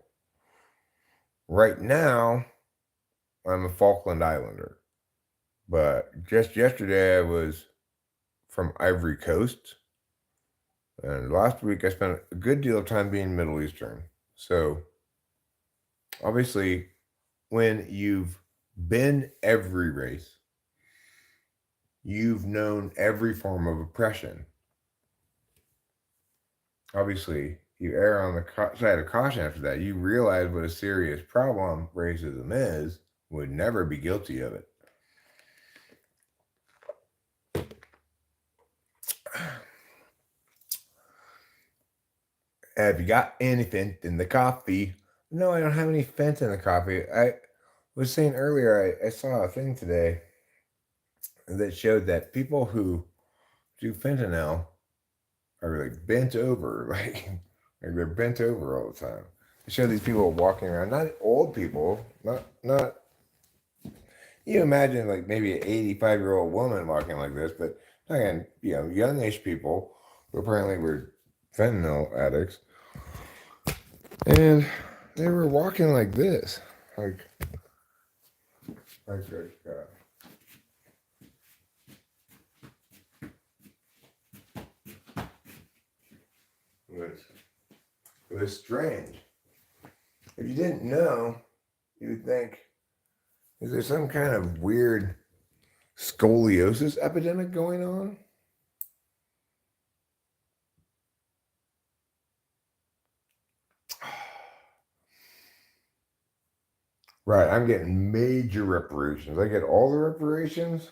Right now, I'm a Falkland Islander, but just yesterday I was from Ivory Coast, and last week I spent a good deal of time being Middle Eastern. So, obviously, when you've been every race, you've known every form of oppression. Obviously, you err on the side of caution after that. You realize what a serious problem racism is, would never be guilty of it. Have you got anything in the coffee? No, I don't have any fence in the coffee. I was saying earlier, I saw a thing today that showed that people who do fentanyl are like bent over, like they're bent over all the time. They show these people walking around, not old people, not you imagine like maybe an 85-year-old woman walking like this, but again, youngish people who apparently were fentanyl addicts, and they were walking like this, like it was strange. If you didn't know, you would think, is there some kind of weird scoliosis epidemic going on? Right, I'm getting major reparations. I get all the reparations,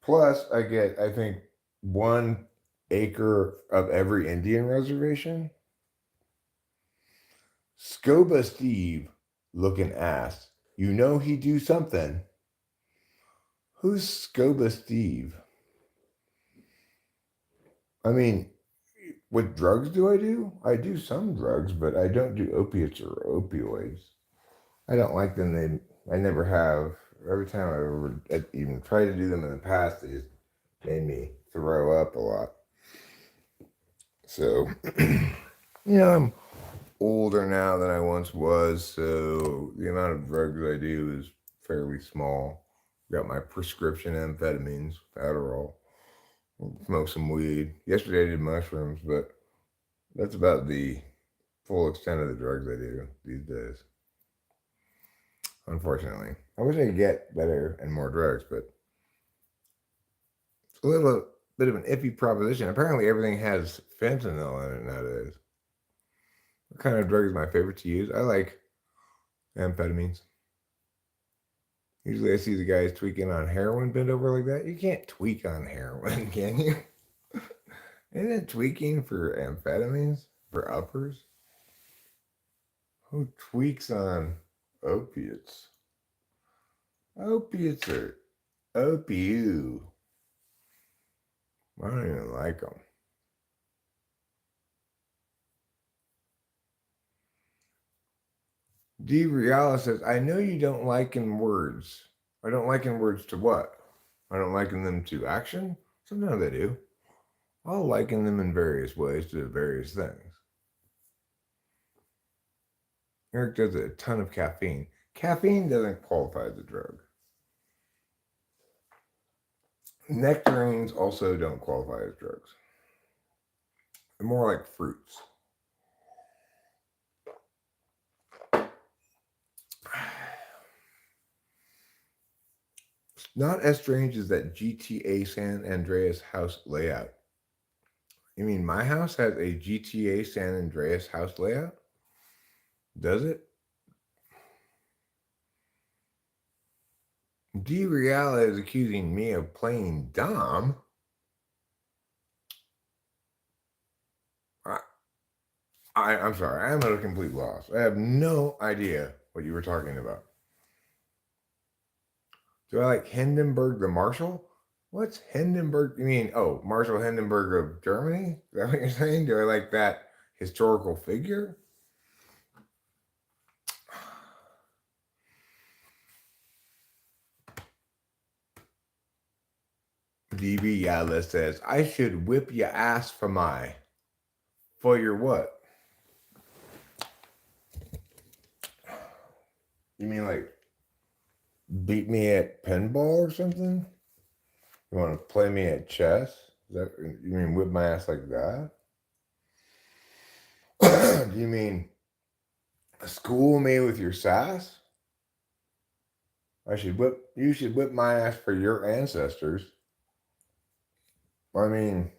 plus I get, I think, 1 acre of every Indian reservation. Scoba Steve looking ass. You know he do something. Who's Scoba Steve? I mean, what drugs do I do? I do some drugs, but I don't do opiates or opioids. I don't like them. I never have. Every time I even tried to do them in the past, they just made me throw up a lot. So, I'm older now than I once was, so the amount of drugs I do is fairly small. Got my prescription amphetamines, Adderall, smoke some weed. Yesterday I did mushrooms, but that's about the full extent of the drugs I do these days. Unfortunately, I wish I could get better and more drugs, but it's a little bit of an iffy proposition. Apparently, everything has fentanyl in it nowadays. What kind of drug is my favorite to use? I like amphetamines. Usually, I see the guys tweaking on heroin bent over like that. You can't tweak on heroin, can you? Isn't it tweaking for amphetamines for uppers? Who tweaks on opiates? Opiates are opiu. I don't even like them. D. Reala says, I know you don't liken words. I don't liken words to what? I don't liken them to action? Sometimes I do. I'll liken them in various ways to various things. Eric does a ton of caffeine. Caffeine doesn't qualify as a drug. Nectarines also don't qualify as drugs. They're more like fruits. Not as strange as that GTA San Andreas house layout. You mean my house has a GTA San Andreas house layout? Does it? D Real is accusing me of playing Dom. I, I'm sorry, I'm at a complete loss. I have no idea what you were talking about. Do I like Hindenburg the Marshal? What's Hindenburg? You mean, oh, Marshal Hindenburg of Germany? Is that what you're saying? Do I like that historical figure? DB Yala says, I should whip your ass for your what? You mean like beat me at pinball or something? You want to play me at chess? Is that, you mean whip my ass like that? Do you mean school me with your sass? You should whip my ass for your ancestors. I mean,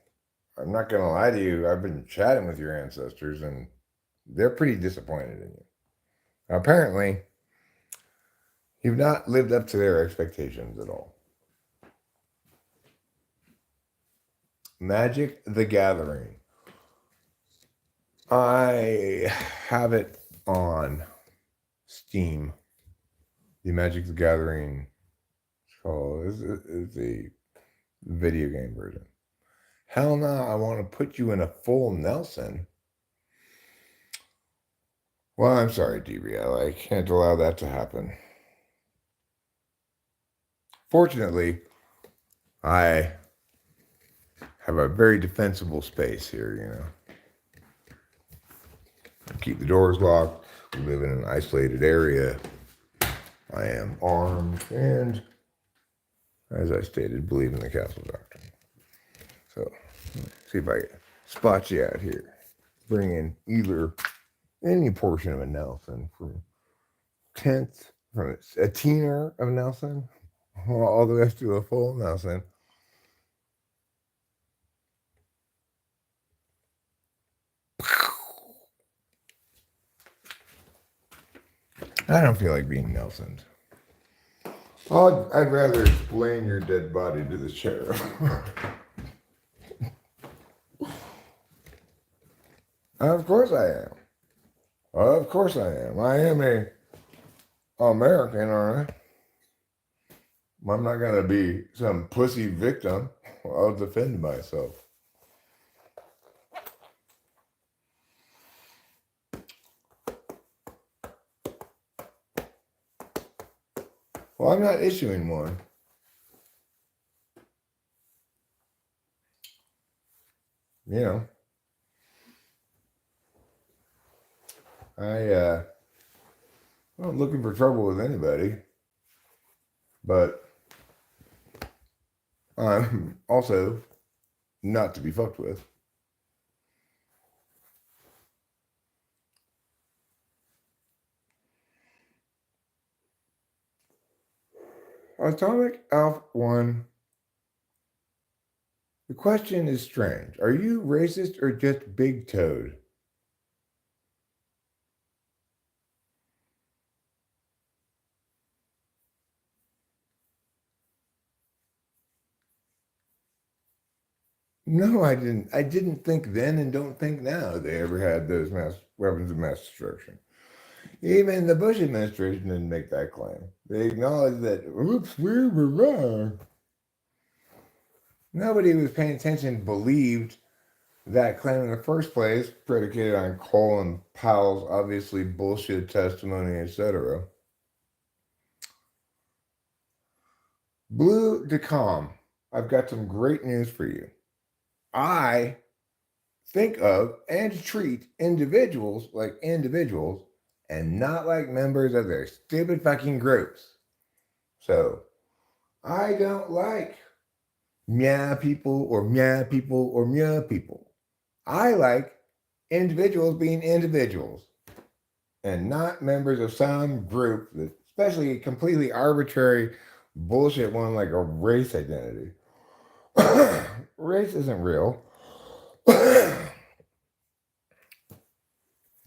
I'm not gonna lie to you, I've been chatting with your ancestors and they're pretty disappointed in you. Apparently, you've not lived up to their expectations at all. Magic the Gathering. I have it on Steam. The Magic the Gathering is a video game version. Hell no, I want to put you in a full Nelson. Well, I'm sorry, DBL. I can't allow that to happen. Fortunately, I have a very defensible space here, you know. I keep the doors locked. We live in an isolated area. I am armed and, as I stated, believe in the castle doctrine. So, see if I can spot you out here. Bring in either any portion of a Nelson from a teener of Nelson, all the way up to a full Nelson. I don't feel like being Nelsoned. I'd rather explain your dead body to the sheriff. Of course I am. Of course I am. I am a American, aren't I? I'm not gonna be some pussy victim. I'll defend myself. Well, I'm not issuing one. You know, I'm not looking for trouble with anybody, but I'm also not to be fucked with. Atomic Alpha 1. The question is strange. Are you racist or just big toed? No, I didn't. I didn't think then and don't think now they ever had those weapons of mass destruction. Even the Bush administration didn't make that claim. They acknowledged that, oops, we were wrong. Nobody who was paying attention believed that claim in the first place, predicated on Colin Powell's obviously bullshit testimony, etc. Blue DeCom, I've got some great news for you. I think of and treat individuals like individuals and not like members of their stupid fucking groups. So I don't like meow people or meow people or meow people. I like individuals being individuals and not members of some group that, especially a completely arbitrary bullshit one like a race identity. Race isn't real.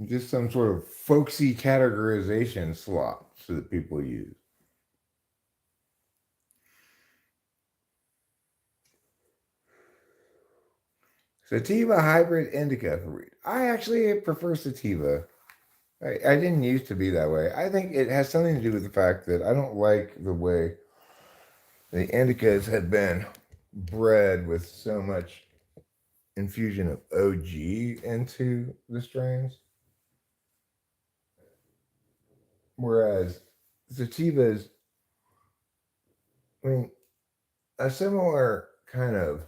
Just some sort of folksy categorization slot that people use. Sativa hybrid indica. I actually prefer sativa. I didn't used to be that way. I think it has something to do with the fact that I don't like the way the indicas have been bred with so much infusion of OG into the strains. Whereas sativas, I mean, a similar kind of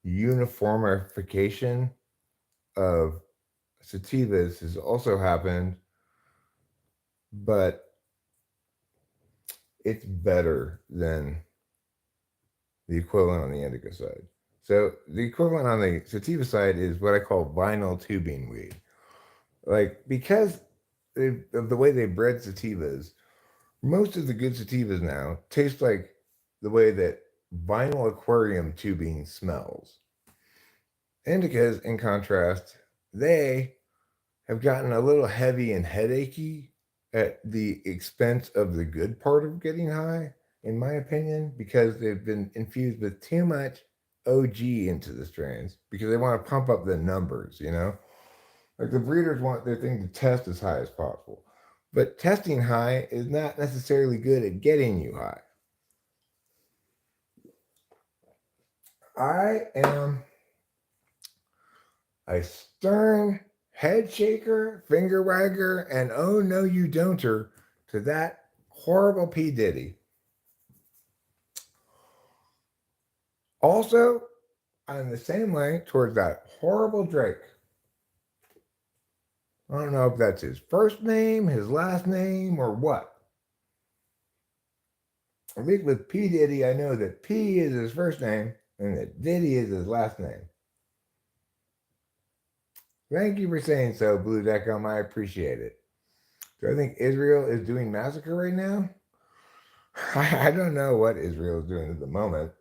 uniformification of sativas has also happened, but it's better than the equivalent on the indica side. So the equivalent on the sativa side is what I call vinyl tubing weed. Like because of the way they bred sativas, most of the good sativas now taste like the way that vinyl aquarium tubing smells. Indicas, in contrast, they have gotten a little heavy and headachy at the expense of the good part of getting high, in my opinion, because they've been infused with too much OG into the strains because they want to pump up the numbers, you know? Like the breeders want their thing to test as high as possible. But testing high is not necessarily good at getting you high. I am a stern head shaker, finger wagger, and oh no, you don'ter to that horrible P. Diddy. Also, I'm the same way towards that horrible Drake. I don't know if that's his first name, his last name, or what. At least with P. Diddy, I know that P is his first name and that Diddy is his last name. Thank you for saying so, Blue Deckham. I appreciate it. Do I think Israel is doing massacre right now? I don't know what Israel is doing at the moment.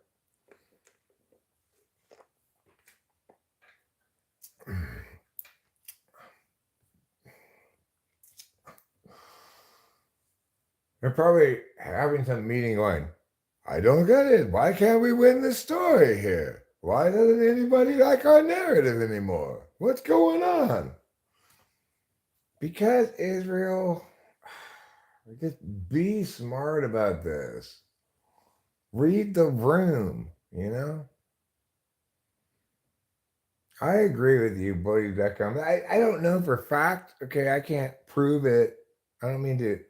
They're probably having some meeting going, I don't get it. Why can't we win this story here? Why doesn't anybody like our narrative anymore? What's going on? Because Israel, just be smart about this. Read the room, you know? I agree with you, Buddy.com. I don't know for fact. Okay, I can't prove it. I don't mean to.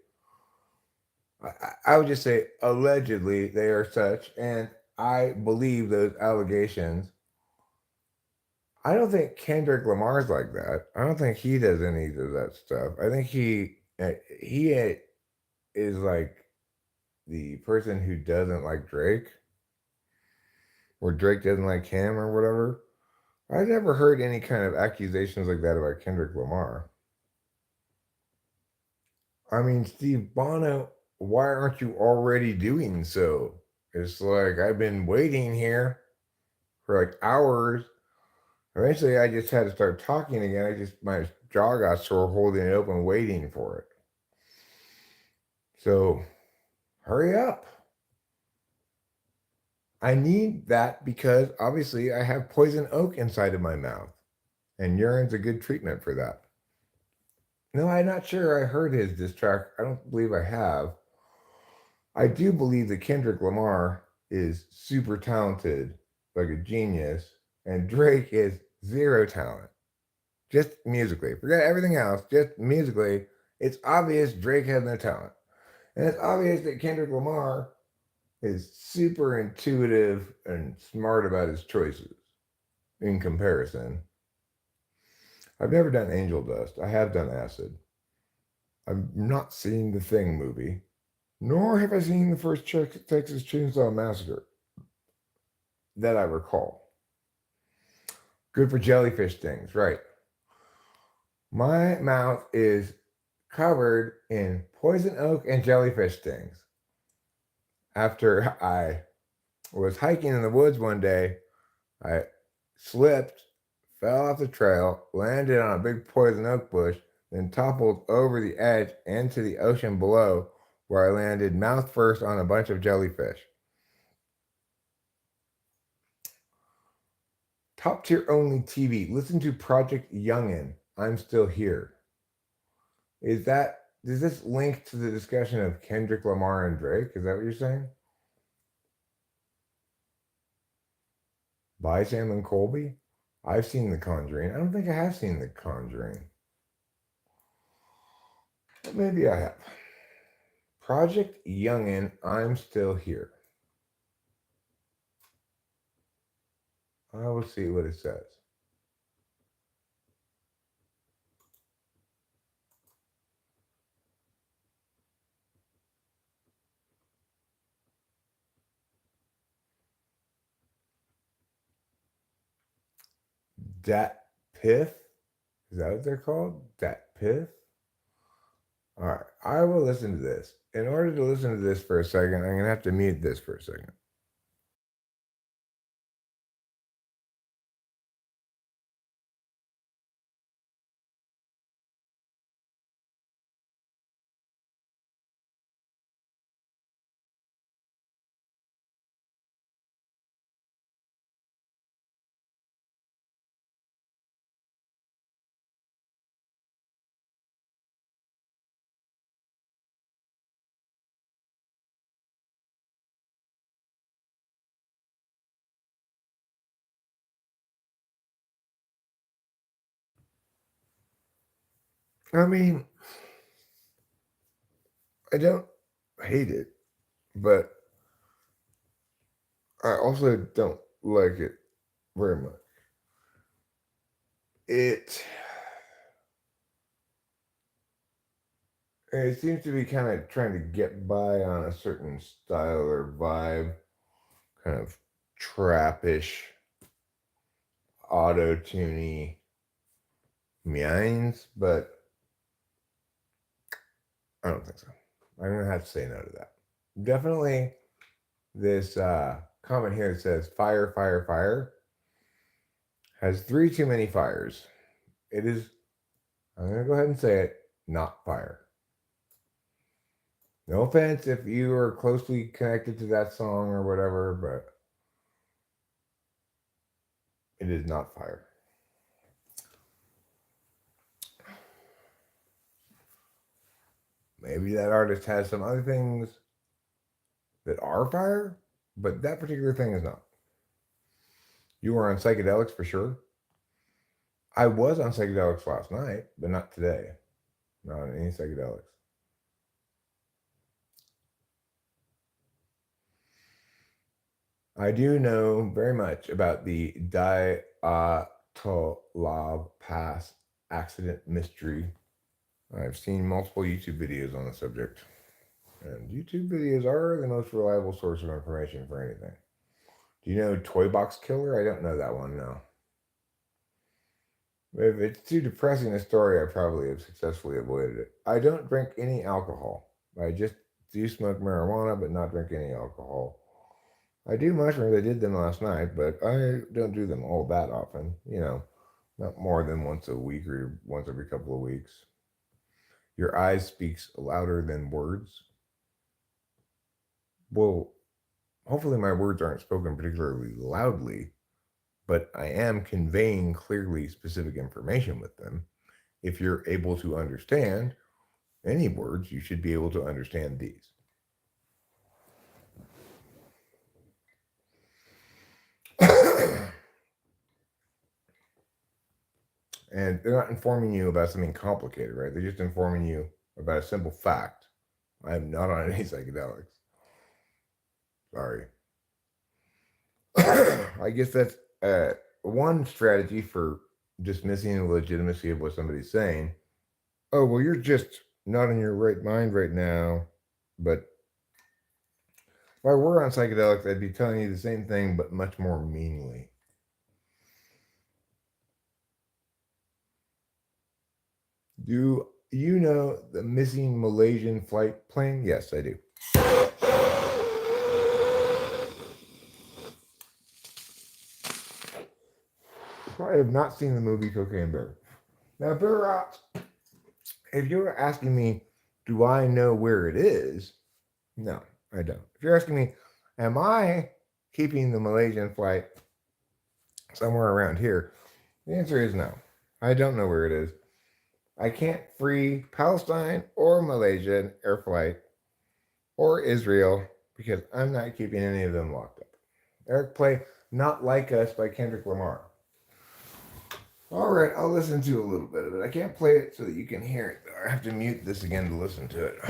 I would just say allegedly they are such, and I believe those allegations. I don't think Kendrick Lamar's like that. I don't think he does any of that stuff. I think he is like the person who doesn't like Drake, or Drake doesn't like him, or whatever. I never heard any kind of accusations like that about Kendrick Lamar. I mean, Steve Bono, why aren't you already doing so? It's like I've been waiting here for like hours. Eventually, I just had to start talking again. My jaw got sore holding it open, waiting for it. So, hurry up. I need that because obviously I have poison oak inside of my mouth, and urine's a good treatment for that. No, I'm not sure I heard his diss track. I don't believe I have. I do believe that Kendrick Lamar is super talented, like a genius, and Drake is zero talent. Just musically. Forget everything else, just musically. It's obvious Drake has no talent. And it's obvious that Kendrick Lamar is super intuitive and smart about his choices in comparison. I've never done Angel Dust. I have done Acid. I've not seen the Thing movie, nor have I seen the first Texas Chainsaw Massacre that I recall. Good for jellyfish stings, right? My mouth is covered in poison oak and jellyfish stings. after I was hiking in the woods one day. I slipped, fell off the trail, landed on a big poison oak bush, then toppled over the edge into the ocean below, where I landed mouth first on a bunch of jellyfish. Top tier only TV. Listen to Project Youngin. I'm still here. Does this link to the discussion of Kendrick Lamar and Drake? Is that what you're saying? By Sam and Colby? I've seen The Conjuring. I don't think I have seen The Conjuring. But maybe I have. Project Youngin, I'm still here. I will see what it says. Dat Pith? Is that what they're called? Dat Pith? All right, I will listen to this. In order to listen to this for a second, I'm going to have to mute this for a second. I mean, I don't hate it, but I also don't like it very much. It it seems to be kind of trying to get by on a certain style or vibe, kind of trappish, auto-tuney means, but I don't think so. I'm gonna have to say no to that. Definitely, this comment here that says "fire, fire, fire" has three too many fires. It is. I'm gonna go ahead and say it. Not fire. No offense if you are closely connected to that song or whatever, but it is not fire. Maybe that artist has some other things that are fire, but that particular thing is not. You were on psychedelics for sure. I was on psychedelics last night, but not today. Not on any psychedelics. I do know very much about the Dyatlov Pass accident mystery. I've seen multiple YouTube videos on the subject. And YouTube videos are the most reliable source of information for anything. Do you know Toy Box Killer? I don't know that one, no. If it's too depressing a story, I probably have successfully avoided it. I don't drink any alcohol. I just do smoke marijuana, but not drink any alcohol. I do mushrooms. I did them last night, but I don't do them all that often. Not more than once a week or once every couple of weeks. Your eyes speaks louder than words. Well, hopefully my words aren't spoken particularly loudly, but I am conveying clearly specific information with them. If you're able to understand any words, you should be able to understand these. And they're not informing you about something complicated, right? They're just informing you about a simple fact. I am not on any psychedelics. Sorry. I guess that's one strategy for dismissing the legitimacy of what somebody's saying. Oh, well, you're just not in your right mind right now. But if I were on psychedelics, I'd be telling you the same thing, but much more meanly. Do you know the missing Malaysian flight plane? Yes, I do. I have not seen the movie Cocaine Bear. Now, Bear Rocks, if you're asking me, do I know where it is? No, I don't. If you're asking me, am I keeping the Malaysian flight somewhere around here? The answer is no. I don't know where it is. I can't free Palestine or Malaysian air flight or Israel because I'm not keeping any of them locked up. Eric, play Not Like Us by Kendrick Lamar. All right, I'll listen to a little bit of it. I can't play it so that you can hear it, though. I have to mute this again to listen to it.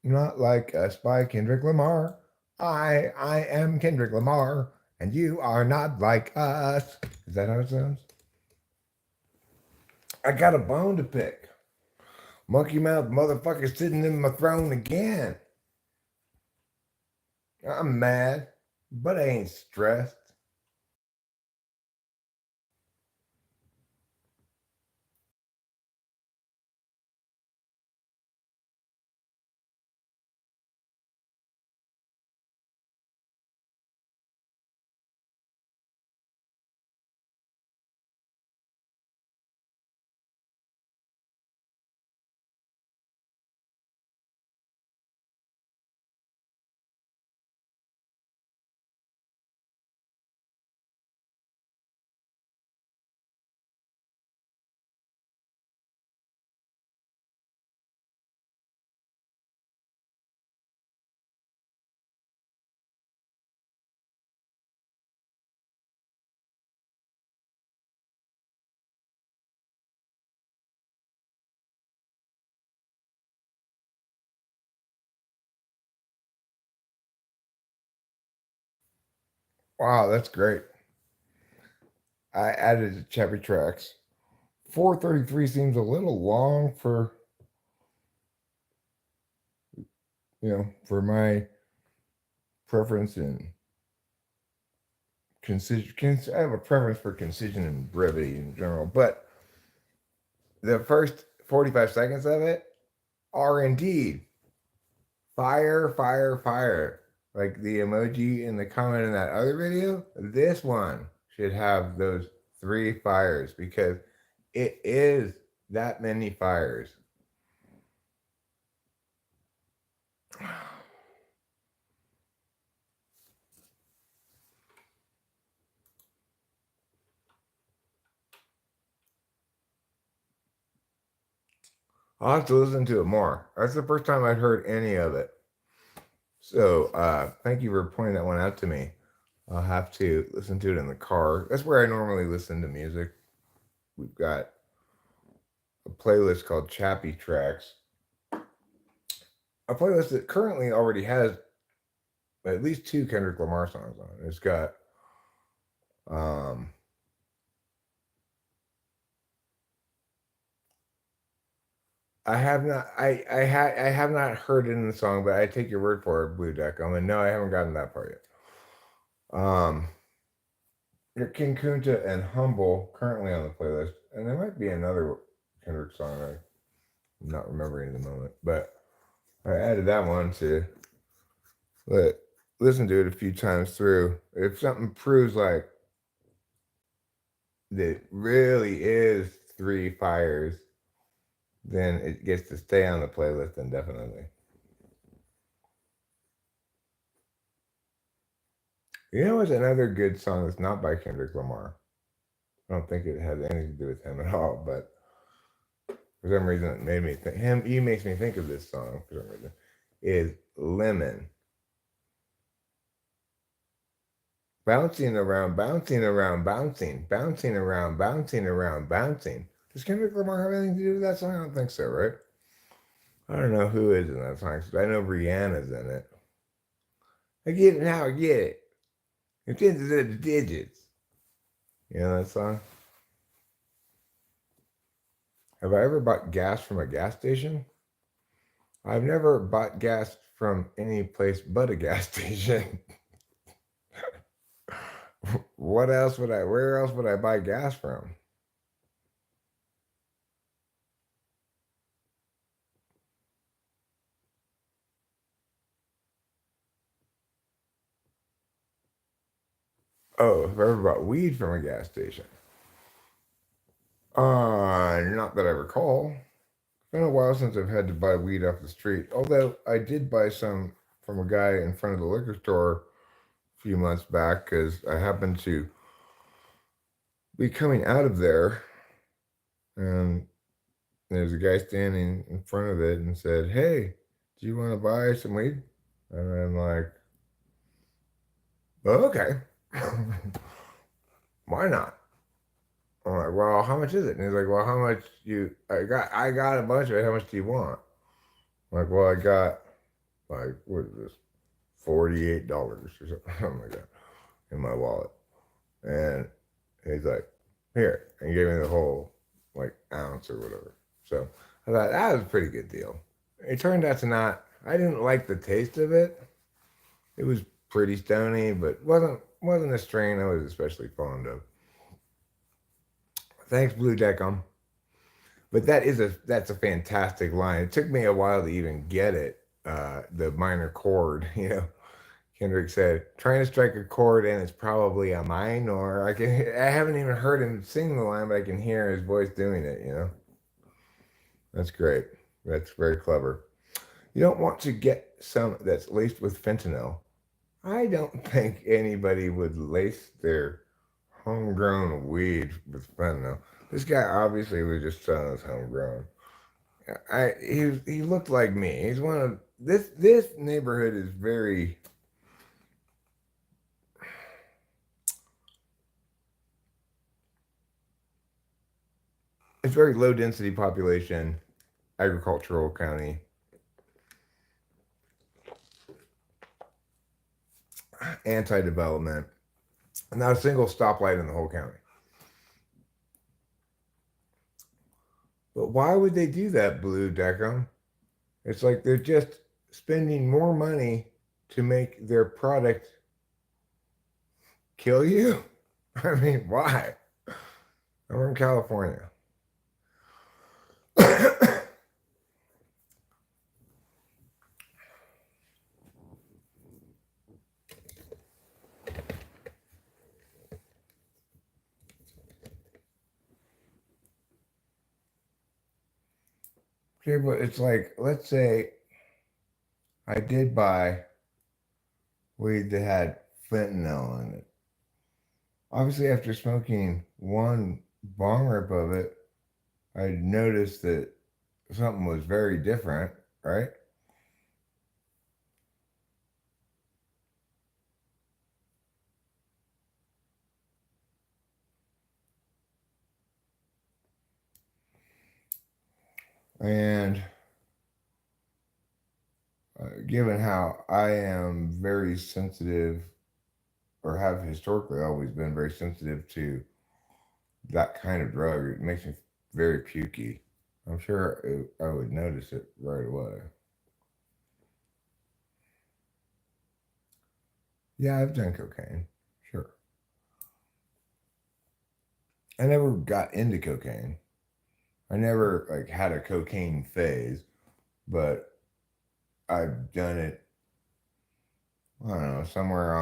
Not Like Us by Kendrick Lamar. I am Kendrick Lamar, and you are not like us. Is that how it sounds? I got a bone to pick. Monkey mouth motherfucker sitting in my throne again. I'm mad, but I ain't stressed. Wow, that's great. I added the Chevy tracks. 433 seems a little long for, for my preference in concision. I have a preference for concision and brevity in general, but the first 45 seconds of it are indeed fire, fire, fire. Like the emoji in the comment in that other video, this one should have those 3 fires because it is that many fires. I'll have to listen to it more. That's the first time I'd heard any of it. So thank you for pointing that one out to me. I'll have to listen to it in the car. That's where I normally listen to music. We've got a playlist called Chappie Tracks. A playlist that currently already has at least 2 Kendrick Lamar songs on it. It's got um I have not heard it in the song, but I take your word for it, Blue Deck. I'm like, no, I haven't gotten that part yet. King Kunta and Humble currently on the playlist, and there might be another Kendrick song I'm not remembering in the moment, but I added that one to listen to it a few times through. If something proves like that really is 3 fires, then it gets to stay on the playlist indefinitely. You know what's another good song that's not by Kendrick Lamar? I don't think it has anything to do with him at all, but for some reason it made me think he makes me think of this song for some reason. Is Lemon. Bouncing around, bouncing around, bouncing, bouncing around, bouncing around, bouncing. Does Kendrick Lamar have anything to do with that song? I don't think so, right? I don't know who is in that song. I know Rihanna's in it. I get it now, I get it. It's into the digits. You know that song? Have I ever bought gas from a gas station? I've never bought gas from any place but a gas station. Where else would I buy gas from? Oh, if I ever bought weed from a gas station. Not that I recall. It's been a while since I've had to buy weed off the street. Although I did buy some from a guy in front of the liquor store a few months back because I happened to be coming out of there, and there's a guy standing in front of it and said, "Hey, do you want to buy some weed?" And I'm like, "Oh, okay, why not?" I'm like, "Well, how much is it?" And he's like, "Well, how much you? I got a bunch of it. How much do you want?" I'm like, "Well, I got like what is this, $48 or something like that in my wallet." And he's like, "Here," and he gave me the whole like ounce or whatever. So I thought that was a pretty good deal. It turned out to not. I didn't like the taste of it. It was pretty stony, but wasn't a strain I was especially fond of. Thanks, Blue Deckham. But that's a fantastic line. It took me a while to even get it. The minor chord, you know. Kendrick said, "Trying to strike a chord, and it's probably a minor." I haven't even heard him sing the line, but I can hear his voice doing it. You know, that's great. That's very clever. You don't want to get some that's laced with fentanyl. I don't think anybody would lace their homegrown weed with fentanyl. This guy obviously was just selling his homegrown. He looked like me. He's one of this neighborhood is very, it's very low density population, agricultural county, anti development, not a single stoplight in the whole county. But why would they do that, Blue Deckham? It's like they're just spending more money to make their product kill you. I mean, why? I'm from California. Okay, but it's like, let's say I did buy weed that had fentanyl in it. Obviously, after smoking one bong rip of it, I noticed that something was very different, right? And given how I am very sensitive, or have historically always been very sensitive to that kind of drug, it makes me very pukey. I'm sure I would notice it right away. Yeah, I've done cocaine. Sure. I never got into cocaine. I never like had a cocaine phase, but I've done it, I don't know, somewhere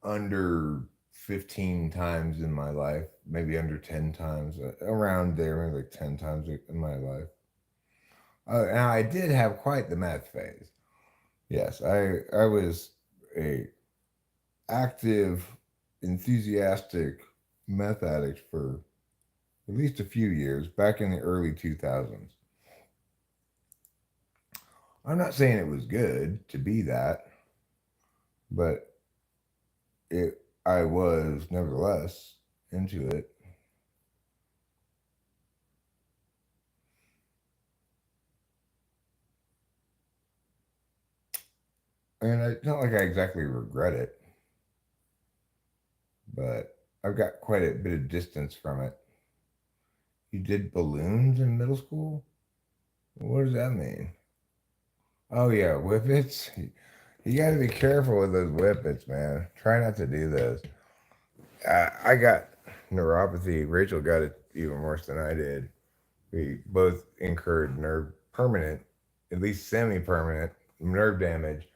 under 15 times in my life, maybe under 10 times, around there, maybe like 10 times in my life. Now I did have quite the meth phase. Yes, I was a active, enthusiastic meth addict for at least a few years back in the early 2000s. I'm not saying it was good to be that, but it I was nevertheless into it. And it's not like I exactly regret it, but I've got quite a bit of distance from it. You did balloons in middle school? What does that mean? Oh yeah, whippets. You got to be careful with those whippets, man. Try not to do those. I got neuropathy. Rachel got it even worse than I did. We both incurred nerve permanent, at least semi-permanent nerve damage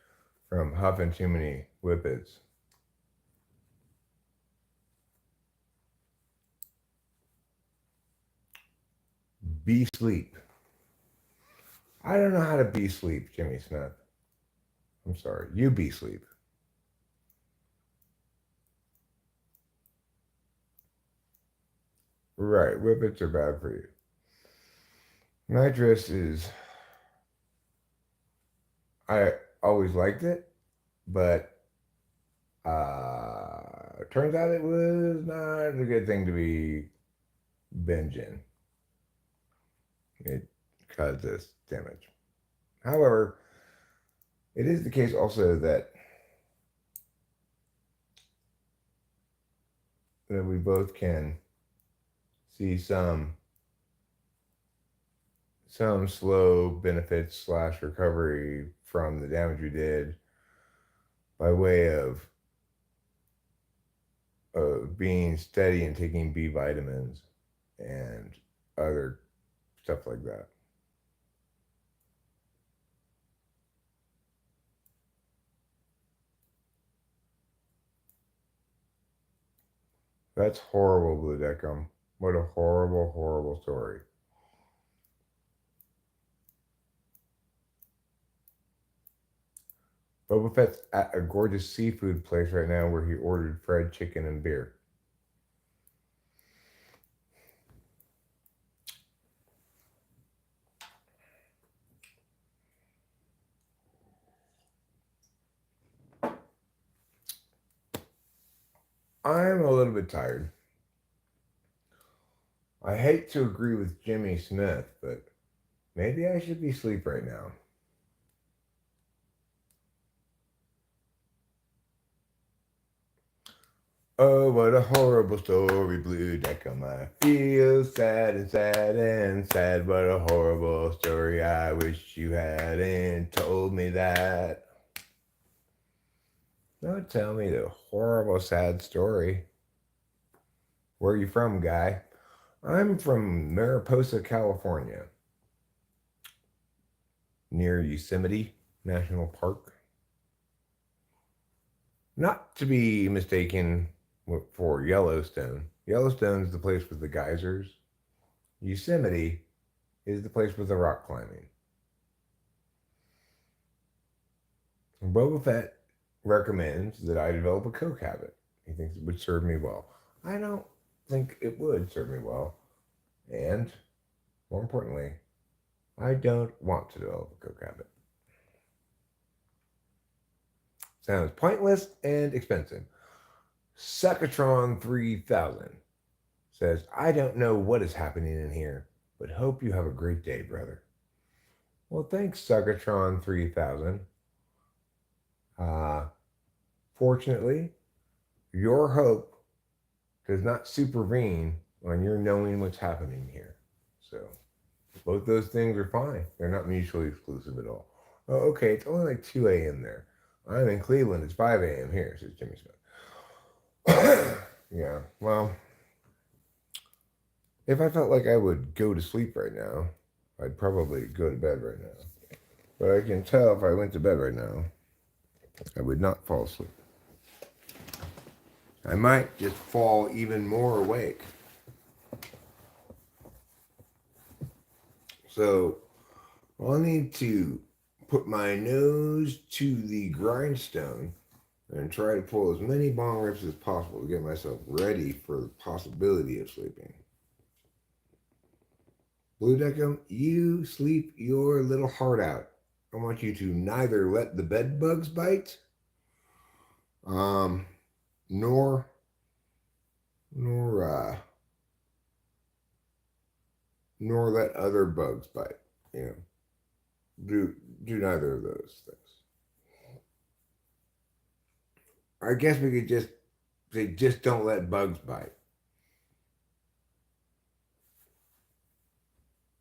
from huffing too many whippets. Be sleep. I don't know how to be sleep, Jimmy Smith. I'm sorry. You be sleep. Right. Whippets are bad for you. Nitrous is, I always liked it, but turns out it was not a good thing to be binging. It caused this damage. However, it is the case also that we both can see some slow benefits slash recovery from the damage we did by way of being steady and taking B vitamins and other stuff like that. That's horrible, Blue Deckham. What a horrible, horrible story. Boba Fett's at a gorgeous seafood place right now where he ordered fried chicken and beer. I'm a little bit tired. I hate to agree with Jimmy Smith, but maybe I should be asleep right now. Oh, what a horrible story, Blue Deckham. I feel sad and sad and sad. What a horrible story. I wish you hadn't told me that. Don't tell me the horrible, sad story. Where are you from, guy? I'm from Mariposa, California, near Yosemite National Park. Not to be mistaken for Yellowstone. Yellowstone is the place with the geysers. Yosemite is the place with the rock climbing. Boba Fett recommends that I develop a Coke habit. He thinks it would serve me well. I don't think it would serve me well. And more importantly, I don't want to develop a Coke habit. Sounds pointless and expensive. Suckatron 3000 says, I don't know what is happening in here, but hope you have a great day, brother. Well, thanks, Suckatron 3000. Fortunately, your hope does not supervene on your knowing what's happening here. So, both those things are fine. They're not mutually exclusive at all. Oh, okay, it's only like 2 a.m. there. I'm in Cleveland. It's 5 a.m. here, says Jimmy Smith. Yeah, well, if I felt like I would go to sleep right now, I'd probably go to bed right now. But I can tell if I went to bed right now, I would not fall asleep. I might just fall even more awake. So I'll need to put my nose to the grindstone and try to pull as many bong rips as possible to get myself ready for the possibility of sleeping. Blue Deckham, you sleep your little heart out. I want you to neither let the bed bugs bite, nor nor nor let other bugs bite. You know, do neither of those things. I guess we could just say just don't let bugs bite.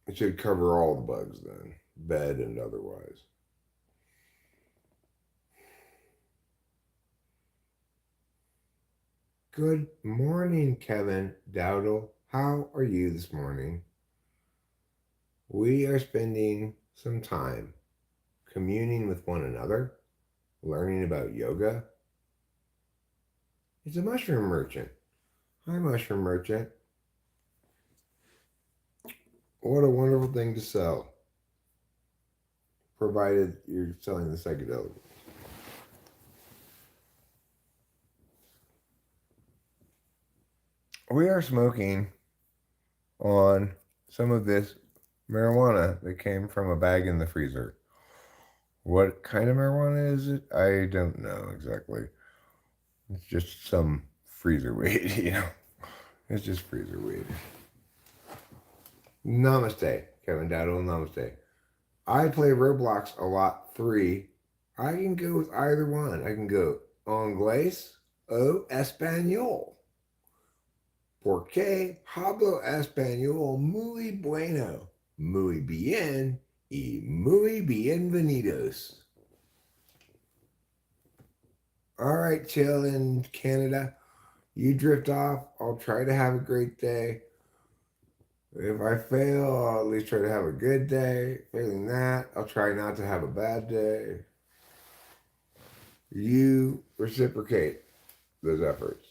It should cover all the bugs then, bed and otherwise. Good morning, Kevin Dowdle. How are you this morning? We are spending some time communing with one another, learning about yoga. He's a mushroom merchant. Hi, mushroom merchant. What a wonderful thing to sell, provided you're selling the psychedelic. We are smoking on some of this marijuana that came from a bag in the freezer. What kind of marijuana is it? I don't know exactly. It's just some freezer weed, you know. It's just freezer weed. Namaste, Kevin Daddle, namaste. I play Roblox a lot 3. I can go with either one. I can go Inglés o Español. Porque hablo español muy bueno. Muy bien y muy bienvenidos. All right, chill in Canada. You drift off. I'll try to have a great day. If I fail, I'll at least try to have a good day. Failing that, I'll try not to have a bad day. You reciprocate those efforts.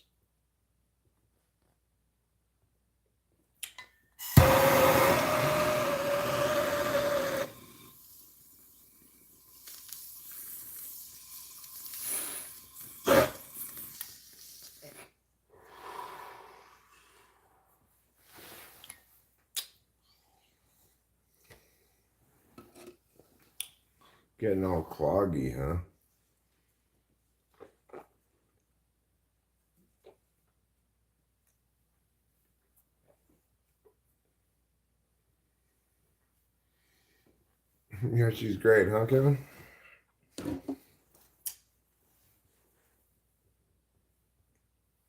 Getting all cloggy, huh? Yeah, she's great, huh, Kevin?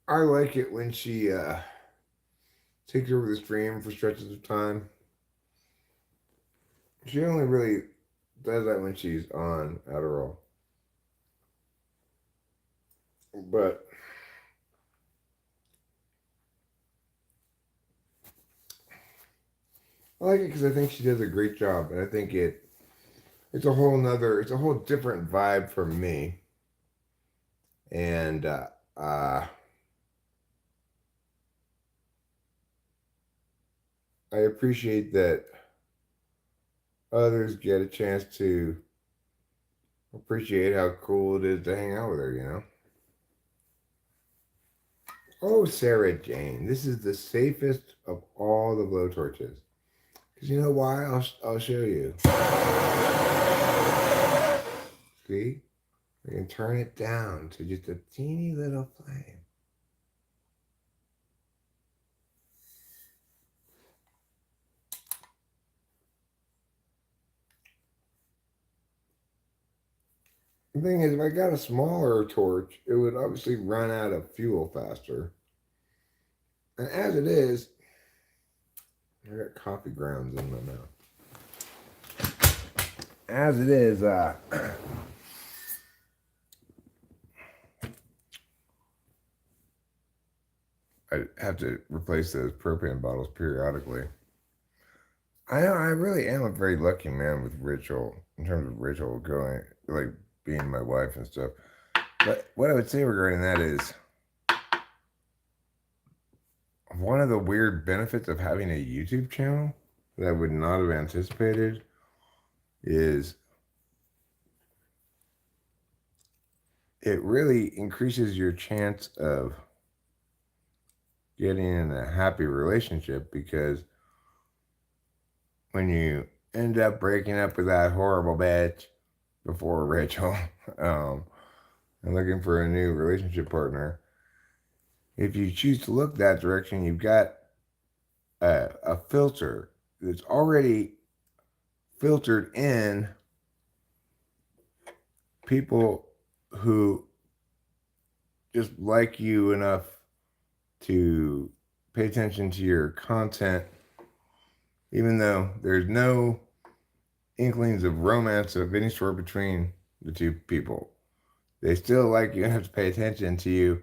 I like it when she takes over the stream for stretches of time. She only really does that when she's on Adderall. But I like it because I think she does a great job, and I think it's a whole different vibe for me. And I appreciate that others get a chance to appreciate how cool it is to hang out with her, you know? Oh, Sarah Jane, this is the safest of all the blowtorches. Because you know why? I'll show you. See? We can turn it down to just a teeny little flame. The thing is, if I got a smaller torch, it would obviously run out of fuel faster. And as it is, I got coffee grounds in my mouth. As it is, I have to replace those propane bottles periodically. I know I really am a very lucky man with Rachel in terms of Rachel going like being my wife and stuff. But what I would say regarding that is one of the weird benefits of having a YouTube channel that I would not have anticipated is it really increases your chance of getting in a happy relationship because when you end up breaking up with that horrible bitch before Rachel and looking for a new relationship partner, if you choose to look that direction, you've got a filter that's already filtered in people who just like you enough to pay attention to your content, even though there's no inklings of romance of any sort between the two people. They still like you enough to pay attention to you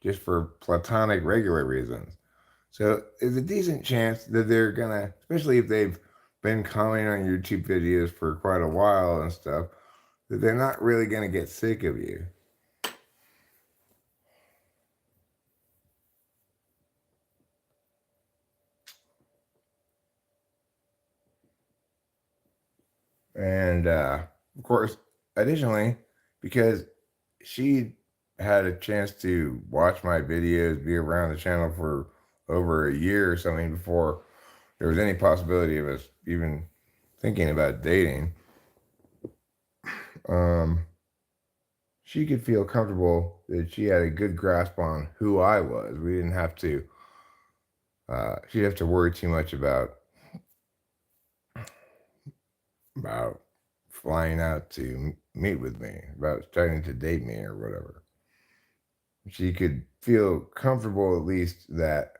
just for platonic, regular reasons. So there's a decent chance that they're gonna, especially if they've been commenting on YouTube videos for quite a while and stuff, that they're not really going to get sick of you. And of course, additionally, because she had a chance to watch my videos, be around the channel for over a year or something before there was any possibility of us even thinking about dating. Um, she could feel comfortable that she had a good grasp on who I was. We didn't have to. She'd have to worry too much about flying out to meet with me, about starting to date me or whatever. She could feel comfortable at least that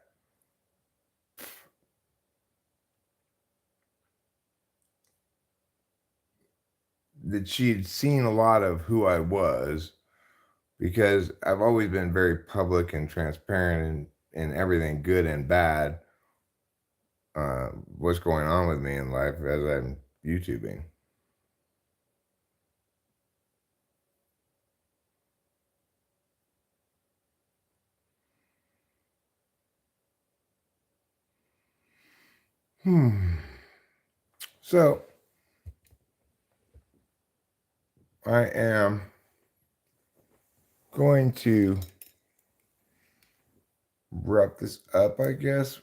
she'd seen a lot of who I was because I've always been very public and transparent in everything good and bad, what's going on with me in life as I'm YouTubing. Hmm. So I am going to wrap this up, I guess.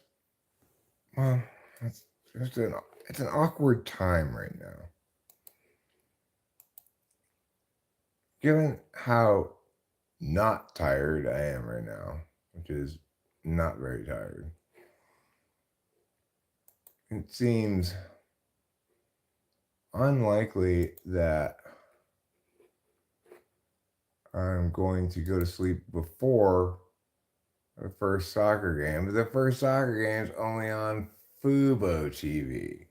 Well, it's, it's an awkward time right now. Given how not tired I am right now, which is not very tired, it seems unlikely that I'm going to go to sleep before the first soccer game. But the first soccer game's only on Fubo TV.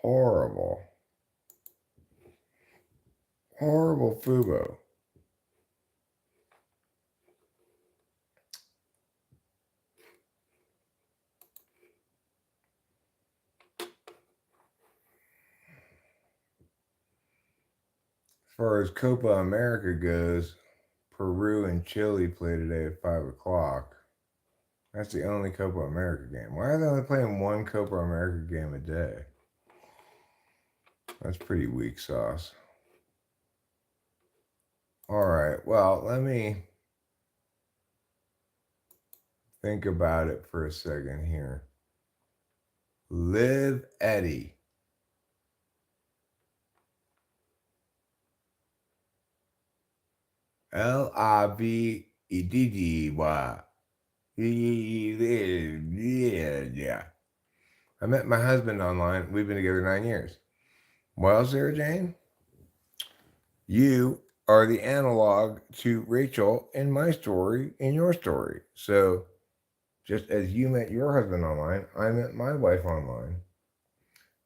Horrible. Horrible Fubo. As far as Copa America goes, Peru and Chile play today at 5 o'clock. That's the only Copa America game. Why are they only playing one Copa America game a day? That's pretty weak sauce. All right, well, let me think about it for a second here. Live Eddie. Liveddy. Yeah. I met my husband online. We've been together 9 years. Well, Sarah Jane, you are the analog to Rachel in my story, in your story. So, just as you met your husband online, I met my wife online,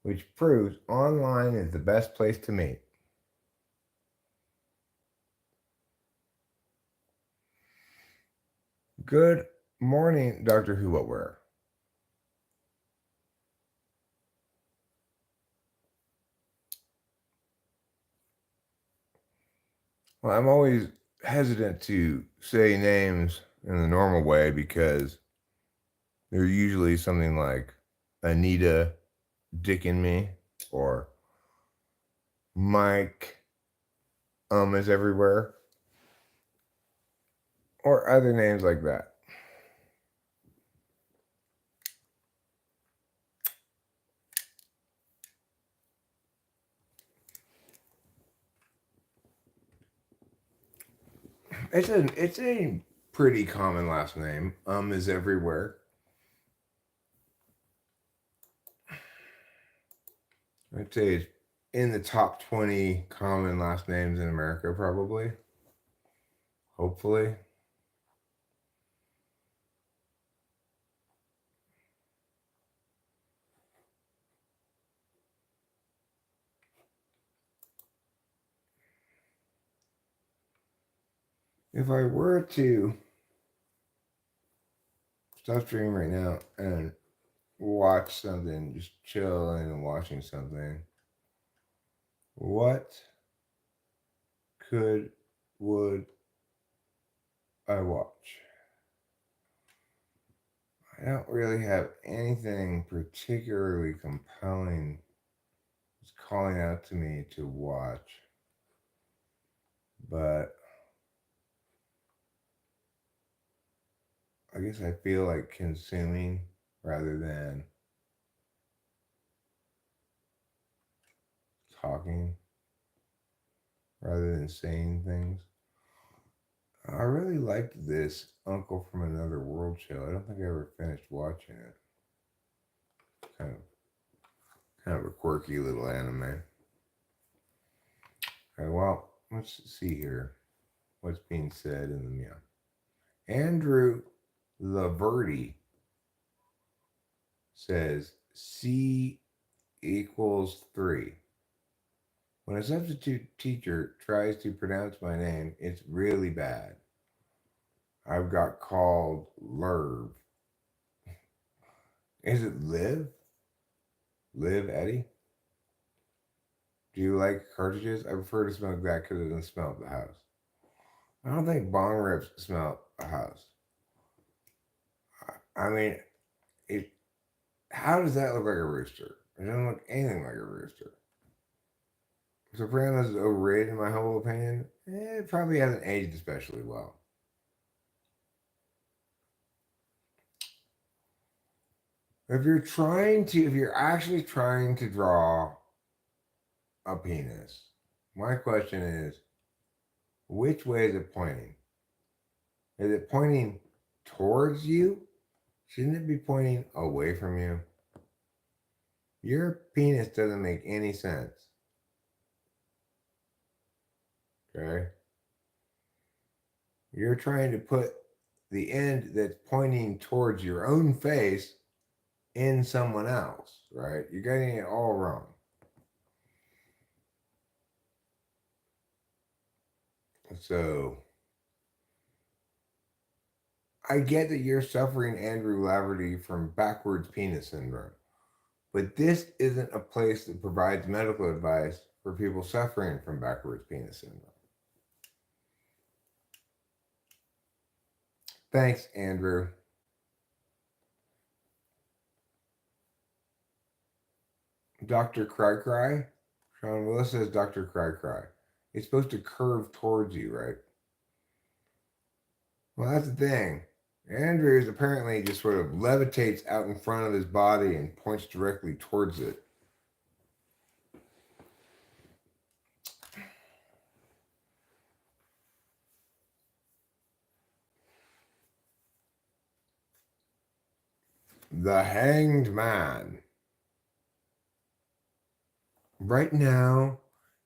which proves online is the best place to meet. Good morning, Dr. Who What Where. Well, I'm always hesitant to say names in the normal way because they're usually something like Anita, Dick and Me, or Mike, is everywhere, or other names like that. It's a pretty common last name. Is everywhere. I'd say it's in the top 20 common last names in America, probably. Hopefully. If I were to stop streaming right now and watch something, just chilling and watching something, what would I watch? I don't really have anything particularly compelling that's calling out to me to watch, but I guess I feel like consuming rather than talking, rather than saying things. I really liked this Uncle from Another World show. I don't think I ever finished watching it. Kind of, kind of a quirky little anime. Okay, well, let's see here what's being said in the meow. Andrew Laverty says C equals 3. When a substitute teacher tries to pronounce my name, it's really bad. I've got called Lerv. Is it Liv? Liv Eddie? Do you like cartridges? I prefer to smoke that because it doesn't smell at the house. I don't think bong rips smell a house. I mean, it. How does that look like a rooster? It doesn't look anything like a rooster. Sopranos is overrated in my humble opinion. It probably hasn't aged especially well. If you're actually trying to draw a penis, my question is, which way is it pointing? Is it pointing towards you? Shouldn't it be pointing away from you? Your penis doesn't make any sense. Okay? You're trying to put the end that's pointing towards your own face in someone else, right? You're getting it all wrong. So I get that you're suffering, Andrew Laverty, from backwards penis syndrome, but this isn't a place that provides medical advice for people suffering from backwards penis syndrome. Thanks, Andrew. Dr. Cry Cry? Sean Willis says Dr. Cry Cry. It's supposed to curve towards you, right? Well, that's the thing. Andrews apparently just sort of levitates out in front of his body and points directly towards it. The Hanged Man. Right now,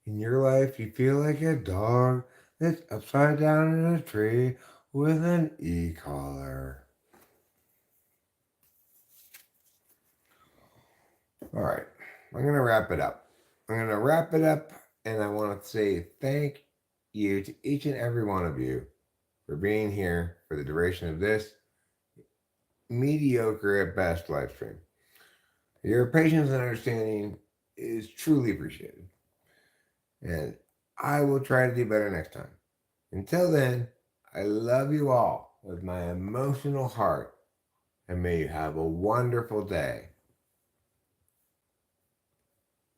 in your life, you feel like a dog that's upside down in a tree with an e-collar. All right, I'm going to wrap it up. And I want to say thank you to each and every one of you for being here for the duration of this mediocre at best live stream. Your patience and understanding is truly appreciated. And I will try to do better next time. Until then, I love you all with my emotional heart, and may you have a wonderful day.